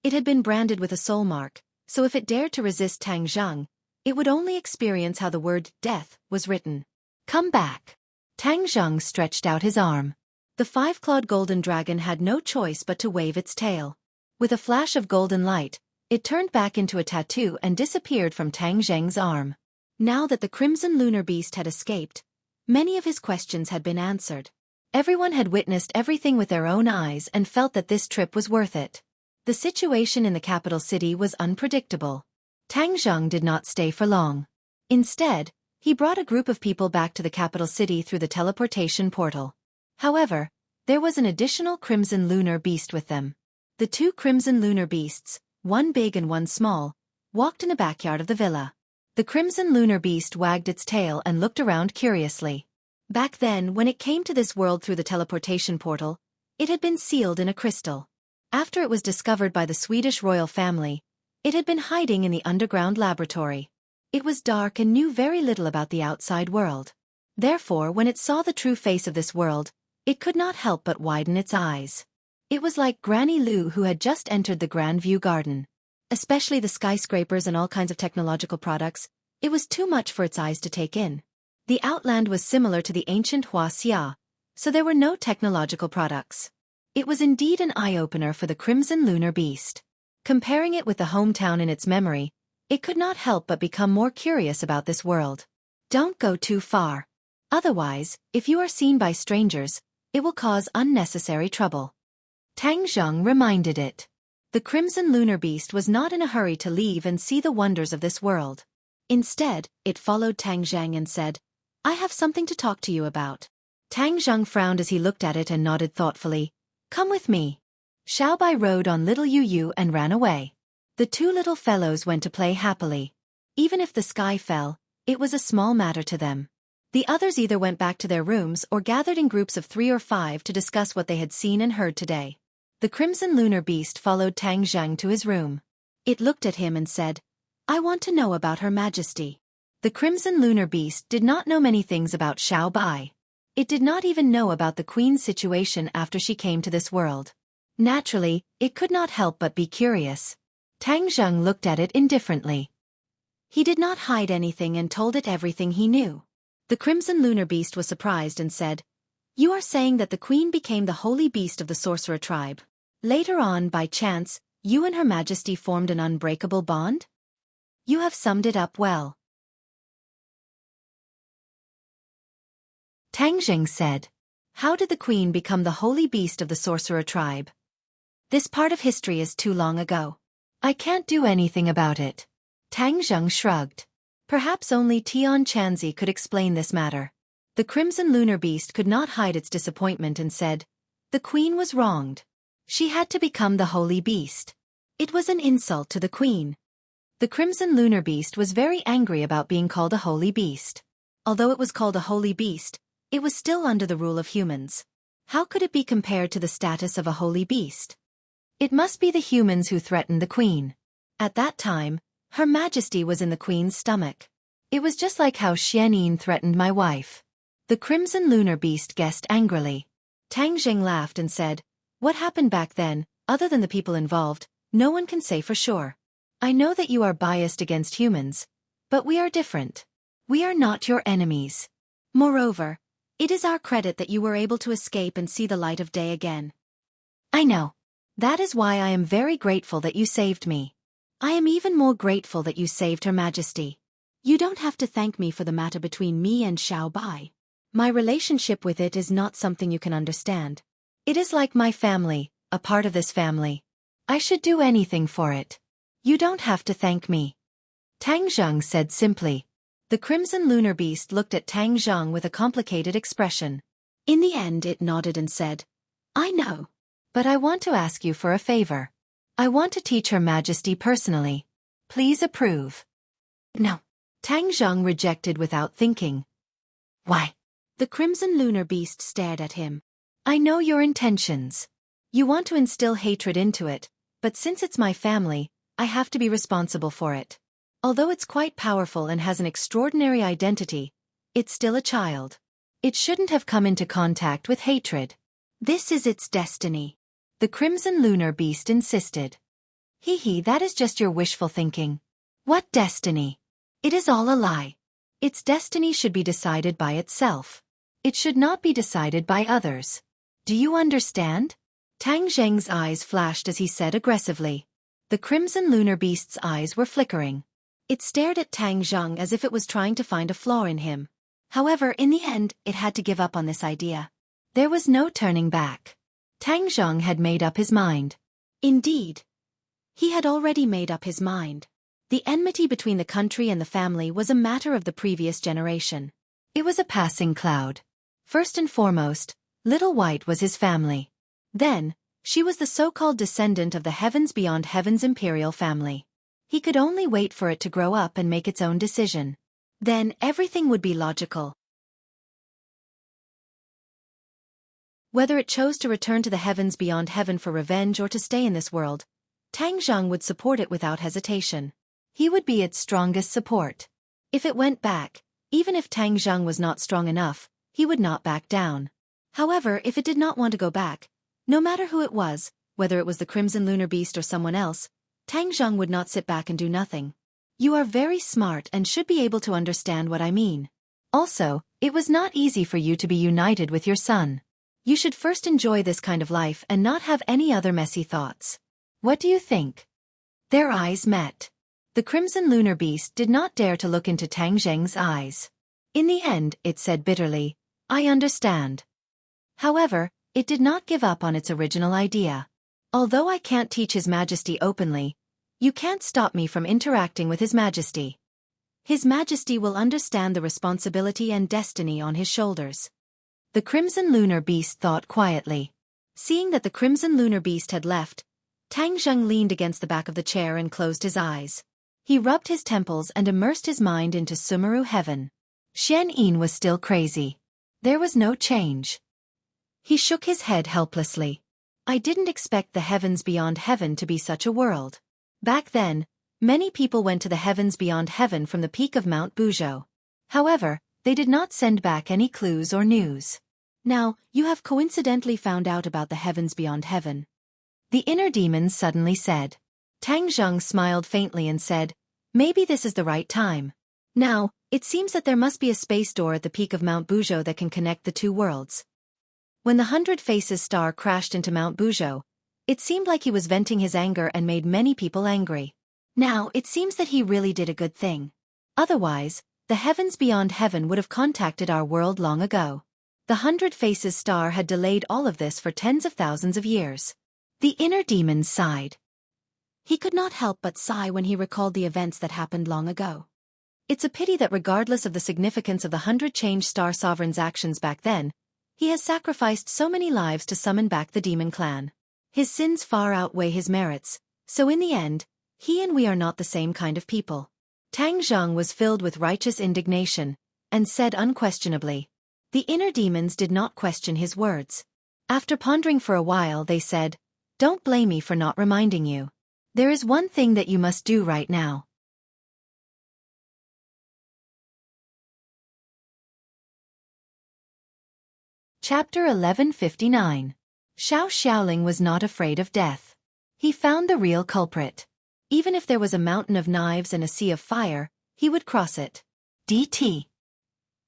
It had been branded with a soul mark, so if it dared to resist Tang Zheng, it would only experience how the word death was written. Come back. Tang Zheng stretched out his arm. The five-clawed golden dragon had no choice but to wave its tail. With a flash of golden light, it turned back into a tattoo and disappeared from Tang Zheng's arm. Now that the crimson lunar beast had escaped, many of his questions had been answered. Everyone had witnessed everything with their own eyes and felt that this trip was worth it. The situation in the capital city was unpredictable. Tang Zheng did not stay for long. Instead, he brought a group of people back to the capital city through the teleportation portal. However, there was an additional crimson lunar beast with them. The two crimson lunar beasts, one big and one small, walked in the backyard of the villa. The crimson lunar beast wagged its tail and looked around curiously. Back then, when it came to this world through the teleportation portal, it had been sealed in a crystal. After it was discovered by the Swedish royal family, it had been hiding in the underground laboratory. It was dark and knew very little about the outside world. Therefore, when it saw the true face of this world, it could not help but widen its eyes. It was like Granny Lu who had just entered the Grand View Garden. Especially the skyscrapers and all kinds of technological products, it was too much for its eyes to take in. The Outland was similar to the ancient Wuxia, so there were no technological products. It was indeed an eye-opener for the crimson lunar beast. Comparing it with the hometown in its memory, it could not help but become more curious about this world. Don't go too far. Otherwise, if you are seen by strangers, it will cause unnecessary trouble. Tang Zheng reminded it. The crimson lunar beast was not in a hurry to leave and see the wonders of this world. Instead, it followed Tang Zheng and said, I have something to talk to you about. Tang Zheng frowned as he looked at it and nodded thoughtfully. Come with me. Xiaobai rode on little Yu Yu and ran away. The two little fellows went to play happily. Even if the sky fell, it was a small matter to them. The others either went back to their rooms or gathered in groups of 3 or 5 to discuss what they had seen and heard today. The Crimson Lunar Beast followed Tang Zheng to his room. It looked at him and said, "I want to know about Her Majesty." The Crimson Lunar Beast did not know many things about Xiao Bai. It did not even know about the Queen's situation after she came to this world. Naturally, it could not help but be curious. Tang Zheng looked at it indifferently. He did not hide anything and told it everything he knew. The Crimson Lunar Beast was surprised and said, "You are saying that the Queen became the holy beast of the sorcerer tribe. Later on, by chance, you and Her Majesty formed an unbreakable bond? You have summed it up well." Tang Zheng said, "How did the Queen become the holy beast of the sorcerer tribe? This part of history is too long ago. I can't do anything about it." Tang Zheng shrugged. Perhaps only Tian Chanzi could explain this matter. The Crimson Lunar Beast could not hide its disappointment and said, "The Queen was wronged. She had to become the holy beast. It was an insult to the Queen." The Crimson Lunar Beast was very angry about being called a holy beast. Although it was called a holy beast, it was still under the rule of humans. How could it be compared to the status of a holy beast? It must be the humans who threatened the Queen. At that time, Her Majesty was in the Queen's stomach. It was just like how Xianyin threatened my wife. The Crimson Lunar Beast guessed angrily. Tang Zheng laughed and said, "What happened back then, other than the people involved, no one can say for sure. I know that you are biased against humans, but we are different. We are not your enemies. Moreover, it is our credit that you were able to escape and see the light of day again. I know. That is why I am very grateful that you saved me. I am even more grateful that you saved Her Majesty. You don't have to thank me for the matter between me and Xiao Bai. My relationship with it is not something you can understand. It is like my family, a part of this family. I should do anything for it. You don't have to thank me." Tang Zheng said simply. The Crimson Lunar Beast looked at Tang Zheng with a complicated expression. In the end it nodded and said, "I know. But I want to ask you for a favor. I want to teach Her Majesty personally. Please approve." "No." Tang Zheng rejected without thinking. "Why?" The Crimson Lunar Beast stared at him. "I know your intentions. You want to instill hatred into it, but since it's my family, I have to be responsible for it. Although it's quite powerful and has an extraordinary identity, it's still a child. It shouldn't have come into contact with hatred. This is its destiny." The Crimson Lunar Beast insisted. Hee, that is just your wishful thinking. What destiny? It is all a lie. Its destiny should be decided by itself. It should not be decided by others. Do you understand? Tang Zheng's eyes flashed as he said aggressively. The Crimson Lunar Beast's eyes were flickering. It stared at Tang Zheng as if it was trying to find a flaw in him. However, in the end, it had to give up on this idea. There was no turning back. Tang Zheng had made up his mind. Indeed. He had already made up his mind. The enmity between the country and the family was a matter of the previous generation. It was a passing cloud. First and foremost, Little White was his family. Then, she was the so-called descendant of the Heavens Beyond Heaven's imperial family. He could only wait for it to grow up and make its own decision. Then everything would be logical. Whether it chose to return to the Heavens Beyond Heaven for revenge or to stay in this world, Tang Zheng would support it without hesitation. He would be its strongest support. If it went back, even if Tang Zheng was not strong enough, he would not back down. However, if it did not want to go back, no matter who it was, whether it was the Crimson Lunar Beast or someone else, Tang Zheng would not sit back and do nothing. You are very smart and should be able to understand what I mean. Also, it was not easy for you to be united with your son. You should first enjoy this kind of life and not have any other messy thoughts. What do you think? Their eyes met. The Crimson Lunar Beast did not dare to look into Tang Zheng's eyes. In the end, it said bitterly, "I understand." However, it did not give up on its original idea. Although I can't teach His Majesty openly, you can't stop me from interacting with His Majesty. His Majesty will understand the responsibility and destiny on his shoulders. The Crimson Lunar Beast thought quietly. Seeing that the Crimson Lunar Beast had left, Tang Zheng leaned against the back of the chair and closed his eyes. He rubbed his temples and immersed his mind into Sumeru heaven. Xian Yin was still crazy. There was no change. He shook his head helplessly. I didn't expect the heavens beyond heaven to be such a world. Back then, many people went to the heavens beyond heaven from the peak of Mount Buzhou. However, they did not send back any clues or news. Now, you have coincidentally found out about the heavens beyond heaven. The inner demons suddenly said. Tang Zheng smiled faintly and said, maybe this is the right time. Now, it seems that there must be a space door at the peak of Mount Buzhou that can connect the two worlds. When the 100 Faces star crashed into Mount Buzhou, it seemed like he was venting his anger and made many people angry. Now, it seems that he really did a good thing. Otherwise, the heavens beyond heaven would have contacted our world long ago. The 100 Faces star had delayed all of this for tens of thousands of years. The inner demons sighed. He could not help but sigh when he recalled the events that happened long ago. It's a pity that regardless of the significance of the 100 Change Star Sovereign's actions back then, he has sacrificed so many lives to summon back the demon clan. His sins far outweigh his merits, so in the end, he and we are not the same kind of people. Tang Zheng was filled with righteous indignation, and said unquestionably. The inner demons did not question his words. After pondering for a while they said, don't blame me for not reminding you. There is one thing that you must do right now. Chapter 1159. Xiaoling was not afraid of death. He found the real culprit. Even if there was a mountain of knives and a sea of fire, he would cross it. DT.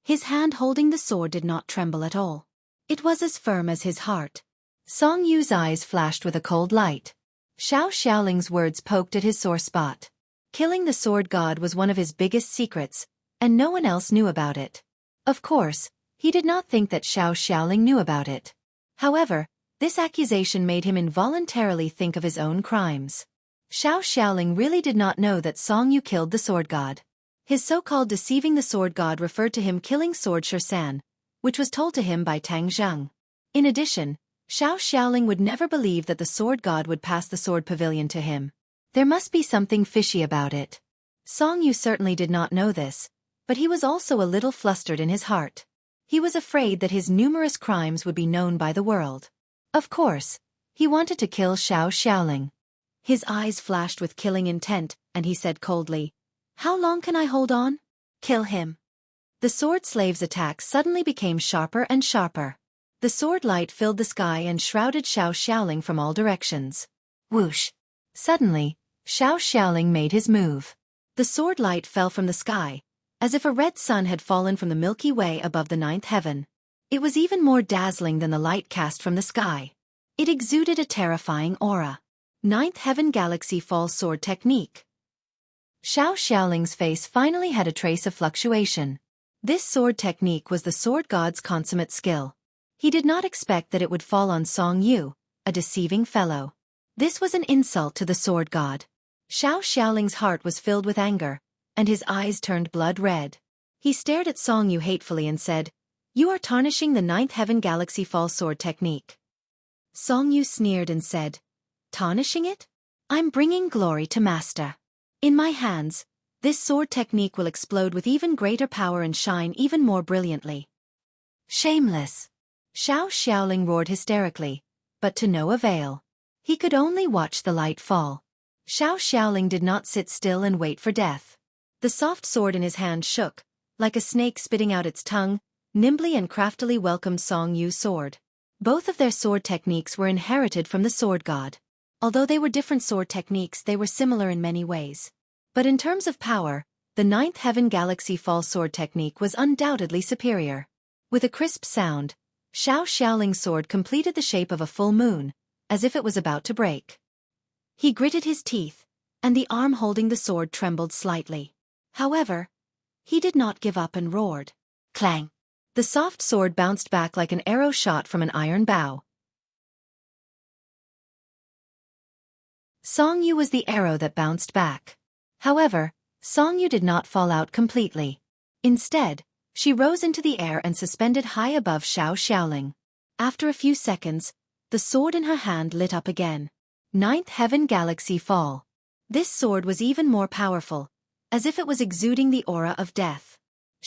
His hand holding the sword did not tremble at all. It was as firm as his heart. Song Yu's eyes flashed with a cold light. Xiaoling's words poked at his sore spot. Killing the sword god was one of his biggest secrets, and no one else knew about it. Of course, he did not think that Xiaoling knew about it. However, this accusation made him involuntarily think of his own crimes. Xiaoling really did not know that Song Yu killed the sword god. His so-called deceiving the sword god referred to him killing sword Shan, which was told to him by Tang Zheng. In addition, Xiaoling would never believe that the sword god would pass the sword pavilion to him. There must be something fishy about it. Song Yu certainly did not know this, but he was also a little flustered in his heart. He was afraid that his numerous crimes would be known by the world. Of course, he wanted to kill Xiaoling. His eyes flashed with killing intent, and he said coldly, how long can I hold on? Kill him. The sword slave's attack suddenly became sharper and sharper. The sword light filled the sky and shrouded Xiaoling from all directions. Whoosh! Suddenly, Xiaoling made his move. The sword light fell from the sky, as if a red sun had fallen from the Milky Way above the ninth heaven. It was even more dazzling than the light cast from the sky. It exuded a terrifying aura. Ninth heaven galaxy fall sword technique. Xiaoling's face finally had a trace of fluctuation. This sword technique was the sword god's consummate skill. He did not expect that it would fall on Song Yu, a deceiving fellow. This was an insult to the sword god. Xiaoling's heart was filled with anger, and his eyes turned blood red. He stared at Song Yu hatefully and said, you are tarnishing the ninth heaven galaxy fall sword technique. Song Yu sneered and said, tarnishing it? I'm bringing glory to master. In my hands, this sword technique will explode with even greater power and shine even more brilliantly. Shameless! Xiaoling roared hysterically, but to no avail. He could only watch the light fall. Xiaoling did not sit still and wait for death. The soft sword in his hand shook, like a snake spitting out its tongue, nimbly and craftily welcomed Song Yu's sword. Both of their sword techniques were inherited from the sword god. Although they were different sword techniques, they were similar in many ways. But in terms of power, the ninth heaven galaxy fall sword technique was undoubtedly superior. With a crisp sound, Xiaoling's sword completed the shape of a full moon, as if it was about to break. He gritted his teeth, and the arm holding the sword trembled slightly. However, he did not give up and roared. Clang! The soft sword bounced back like an arrow shot from an iron bow. Song Yu was the arrow that bounced back. However, Song Yu did not fall out completely. Instead, she rose into the air and suspended high above Xiaoling. After a few seconds, the sword in her hand lit up again. Ninth heaven galaxy fall. This sword was even more powerful, as if it was exuding the aura of death.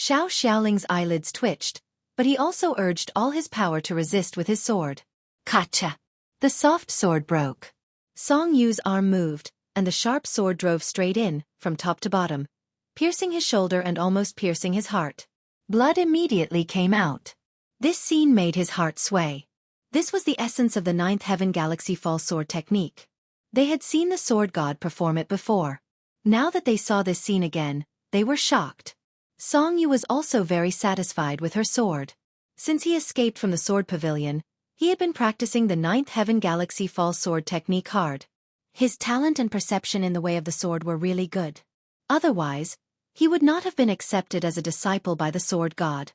Xiao Xiaoling's eyelids twitched, but he also urged all his power to resist with his sword. Kacha! The soft sword broke. Song Yu's arm moved, and the sharp sword drove straight in, from top to bottom, piercing his shoulder and almost piercing his heart. Blood immediately came out. This scene made his heart sway. This was the essence of the Ninth Heaven Galaxy Fall Sword technique. They had seen the sword god perform it before. Now that they saw this scene again, they were shocked. Song Yu was also very satisfied with her sword. Since he escaped from the sword pavilion, he had been practicing the Ninth Heaven Galaxy Fall Sword technique hard. His talent and perception in the way of the sword were really good. Otherwise, he would not have been accepted as a disciple by the sword god.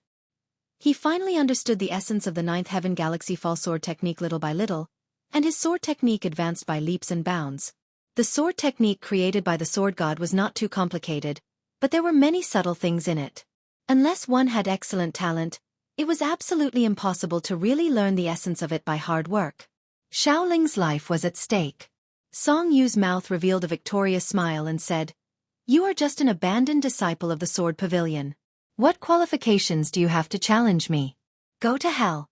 He finally understood the essence of the Ninth Heaven Galaxy Fall Sword technique little by little, and his sword technique advanced by leaps and bounds. The sword technique created by the sword god was not too complicated, but there were many subtle things in it. Unless one had excellent talent, it was absolutely impossible to really learn the essence of it by hard work. Xiaoling's life was at stake. Song Yu's mouth revealed a victorious smile and said, "You are just an abandoned disciple of the sword pavilion. What qualifications do you have to challenge me? Go to hell."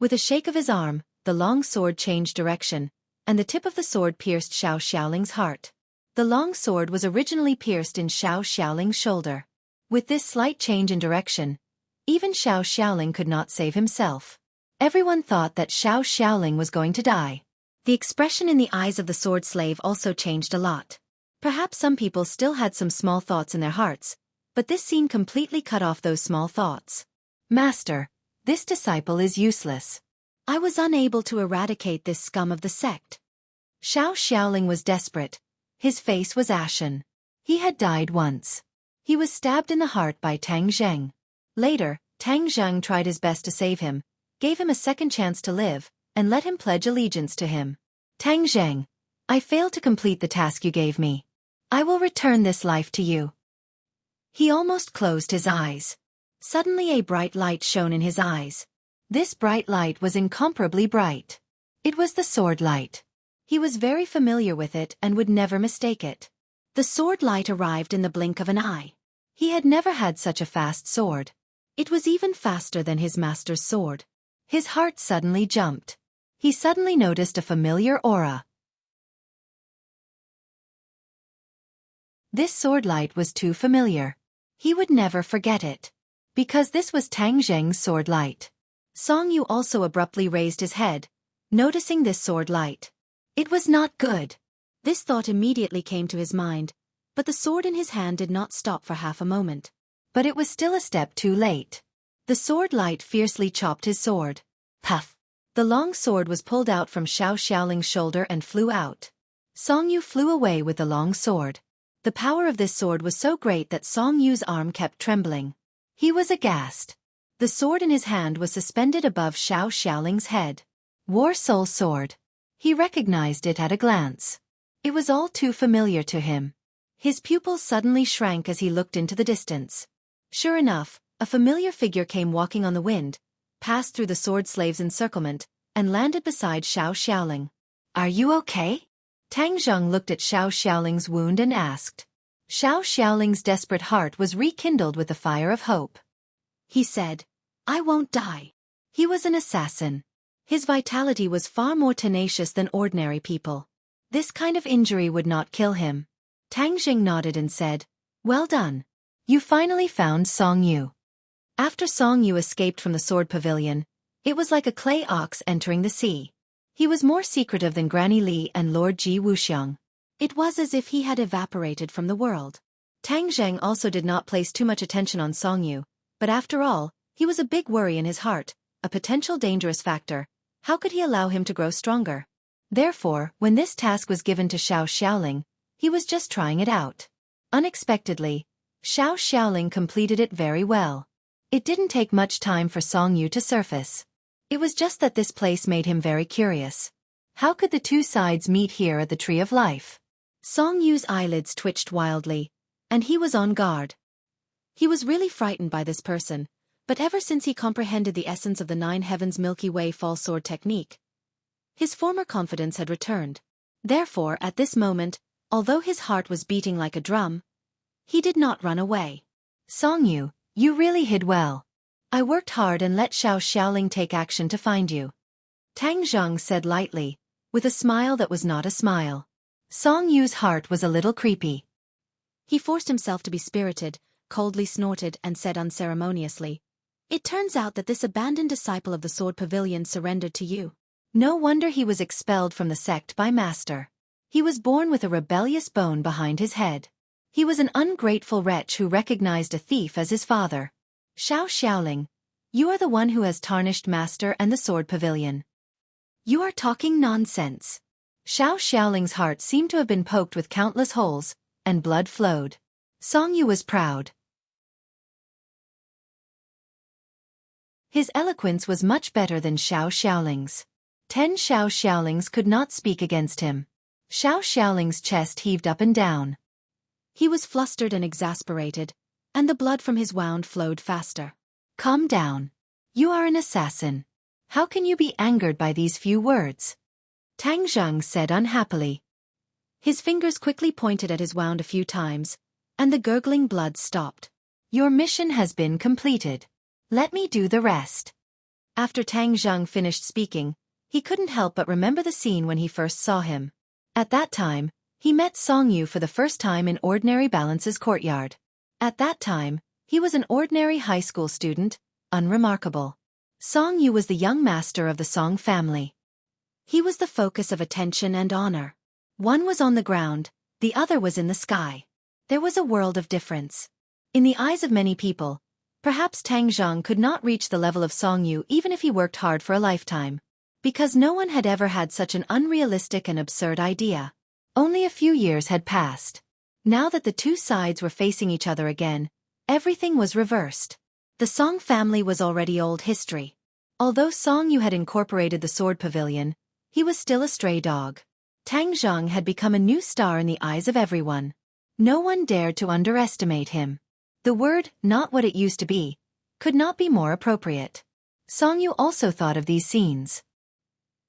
With a shake of his arm, the long sword changed direction, and the tip of the sword pierced Xiao Xiaoling's heart. The long sword was originally pierced in Xiao Xiaoling's shoulder. With this slight change in direction, even Xiao Xiaoling could not save himself. Everyone thought that Xiao Xiaoling was going to die. The expression in the eyes of the sword slave also changed a lot. Perhaps some people still had some small thoughts in their hearts, but this scene completely cut off those small thoughts. "Master, this disciple is useless. I was unable to eradicate this scum of the sect." Xiao Xiaoling was desperate. His face was ashen. He had died once. He was stabbed in the heart by Tang Zheng. Later, Tang Zheng tried his best to save him, gave him a second chance to live, and let him pledge allegiance to him. "Tang Zheng, I failed to complete the task you gave me. I will return this life to you." He almost closed his eyes. Suddenly a bright light shone in his eyes. This bright light was incomparably bright. It was the sword light. He was very familiar with it and would never mistake it. The sword light arrived in the blink of an eye. He had never had such a fast sword. It was even faster than his master's sword. His heart suddenly jumped. He suddenly noticed a familiar aura. This sword light was too familiar. He would never forget it. Because this was Tang Zheng's sword light. Song Yu also abruptly raised his head, noticing this sword light. It was not good. This thought immediately came to his mind, but the sword in his hand did not stop for half a moment. But it was still a step too late. The sword light fiercely chopped his sword. Puff! The long sword was pulled out from Xiao Xiaoling's shoulder and flew out. Song Yu flew away with the long sword. The power of this sword was so great that Song Yu's arm kept trembling. He was aghast. The sword in his hand was suspended above Xiao Xiaoling's head. War Soul Sword. He recognized it at a glance. It was all too familiar to him. His pupils suddenly shrank as he looked into the distance. Sure enough, a familiar figure came walking on the wind, passed through the sword slave's encirclement, and landed beside Xiao Xiaoling. "Are you okay?" Tang Zheng looked at Xiao Xiaoling's wound and asked. Xiao Xiaoling's desperate heart was rekindled with the fire of hope. He said, "I won't die." He was an assassin. His vitality was far more tenacious than ordinary people. This kind of injury would not kill him. Tang Zheng nodded and said, "Well done. You finally found Song Yu." After Song Yu escaped from the sword pavilion, it was like a clay ox entering the sea. He was more secretive than Granny Li and Lord Ji Wuxiang. It was as if he had evaporated from the world. Tang Zheng also did not place too much attention on Song Yu, but after all, he was a big worry in his heart, a potential dangerous factor. How could he allow him to grow stronger? Therefore, when this task was given to Xiao Xiaoling, he was just trying it out. Unexpectedly, Xiao Xiaoling completed it very well. It didn't take much time for Song Yu to surface. It was just that this place made him very curious. How could the two sides meet here at the Tree of Life? Song Yu's eyelids twitched wildly, and he was on guard. He was really frightened by this person, but ever since he comprehended the essence of the Nine Heavens Milky Way Fall Sword technique, his former confidence had returned. Therefore, at this moment, although his heart was beating like a drum, he did not run away. "Song Yu, You really hid well. I worked hard and let Xiaoling take action to find you. Tang Zheng said lightly, with a smile that was not a smile. Song Yu's heart was a little creepy. He forced himself to be spirited, coldly snorted and said unceremoniously, "It turns out that this abandoned disciple of the Sword Pavilion surrendered to you." No wonder he was expelled from the sect by Master. He was born with a rebellious bone behind his head. He was an ungrateful wretch who recognized a thief as his father. Xiaoling, you are the one who has tarnished Master and the Sword Pavilion. You are talking nonsense. Xiaoling's heart seemed to have been poked with countless holes, and blood flowed. Song Yu was proud. His eloquence was much better than Xiaoling's. 10 Xiaolings could not speak against him. Xiaoling's chest heaved up and down. He was flustered and exasperated, and the blood from his wound flowed faster. Calm down. You are an assassin. How can you be angered by these few words? Tang Zheng said unhappily. His fingers quickly pointed at his wound a few times, and the gurgling blood stopped. Your mission has been completed. Let me do the rest. After Tang Zheng finished speaking, he couldn't help but remember the scene when he first saw him. At that time, he met Song Yu for the first time in Ordinary Balance's courtyard. At that time, he was an ordinary high school student, unremarkable. Song Yu was the young master of the Song family. He was the focus of attention and honor. One was on the ground, the other was in the sky. There was a world of difference. In the eyes of many people, perhaps Tang Zheng could not reach the level of Song Yu even if he worked hard for a lifetime. Because no one had ever had such an unrealistic and absurd idea. Only a few years had passed. Now that the two sides were facing each other again, everything was reversed. The Song family was already old history. Although Song Yu had incorporated the Sword Pavilion, he was still a stray dog. Tang Zheng had become a new star in the eyes of everyone. No one dared to underestimate him. The word, not what it used to be, could not be more appropriate. Song Yu also thought of these scenes.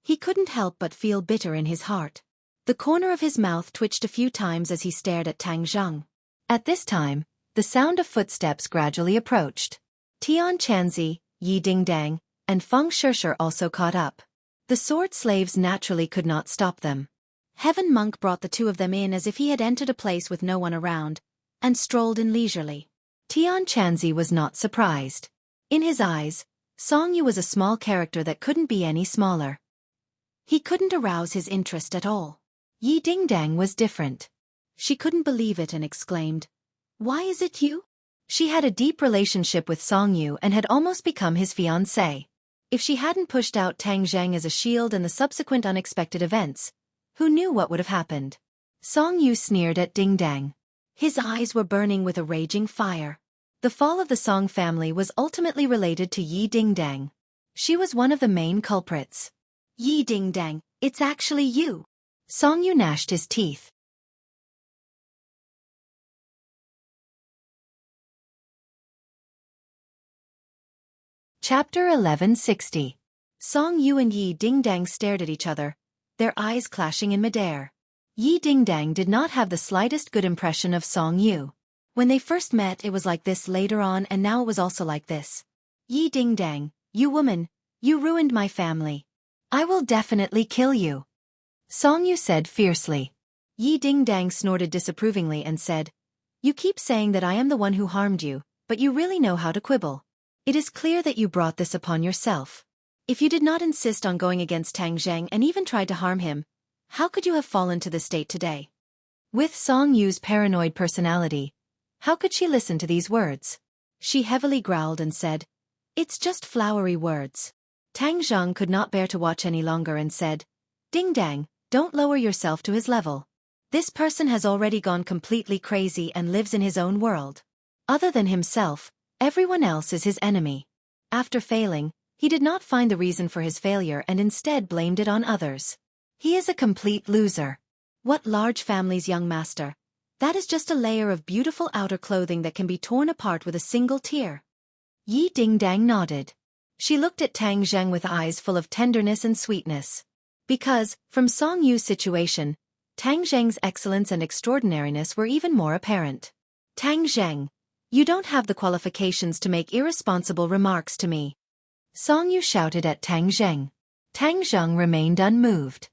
He couldn't help but feel bitter in his heart. The corner of his mouth twitched a few times as he stared at Tang Zheng. At this time, the sound of footsteps gradually approached. Tian Chanzi, Yi Dingdang, and Feng Shishir also caught up. The sword slaves naturally could not stop them. Heaven Monk brought the two of them in as if he had entered a place with no one around, and strolled in leisurely. Tian Chanzi was not surprised. In his eyes, Song Yu was a small character that couldn't be any smaller. He couldn't arouse his interest at all. Yi Dingdang was different. She couldn't believe it and exclaimed, "Why is it you?" She had a deep relationship with Song Yu and had almost become his fiancé. If she hadn't pushed out Tang Zheng as a shield and the subsequent unexpected events, who knew what would have happened? Song Yu sneered at Dingdang. His eyes were burning with a raging fire. The fall of the Song family was ultimately related to Yi Dingdang. She was one of the main culprits. Yi Dingdang, it's actually you. Song Yu gnashed his teeth. Chapter 1160. Song Yu and Yi Dingdang stared at each other, their eyes clashing in midair. Yi Dingdang did not have the slightest good impression of Song Yu. When they first met it was like this later on and now it was also like this. Yi Dingdang, you woman, you ruined my family. I will definitely kill you. Song Yu said fiercely. Yi Dingdang snorted disapprovingly and said, You keep saying that I am the one who harmed you, but you really know how to quibble. It is clear that you brought this upon yourself. If you did not insist on going against Tang Zheng and even tried to harm him, how could you have fallen to this state today? With Song Yu's paranoid personality, how could she listen to these words? She heavily growled and said, It's just flowery words. Tang Zheng could not bear to watch any longer and said, Dingdang, don't lower yourself to his level. This person has already gone completely crazy and lives in his own world. Other than himself, everyone else is his enemy. After failing, he did not find the reason for his failure and instead blamed it on others. He is a complete loser. What large family's young master? That is just a layer of beautiful outer clothing that can be torn apart with a single tear. Yi Dingdang nodded. She looked at Tang Zheng with eyes full of tenderness and sweetness. Because, from Song Yu's situation, Tang Zheng's excellence and extraordinariness were even more apparent. Tang Zheng, You don't have the qualifications to make irresponsible remarks to me. Song Yu shouted at Tang Zheng. Tang Zheng remained unmoved.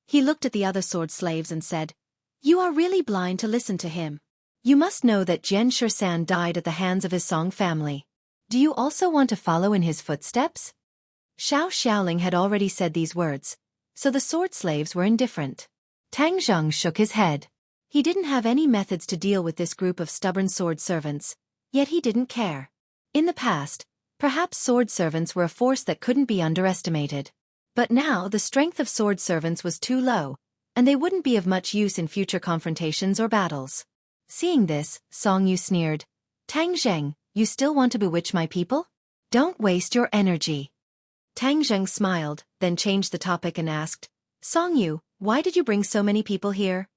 He looked at the other sword slaves and said, "You are really blind to listen to him. You must know that Jian Shisan died at the hands of his Song family. Do you also want to follow in his footsteps?" Xiao Xiaoling had already said these words, so the sword slaves were indifferent. Tang Zheng shook his head. He didn't have any methods to deal with this group of stubborn sword servants, yet he didn't care. In the past, perhaps sword servants were a force that couldn't be underestimated. But now the strength of sword servants was too low, and they wouldn't be of much use in future confrontations or battles. Seeing this, Song Yu sneered. "Tang Zheng, you still want to bewitch my people? Don't waste your energy." Tang Zheng smiled, then changed the topic and asked, "Song Yu, why did you bring so many people here?"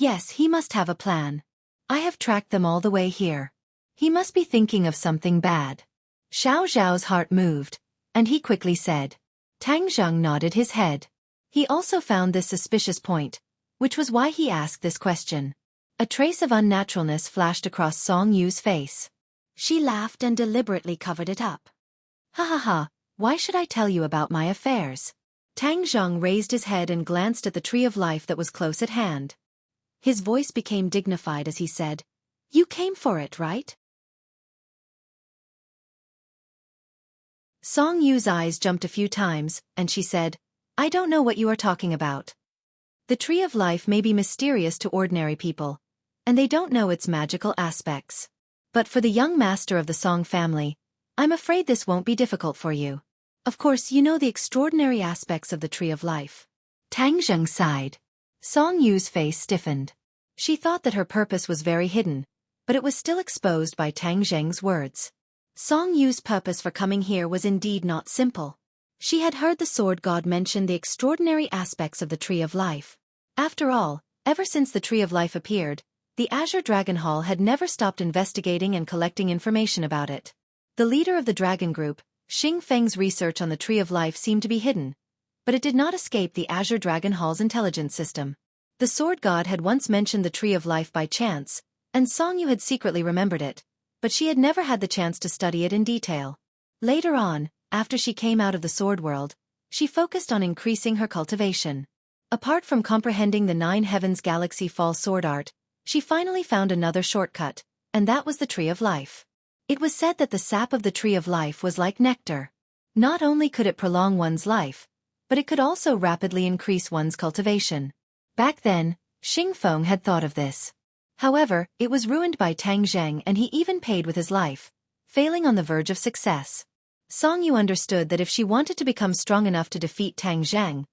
"Yes, he must have a plan. I have tracked them all the way here. He must be thinking of something bad." Xiao Zhao's heart moved, and he quickly said. Tang Zheng nodded his head. He also found this suspicious point, which was why he asked this question. A trace of unnaturalness flashed across Song Yu's face. She laughed and deliberately covered it up. "Ha ha ha, why should I tell you about my affairs?" Tang Zheng raised his head and glanced at the tree of life that was close at hand. His voice became dignified as he said, "You came for it, right?" Song Yu's eyes jumped a few times, and she said, "I don't know what you are talking about. The tree of life may be mysterious to ordinary people, and they don't know its magical aspects. But for the young master of the Song family, I'm afraid this won't be difficult for you. Of course you know the extraordinary aspects of the tree of life." Tang Zheng sighed. Song Yu's face stiffened. She thought that her purpose was very hidden, but it was still exposed by Tang Zheng's words. Song Yu's purpose for coming here was indeed not simple. She had heard the sword god mention the extraordinary aspects of the Tree of Life. After all, ever since the Tree of Life appeared, the Azure Dragon Hall had never stopped investigating and collecting information about it. The leader of the Dragon Group, Xing Feng's research on the Tree of Life seemed to be hidden, but it did not escape the Azure Dragon Hall's intelligence system. The sword god had once mentioned the Tree of Life by chance, and Song Yu had secretly remembered it, but she had never had the chance to study it in detail. Later on, after she came out of the sword world, she focused on increasing her cultivation. Apart from comprehending the Nine Heavens Galaxy Fall sword art, she finally found another shortcut, and that was the Tree of Life. It was said that the sap of the Tree of Life was like nectar. Not only could it prolong one's life, but it could also rapidly increase one's cultivation. Back then, Xing Feng had thought of this. However, it was ruined by Tang Zheng and he even paid with his life, failing on the verge of success. Song Yu understood that if she wanted to become strong enough to defeat Tang Zheng,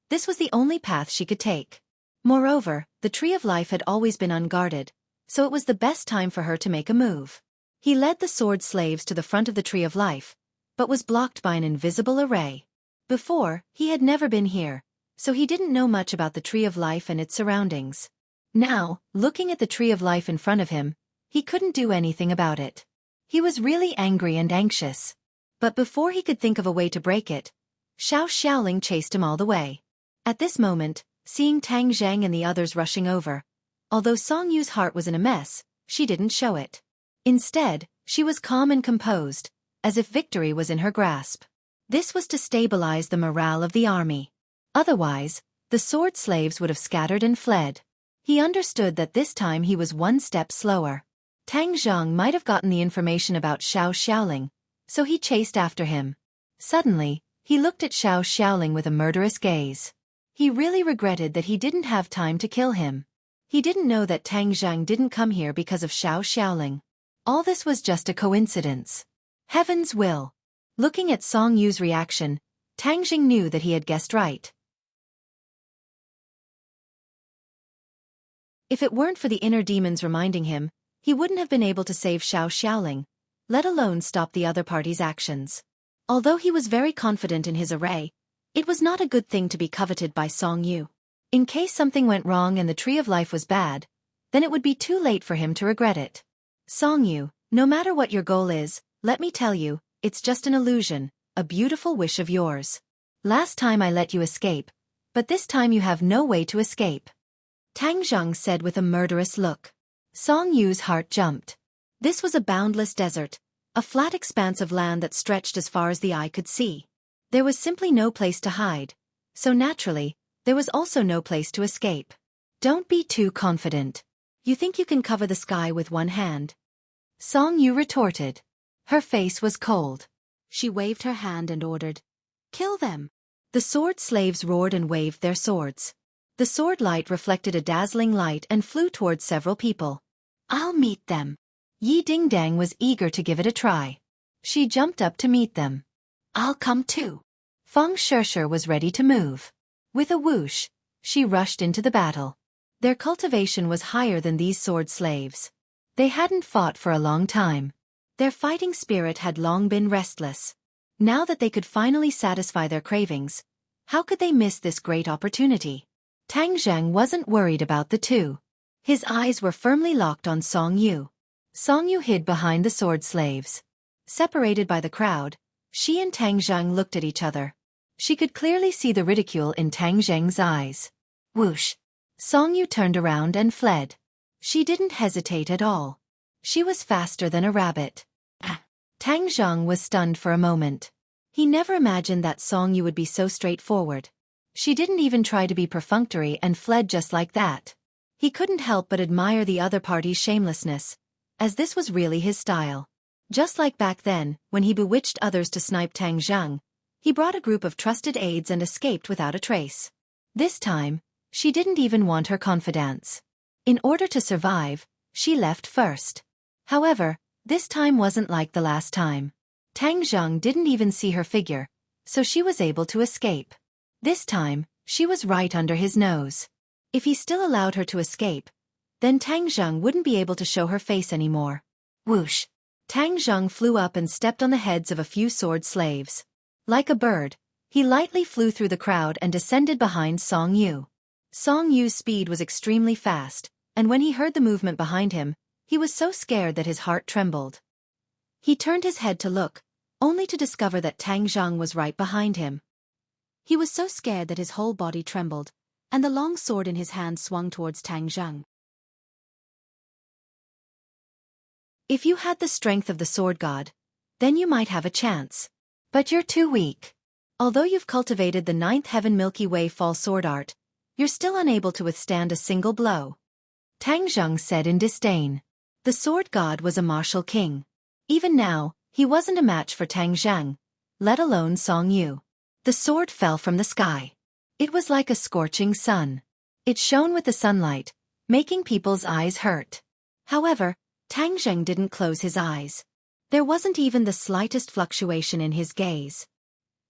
this was the only path she could take. Moreover, the Tree of Life had always been unguarded, so it was the best time for her to make a move. He led the sword slaves to the front of the Tree of Life, but was blocked by an invisible array. Before, he had never been here, so he didn't know much about the Tree of Life and its surroundings. Now, looking at the Tree of Life in front of him, he couldn't do anything about it. He was really angry and anxious. But before he could think of a way to break it, Xiao Xiaoling chased him all the way. At this moment, seeing Tang Zheng and the others rushing over, although Song Yu's heart was in a mess, she didn't show it. Instead, she was calm and composed, as if victory was in her grasp. This was to stabilize the morale of the army. Otherwise, the sword slaves would have scattered and fled. He understood that this time he was one step slower. Tang Zheng might have gotten the information about Xiao Xiaoling, so he chased after him. Suddenly, he looked at Xiao Xiaoling with a murderous gaze. He really regretted that he didn't have time to kill him. He didn't know that Tang Zheng didn't come here because of Xiao Xiaoling. All this was just a coincidence. Heaven's will. Looking at Song Yu's reaction, Tang Zheng knew that he had guessed right. If it weren't for the inner demons reminding him, he wouldn't have been able to save Xiao Xiaoling, let alone stop the other party's actions. Although he was very confident in his array, it was not a good thing to be coveted by Song Yu. In case something went wrong and the Tree of Life was bad, then it would be too late for him to regret it. Song Yu, no matter what your goal is, let me tell you, it's just an illusion, a beautiful wish of yours. Last time I let you escape, but this time you have no way to escape. Tang Zheng said with a murderous look. Song Yu's heart jumped. This was a boundless desert, a flat expanse of land that stretched as far as the eye could see. There was simply no place to hide, so naturally, there was also no place to escape. Don't be too confident. You think you can cover the sky with one hand? Song Yu retorted. Her face was cold. She waved her hand and ordered, "Kill them." The sword slaves roared and waved their swords. The sword light reflected a dazzling light and flew towards several people. "I'll meet them." Yi Dingdang was eager to give it a try. She jumped up to meet them. "I'll come too." Feng Shishir was ready to move. With a whoosh, she rushed into the battle. Their cultivation was higher than these sword slaves. They hadn't fought for a long time. Their fighting spirit had long been restless. Now that they could finally satisfy their cravings, how could they miss this great opportunity? Tang Zhang wasn't worried about the two. His eyes were firmly locked on Song Yu. Song Yu hid behind the sword slaves. Separated by the crowd, she and Tang Zhang looked at each other. She could clearly see the ridicule in Tang Zhang's eyes. Whoosh! Song Yu turned around and fled. She didn't hesitate at all. She was faster than a rabbit. Tang Zhang was stunned for a moment. He never imagined that Song Yu would be so straightforward. She didn't even try to be perfunctory and fled just like that. He couldn't help but admire the other party's shamelessness, as this was really his style. Just like back then, when he bewitched others to snipe Tang Zhang, he brought a group of trusted aides and escaped without a trace. This time, she didn't even want her confidants. In order to survive, she left first. However, this time wasn't like the last time. Tang Zhang didn't even see her figure, so she was able to escape. This time, she was right under his nose. If he still allowed her to escape, then Tang Zhang wouldn't be able to show her face anymore. Whoosh! Tang Zhang flew up and stepped on the heads of a few sword slaves. Like a bird, he lightly flew through the crowd and descended behind Song Yu. Song Yu's speed was extremely fast, and when he heard the movement behind him, he was so scared that his heart trembled. He turned his head to look, only to discover that Tang Zhang was right behind him. He was so scared that his whole body trembled, and the long sword in his hand swung towards Tang Zhang. If you had the strength of the sword god, then you might have a chance. But you're too weak. Although you've cultivated the 9th heaven Milky Way fall sword art, you're still unable to withstand a single blow. Tang Zhang said in disdain. The sword god was a martial king. Even now, he wasn't a match for Tang Zhang, let alone Song Yu. The sword fell from the sky. It was like a scorching sun. It shone with the sunlight, making people's eyes hurt. However, Tang Zhang didn't close his eyes. There wasn't even the slightest fluctuation in his gaze.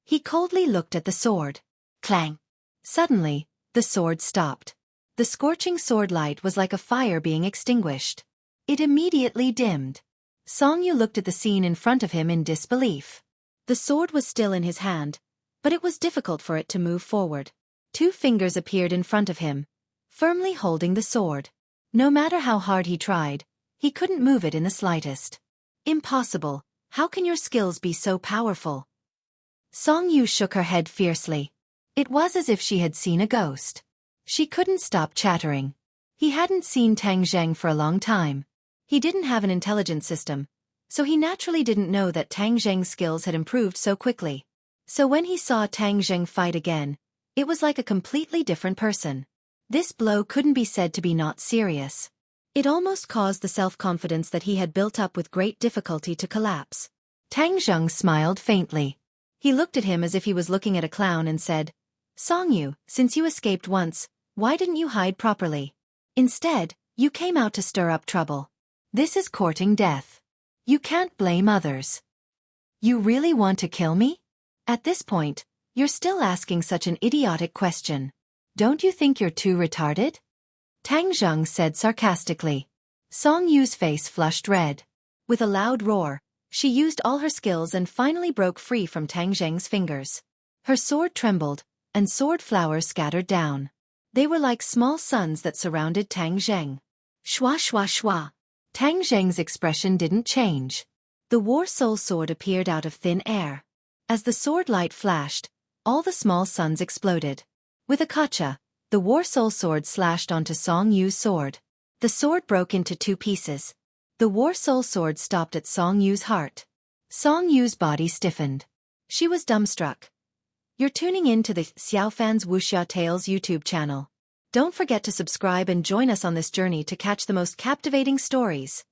He coldly looked at the sword. Clang! Suddenly, the sword stopped. The scorching sword light was like a fire being extinguished. It immediately dimmed. Song Yu looked at the scene in front of him in disbelief. The sword was still in his hand, but it was difficult for it to move forward. 2 fingers appeared in front of him, firmly holding the sword. No matter how hard he tried, he couldn't move it in the slightest. Impossible, how can your skills be so powerful? Song Yu shook her head fiercely. It was as if she had seen a ghost. She couldn't stop chattering. He hadn't seen Tang Zhang for a long time. He didn't have an intelligence system, so he naturally didn't know that Tang Zhang's skills had improved so quickly. So when he saw Tang Zhang fight again, it was like a completely different person. This blow couldn't be said to be not serious. It almost caused the self-confidence that he had built up with great difficulty to collapse. Tang Zhang smiled faintly. He looked at him as if he was looking at a clown and said, Song Yu, since you escaped once, why didn't you hide properly? Instead, you came out to stir up trouble. This is courting death. You can't blame others. You really want to kill me? At this point, you're still asking such an idiotic question. Don't you think you're too retarded? Tang Zhang said sarcastically. Song Yu's face flushed red. With a loud roar, she used all her skills and finally broke free from Tang Zhang's fingers. Her sword trembled, and sword flowers scattered down. They were like small suns that surrounded Tang Zhang. Shwa shwa shwa. Tang Zhang's expression didn't change. The War Soul Sword appeared out of thin air. As the sword light flashed, all the small suns exploded. With a kacha, the War Soul Sword slashed onto Song Yu's sword. The sword broke into 2 pieces. The War Soul Sword stopped at Song Yu's heart. Song Yu's body stiffened. She was dumbstruck. You're tuning in to the Xiaofan's Wuxia Tales YouTube channel. Don't forget to subscribe and join us on this journey to catch the most captivating stories.